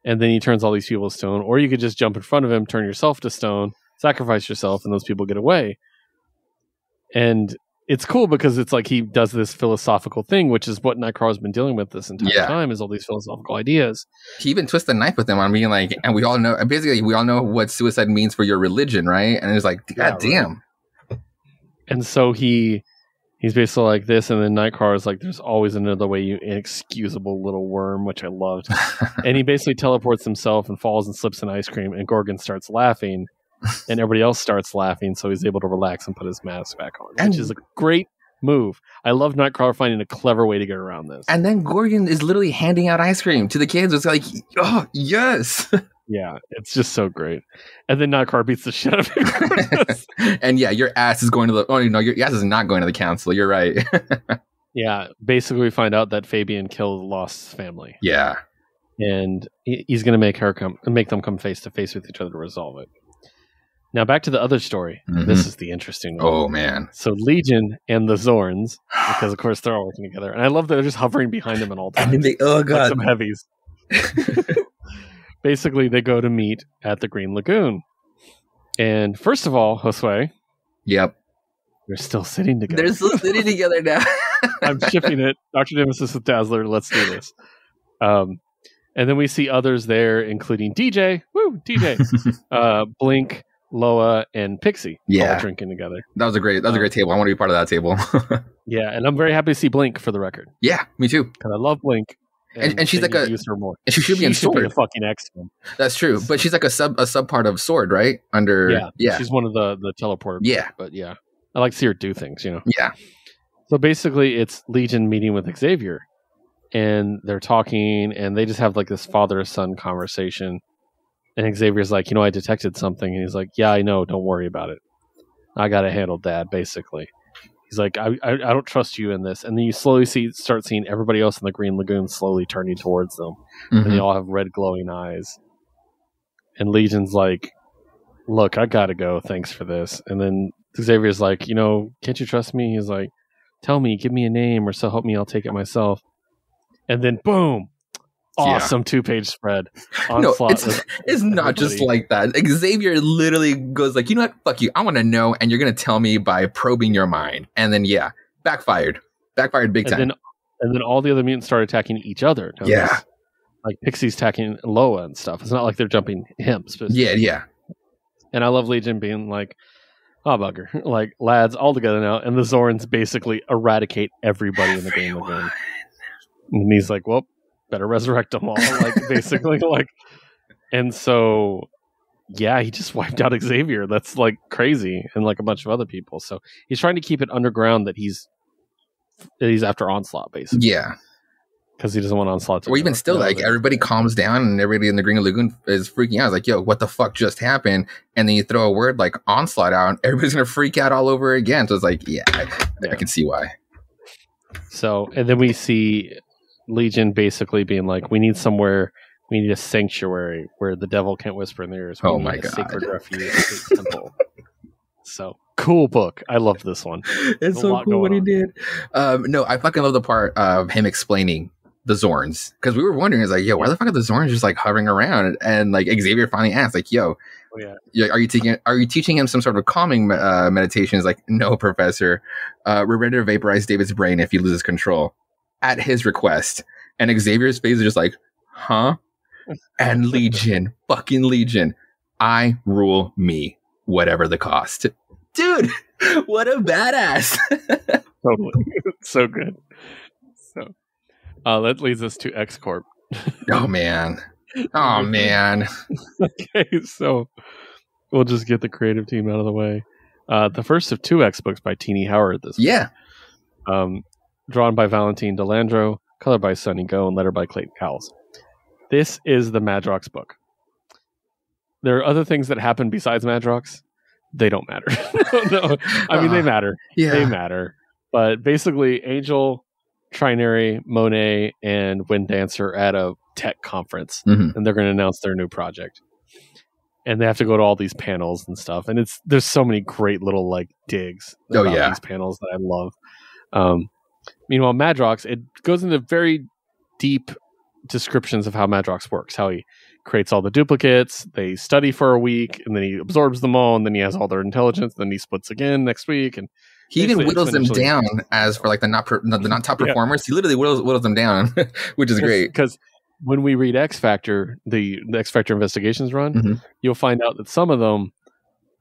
and then he turns all these people to stone, or you could just jump in front of him, turn yourself to stone, sacrifice yourself, and those people get away. And it's cool because it's like he does this philosophical thing, which is what Nightcrawler's been dealing with this entire time, is all these philosophical ideas. He even twists the knife with him on being like, and we all know what suicide means for your religion, right? And it's like, God damn. Right. And so he's basically like this, and then Nightcrawler is like, there's always another way, you inexcusable little worm, which I loved. And he basically teleports himself and falls and slips in ice cream, and Gorgon starts laughing, and everybody else starts laughing, so he's able to relax and put his mask back on, which is a great move. I love Nightcrawler finding a clever way to get around this. And then Gorgon is literally handing out ice cream to the kids. It's like, oh, yes. Yeah, it's just so great. And then Nightcrawler beats the shit out of him. And yeah, your ass is going to your ass is not going to the council. You're right. Yeah, basically we find out that Fabian killed Lost's family. Yeah. And he's going to make them come face to face with each other to resolve it. Now back to the other story. Mm-hmm. This is the interesting one. Oh man. So Legion and the Zorns, because of course they're all working together. And I love that they're just hovering behind him at all times. Oh god. Like some heavies. Basically, they go to meet at the Green Lagoon. And first of all, Josue. Yep. They're still sitting together. They're still sitting together now. I'm shipping it. Dr. Nemesis with Dazzler. Let's do this. And then we see others there, including DJ. Woo, DJ. Blink, Loa, and Pixie. All drinking together. That was a great table. I want to be part of that table. Yeah, and I'm very happy to see Blink for the record. Yeah, me too. Because I love Blink. And she's like use her more. And she should be in Sword. Be a fucking X-Men. That's true, but she's like a sub part of Sword, right? Yeah. She's one of the teleporters. Yeah, but yeah, I like to see her do things. Yeah. So basically, it's Legion meeting with Xavier, and they're talking, and they just have like this father-son conversation. And Xavier's like, I detected something, and he's like, yeah, I know. Don't worry about it. I got to handle Dad. Basically. He's like, I don't trust you in this. And then you slowly start seeing everybody else in the Green Lagoon slowly turning towards them. Mm-hmm. And they all have red glowing eyes. And Legion's like, look, I gotta go. Thanks for this. And then Xavier's like, can't you trust me? He's like, tell me, give me a name, or so help me, I'll take it myself. And then boom. Awesome 2-page spread. It's not just like that. Xavier literally goes like, you know what? Fuck you. I want to know, and you're going to tell me by probing your mind. And then, backfired. Backfired big time. And then all the other mutants start attacking each other. Yeah. Like Pixie's attacking Loa and stuff. It's not like they're jumping him. Yeah. And I love Legion being like, oh, bugger. Like, lads, all together now. And the Zorns basically eradicate everybody in the Green Lagoon. And he's like, well, better resurrect them all, like basically, like, and so he just wiped out Xavier. That's like crazy, and like a bunch of other people. So he's trying to keep it underground that he's after Onslaught, basically. Yeah, because he doesn't want Onslaught to. Or even still, like everybody calms down and everybody in the Green Lagoon is freaking out. It's like, yo, what the fuck just happened? And then you throw a word like Onslaught out, and everybody's gonna freak out all over again. So it's like, I can see why. So, and then we see Legion basically being like, we need a sanctuary where the devil can't whisper in their ears. Oh my god, a sacred refuge, a temple. So cool book. I love this one. It's so cool what he did. No, I fucking love the part of him explaining the Zorns, because we were wondering, is like, yo, why the fuck are the Zorns just like hovering around? And like Xavier finally asked, like, yo, are you teaching him some sort of calming meditation? He's like, no, Professor. We're ready to vaporize David's brain if he loses control. At his request. And Xavier's face is just like, huh? And Legion, fucking Legion, I rule me, whatever the cost. Dude, what a badass. Totally. So good. So that leads us to X Corp. Oh man. Okay, so we'll just get the creative team out of the way. The first of 2 X books by Teenie Howard this week. Yeah. Drawn by Valentine Delandro, colored by Sonny Go, and lettered by Clayton Cowles. This is the Madrox book. There are other things that happen besides Madrox. They don't matter. No, I mean, they matter. Yeah. They matter. But basically, Angel, Trinary, Monet, and Wind Dancer are at a tech conference, and they're going to announce their new project. And they have to go to all these panels and stuff. And there's so many great little like digs about these panels that I love. Meanwhile, Madrox, it goes into very deep descriptions of how Madrox works, how he creates all the duplicates, they study for a week, and then he absorbs them all, and then he has all their intelligence, then he splits again next week, and he even whittles them down as for like the not top performers. He literally whittles them down, which is great. Because when we read X Factor, the X Factor investigations run, you'll find out that some of them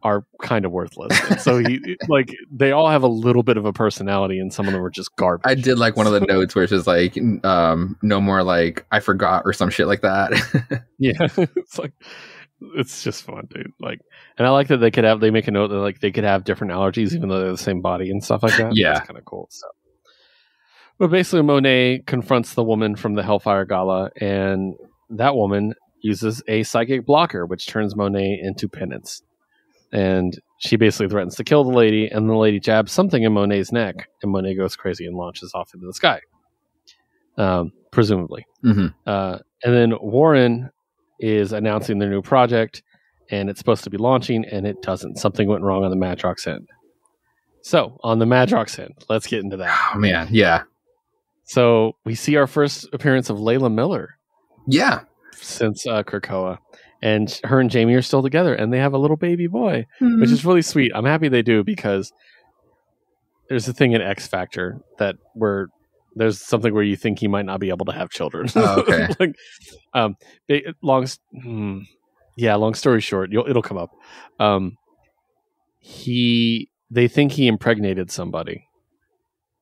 are kind of worthless. And so he like they all have a little bit of a personality, and some of them are just garbage. I did like one of the notes where it's just like no more like I forgot or some shit like that. Yeah, it's just fun, dude. Like, and I like that they make a note that like they could have different allergies even though they're the same body and stuff like that. Yeah, it's kind of cool. So, but basically, Monet confronts the woman from the Hellfire Gala, and that woman uses a psychic blocker, which turns Monet into Penance. And she basically threatens to kill the lady, and the lady jabs something in Monet's neck, and Monet goes crazy and launches off into the sky, presumably. And then Warren is announcing their new project, and it's supposed to be launching, and it doesn't. Something went wrong on the Madrox end. So, on the Madrox end, let's get into that. Oh, man, yeah. So, we see our first appearance of Layla Miller. Yeah. Since Krakoa. And her and Jamie are still together, and they have a little baby boy, which is really sweet. I'm happy they do, because there's a thing in X Factor where there's something where you think he might not be able to have children. Oh, okay. Long story short, it'll come up. They think he impregnated somebody,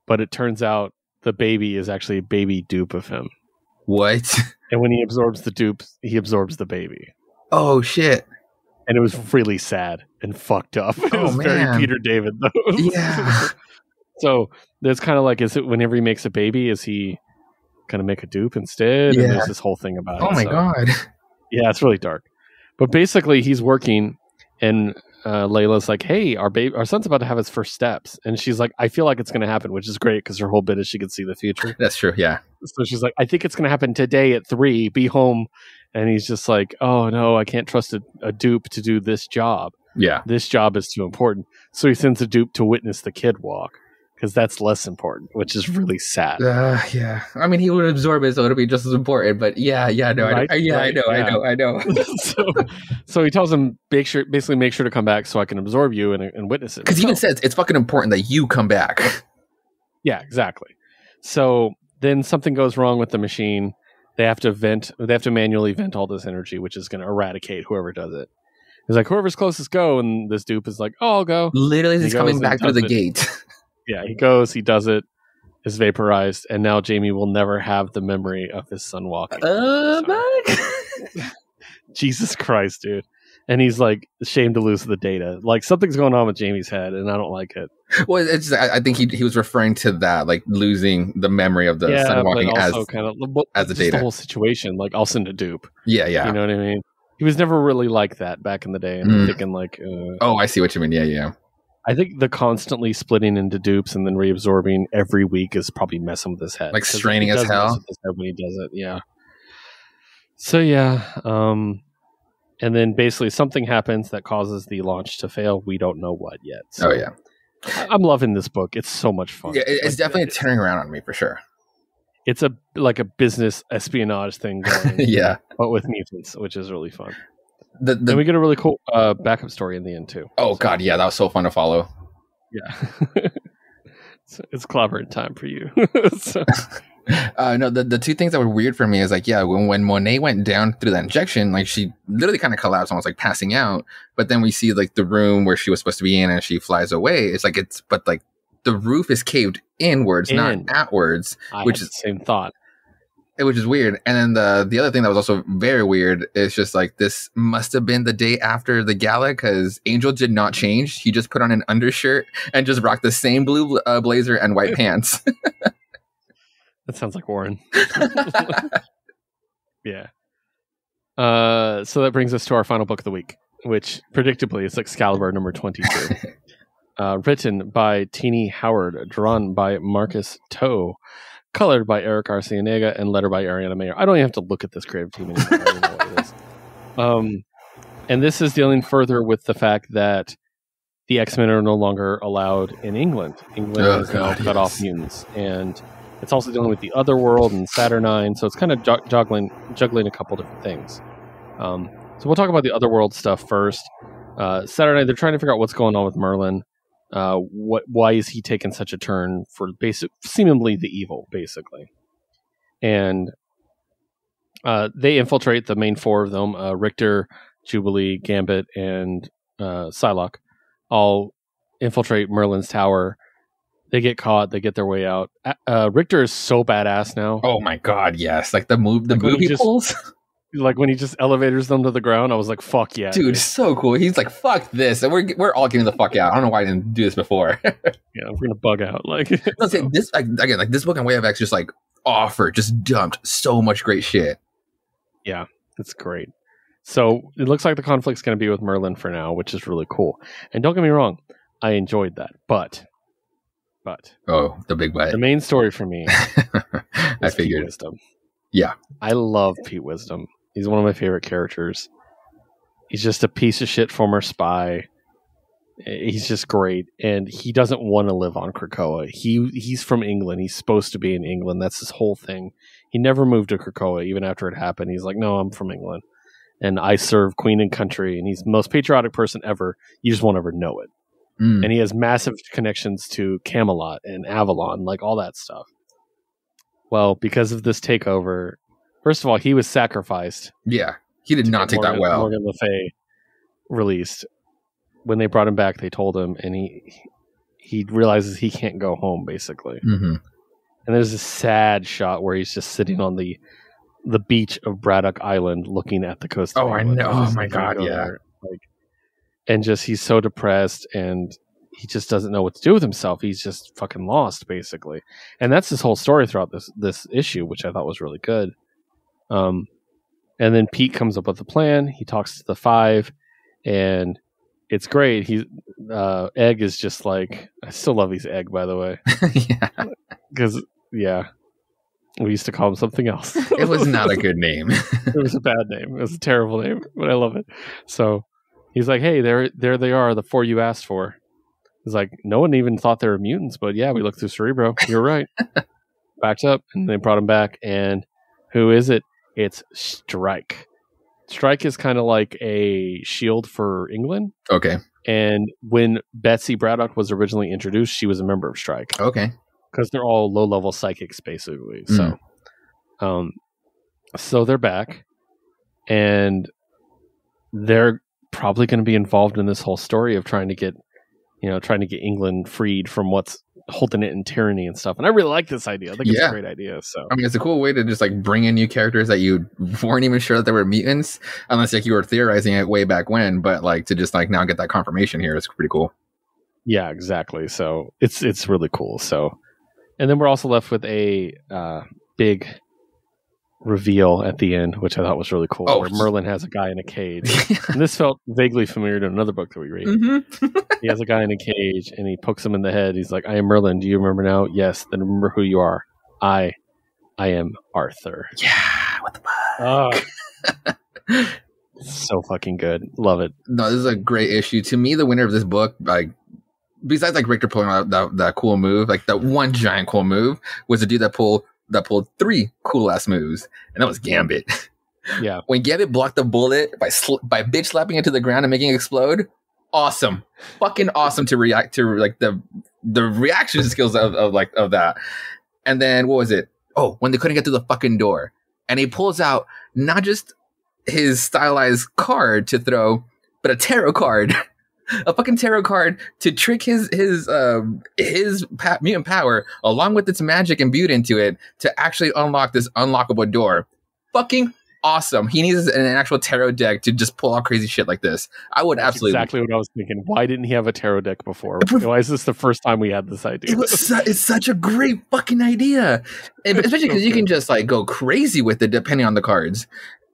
but it turns out the baby is actually a baby dupe of him. What? And when he absorbs the dupe, he absorbs the baby. Oh, shit. And it was really sad and fucked up. It was very Peter David, though. Yeah. So there's kind of like, is it whenever he makes a baby, is he going to make a dupe instead? Yeah. And there's this whole thing about it. Oh, my God. Yeah, it's really dark. But basically, he's working, and Layla's like, hey, our son's about to have his first steps. And she's like, I feel like it's going to happen, which is great, because her whole bit is she can see the future. That's true, yeah. So she's like, I think it's going to happen today at 3. Be home. And he's just like, oh, no, I can't trust a dupe to do this job. Yeah. This job is too important. So he sends a dupe to witness the kid walk, because that's less important, which is really sad. Yeah. I mean, he would absorb it, so it'll be just as important. But I know. So he tells him, basically make sure to come back so I can absorb you and witness it. Because he even says it's fucking important that you come back. Yeah, exactly. So then something goes wrong with the machine. They have to manually vent all this energy, which is going to eradicate whoever does it. He's like, whoever's closest, go. And this dupe is like, oh, I'll go. Literally, he's coming back through the gate. Yeah, he goes, he does it, is vaporized, and now Jamie will never have the memory of his son walking. Jesus Christ, dude. And he's like ashamed to lose the data. Like, something's going on with Jamie's head, and I don't like it. Well, I think he was referring to that, like losing the memory of the son walking as the data. The whole situation, like, I'll send a dupe. Yeah. You know what I mean? He was never really like that back in the day. And I'm thinking like... oh, I see what you mean. Yeah. I think the constantly splitting into dupes and then reabsorbing every week is probably messing with his head. Like straining as hell? When he does it, yeah. So, yeah. And then basically something happens that causes the launch to fail. We don't know what yet. So yeah. I'm loving this book. It's so much fun. Yeah, it's definitely turning around on me for sure. It's a business espionage thing going. Yeah. But with mutants, which is really fun. And we get a really cool backup story in the end too. Oh, God, yeah, that was so fun to follow. Yeah. It's clobbering time for you. No, the two things that were weird for me is like, yeah, when Monet went down through that injection, like she literally kind of collapsed, almost like passing out. But then we see like the room where she was supposed to be in, and she flies away. It's like but like the roof is caved inwards, not outwards, which is the same thought. Which is weird. And then the other thing that was also very weird is just like this must have been the day after the gala, because Angel did not change. He just put on an undershirt and just rocked the same blue blazer and white pants. That sounds like Warren. Yeah. So that brings us to our final book of the week, which predictably is Excalibur number 22. Written by Teenie Howard, drawn by Marcus Toe, colored by Eric Arcianega, and lettered by Ariana Mayer. I don't even have to look at this creative team anymore. I don't know what it is. And this is dealing further with the fact that the X-Men are no longer allowed in England. England has now cut off mutants. And it's also dealing with the Otherworld and Saturnine, so it's kind of juggling a couple different things. So we'll talk about the Otherworld stuff first. Saturnine, they're trying to figure out what's going on with Merlin. Why is he taking such a turn for seemingly the evil, basically? And they infiltrate the main four of them: Richter, Jubilee, Gambit, and Psylocke. All infiltrate Merlin's tower. They get caught. They get their way out. Richter is so badass now. Oh my god, yes! Like the move he pulls. Like when he just elevators them to the ground, I was like, "Fuck yeah, dude!" So cool. He's like, "Fuck this," and we're all getting the fuck out. I don't know why I didn't do this before. Yeah, we're gonna bug out. Like, this again, like this book on Way of X just like just dumped so much great shit. Yeah, it's great. So it looks like the conflict's going to be with Merlin for now, which is really cool. And don't get me wrong, I enjoyed that, but the big but. The main story for me, I figured. Pete Wisdom. Yeah, I love Pete Wisdom. He's one of my favorite characters. He's just a piece of shit former spy. He's just great, and he doesn't want to live on Krakoa. He's from England. He's supposed to be in England. That's his whole thing. He never moved to Krakoa, even after it happened. He's like, no, I'm from England, and I serve Queen and country. And he's the most patriotic person ever. You just won't ever know it. And he has massive connections to Camelot and Avalon, like all that stuff. Well, because of this takeover, first of all, he was sacrificed. Yeah, he did not take that well. Morgan Le Fay released. When they brought him back, they told him, and he realizes he can't go home, basically. Mm-hmm. And there's this sad shot where he's just sitting on the beach of Braddock Island, looking at the coast. Oh, I know! Oh my god, yeah. And just he's so depressed, and he just doesn't know what to do with himself. He's just fucking lost, basically. And that's his whole story throughout this issue, which I thought was really good. And then Pete comes up with a plan. He talks to the Five, and it's great. Egg is just like, I still love his Egg, by the way. Yeah. Because, yeah, we used to call him something else. It was not a good name. It was a bad name. It was a terrible name, but I love it. So he's like, hey, there they are, the four you asked for. He's like, no one even thought they were mutants, but yeah, we looked through Cerebro. You're right. Backed up, and they brought him back. And who is it? It's Strike. Strike is kind of like a shield for England. Okay. And when Betsy Braddock was originally introduced, she was a member of Strike. Okay. Because they're all low-level psychics, basically. So they're back, and they're probably going to be involved in this whole story of trying to get England freed from what's holding it in tyranny and stuff. And I really like this idea. I think it's a great idea. So I mean, it's a cool way to just like bring in new characters that you weren't even sure that they were mutants, unless like you were theorizing it way back when. But like to just like now get that confirmation here is pretty cool. Yeah, exactly. So it's really cool. So, and then we're also left with a big reveal at the end, which I thought was really cool, where Merlin has a guy in a cage. And this felt vaguely familiar to another book that we read. Mm-hmm. He has a guy in a cage, and he pokes him in the head. He's like, I am Merlin. Do you remember now? Yes. Then remember who you are. I am Arthur. Yeah, what the fuck? So fucking good. Love it. No, this is a great issue. To me, the winner of this book, like, besides like Richter pulling out that cool move, like that one giant cool move, was the dude that pulled 3 cool ass moves, and that was Gambit. Yeah. When Gambit blocked the bullet by bitch slapping it to the ground and making it explode, awesome, fucking awesome to react to, like the reaction skills of that. And then what was it? Oh, when they couldn't get through the fucking door. And he pulls out not just his stylized card to throw, but a tarot card. A fucking tarot card to trick his mutant power, along with its magic imbued into it, to actually unlock this unlockable door. Fucking awesome. He needs an actual tarot deck to just pull out crazy shit like this. I would absolutely. Exactly what I was thinking. Why didn't he have a tarot deck before? Why is this the first time we had this idea? It's such a great fucking idea, and especially because you can just like go crazy with it depending on the cards.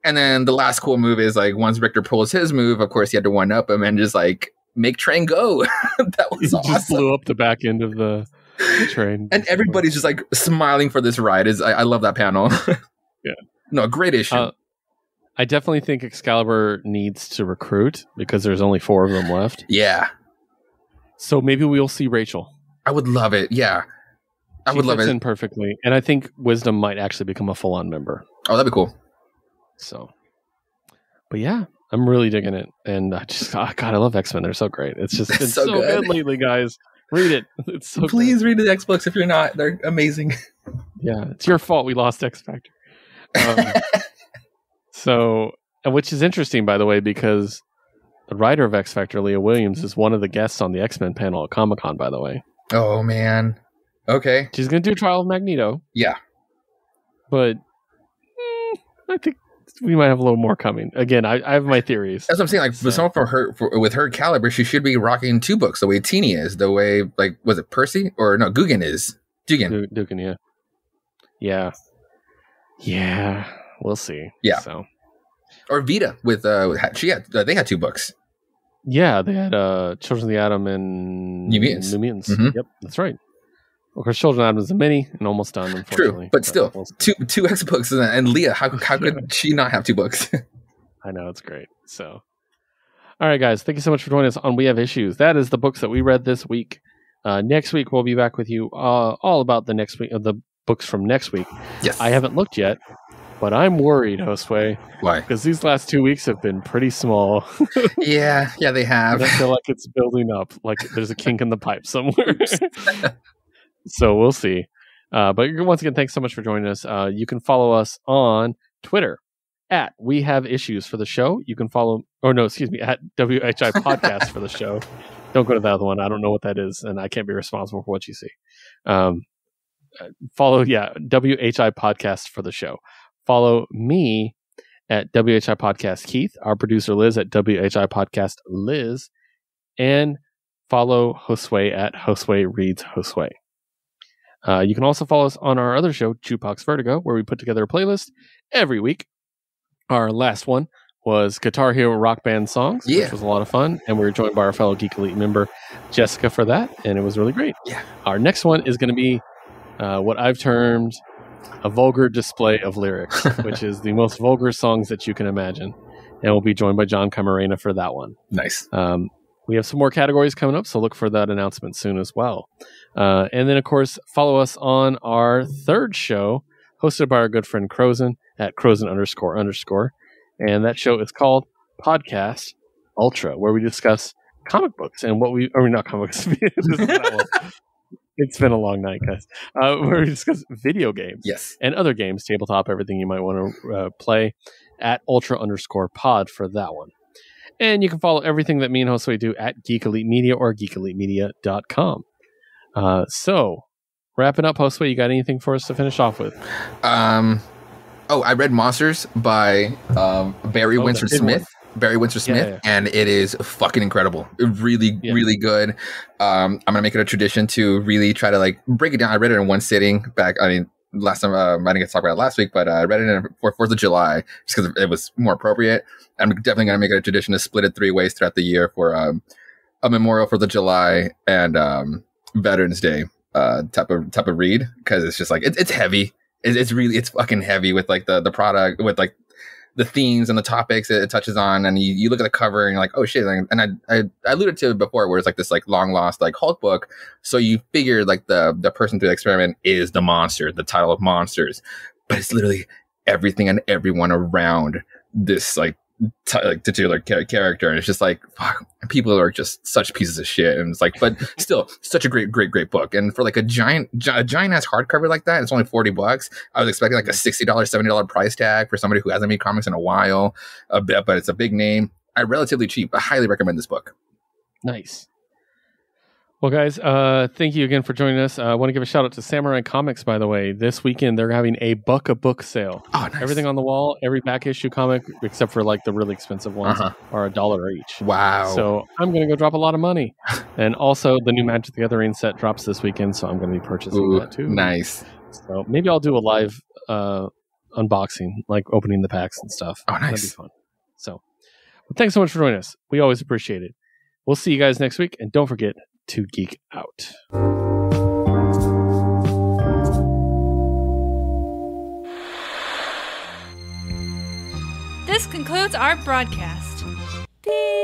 And then the last cool move is like once Richter pulls his move, of course he had to one up him and just like make train go. That was awesome. Just blew up the back end of the train, and everybody's just like smiling for this ride. I love that panel. Yeah, no, great issue. I definitely think Excalibur needs to recruit because there's only 4 of them left. Yeah, so maybe we'll see Rachel. I would love it. Yeah, I would love it. In perfectly, and I think Wisdom might actually become a full-on member. Oh, that'd be cool. So, but yeah, I'm really digging it, and God, I love X-Men. They're so great. It's just been so good lately, guys. Read it. It's so Please read the X books if you're not. They're amazing. Yeah, it's your fault we lost X Factor. So, which is interesting, by the way, because the writer of X Factor, Leah Williams, is one of the guests on the X-Men panel at Comic-Con, by the way. Oh, man. Okay. She's going to do Trial of Magneto. Yeah. But I think we might have a little more coming. Again, I have my theories. That's what I'm saying. Like, with her caliber, she should be rocking 2 books the way Teeny is. The way, like, was it Percy? Or no, Guggen is. Dugan, yeah. Yeah. Yeah. We'll see. Yeah. So, or Vita with they had 2 books. Yeah, they had Children of the Atom and New Mutants. Mm-hmm. Yep, that's right. Of course, Children of the Atom is a mini and almost done. Unfortunately, true, but still, two X books and Leah. How could she not have 2 books? I know, it's great. So, all right, guys, thank you so much for joining us on We Have Issues. That is the books that we read this week. Next week we'll be back with you all about the next week of the books from next week. Yes, I haven't looked yet. But I'm worried, Josue. Why? Because these last 2 weeks have been pretty small. yeah, they have. I feel like it's building up. Like there's a kink in the pipe somewhere. So we'll see. But once again, thanks so much for joining us. You can follow us on Twitter at We Have Issues for the show. You can follow, at WHI Podcast for the show. Don't go to the other one. I don't know what that is, and I can't be responsible for what you see. Follow, WHI Podcast for the show. Follow me at WHI Podcast Keith, our producer Liz at WHI Podcast Liz, and follow Josue at Josue Reads Josue. You can also follow us on our other show, Jukebox Vertigo, where we put together a playlist every week. Our last one was Guitar Hero Rock Band songs, which was a lot of fun, and we were joined by our fellow Geek Elite member, Jessica, for that, and it was really great. Yeah. Our next one is going to be what I've termed a vulgar display of lyrics, which is the most vulgar songs that you can imagine. And we'll be joined by John Camarena for that one. Nice. We have some more categories coming up, so look for that announcement soon as well. And then, of course, follow us on our third show, hosted by our good friend Crozen at Crozen__. And that show is called Podcast Ultra, where we discuss comic books and not comic books. It's been a long night, guys. Where we discuss video games, and other games, tabletop, everything you might want to play at Ultra_pod for that one. And you can follow everything that me and Josue do at Geek Elite Media or geekelitemedia.com. So, wrapping up, Josue, you got anything for us to finish off with? I read Monsters by Barry Windsor Smith. And it is fucking incredible. Really good. I'm gonna make it a tradition to really try to like break it down. I read it in one sitting back. I mean, last time I didn't get to talk about it last week, but I read it for 4th of July just because it was more appropriate. I'm definitely gonna make it a tradition to split it 3 ways throughout the year for a memorial for the July and Veterans Day type of read, because it's just like it's heavy. It's fucking heavy with like the product, with like the themes and the topics it touches on, and you look at the cover and you're like, oh shit. And I alluded to it before, where it's like this like long lost like Hulk book, so you figure like the person through the experiment is the monster, the title of Monsters, but it's literally everything and everyone around this like titular character, and it's just like, fuck, people are just such pieces of shit, and it's like, but still such a great book. And for like a giant ass hardcover like that, it's only $40. I was expecting like a $60 $70 price tag for somebody who hasn't made comics in a while, but it's a big name. Relatively cheap. I highly recommend this book. Nice. Well, guys, thank you again for joining us. I want to give a shout out to Samurai Comics, by the way. This weekend, they're having a book sale. Oh, nice. Everything on the wall, every back issue comic, except for like the really expensive ones, are $1 each. Wow. So I'm going to go drop a lot of money. And also, the new Magic the Gathering set drops this weekend, so I'm going to be purchasing that too. Nice. So maybe I'll do a live unboxing, like opening the packs and stuff. Oh, nice. That'd be fun. So, well, thanks so much for joining us. We always appreciate it. We'll see you guys next week, and don't forget to geek out. This concludes our broadcast. Beep.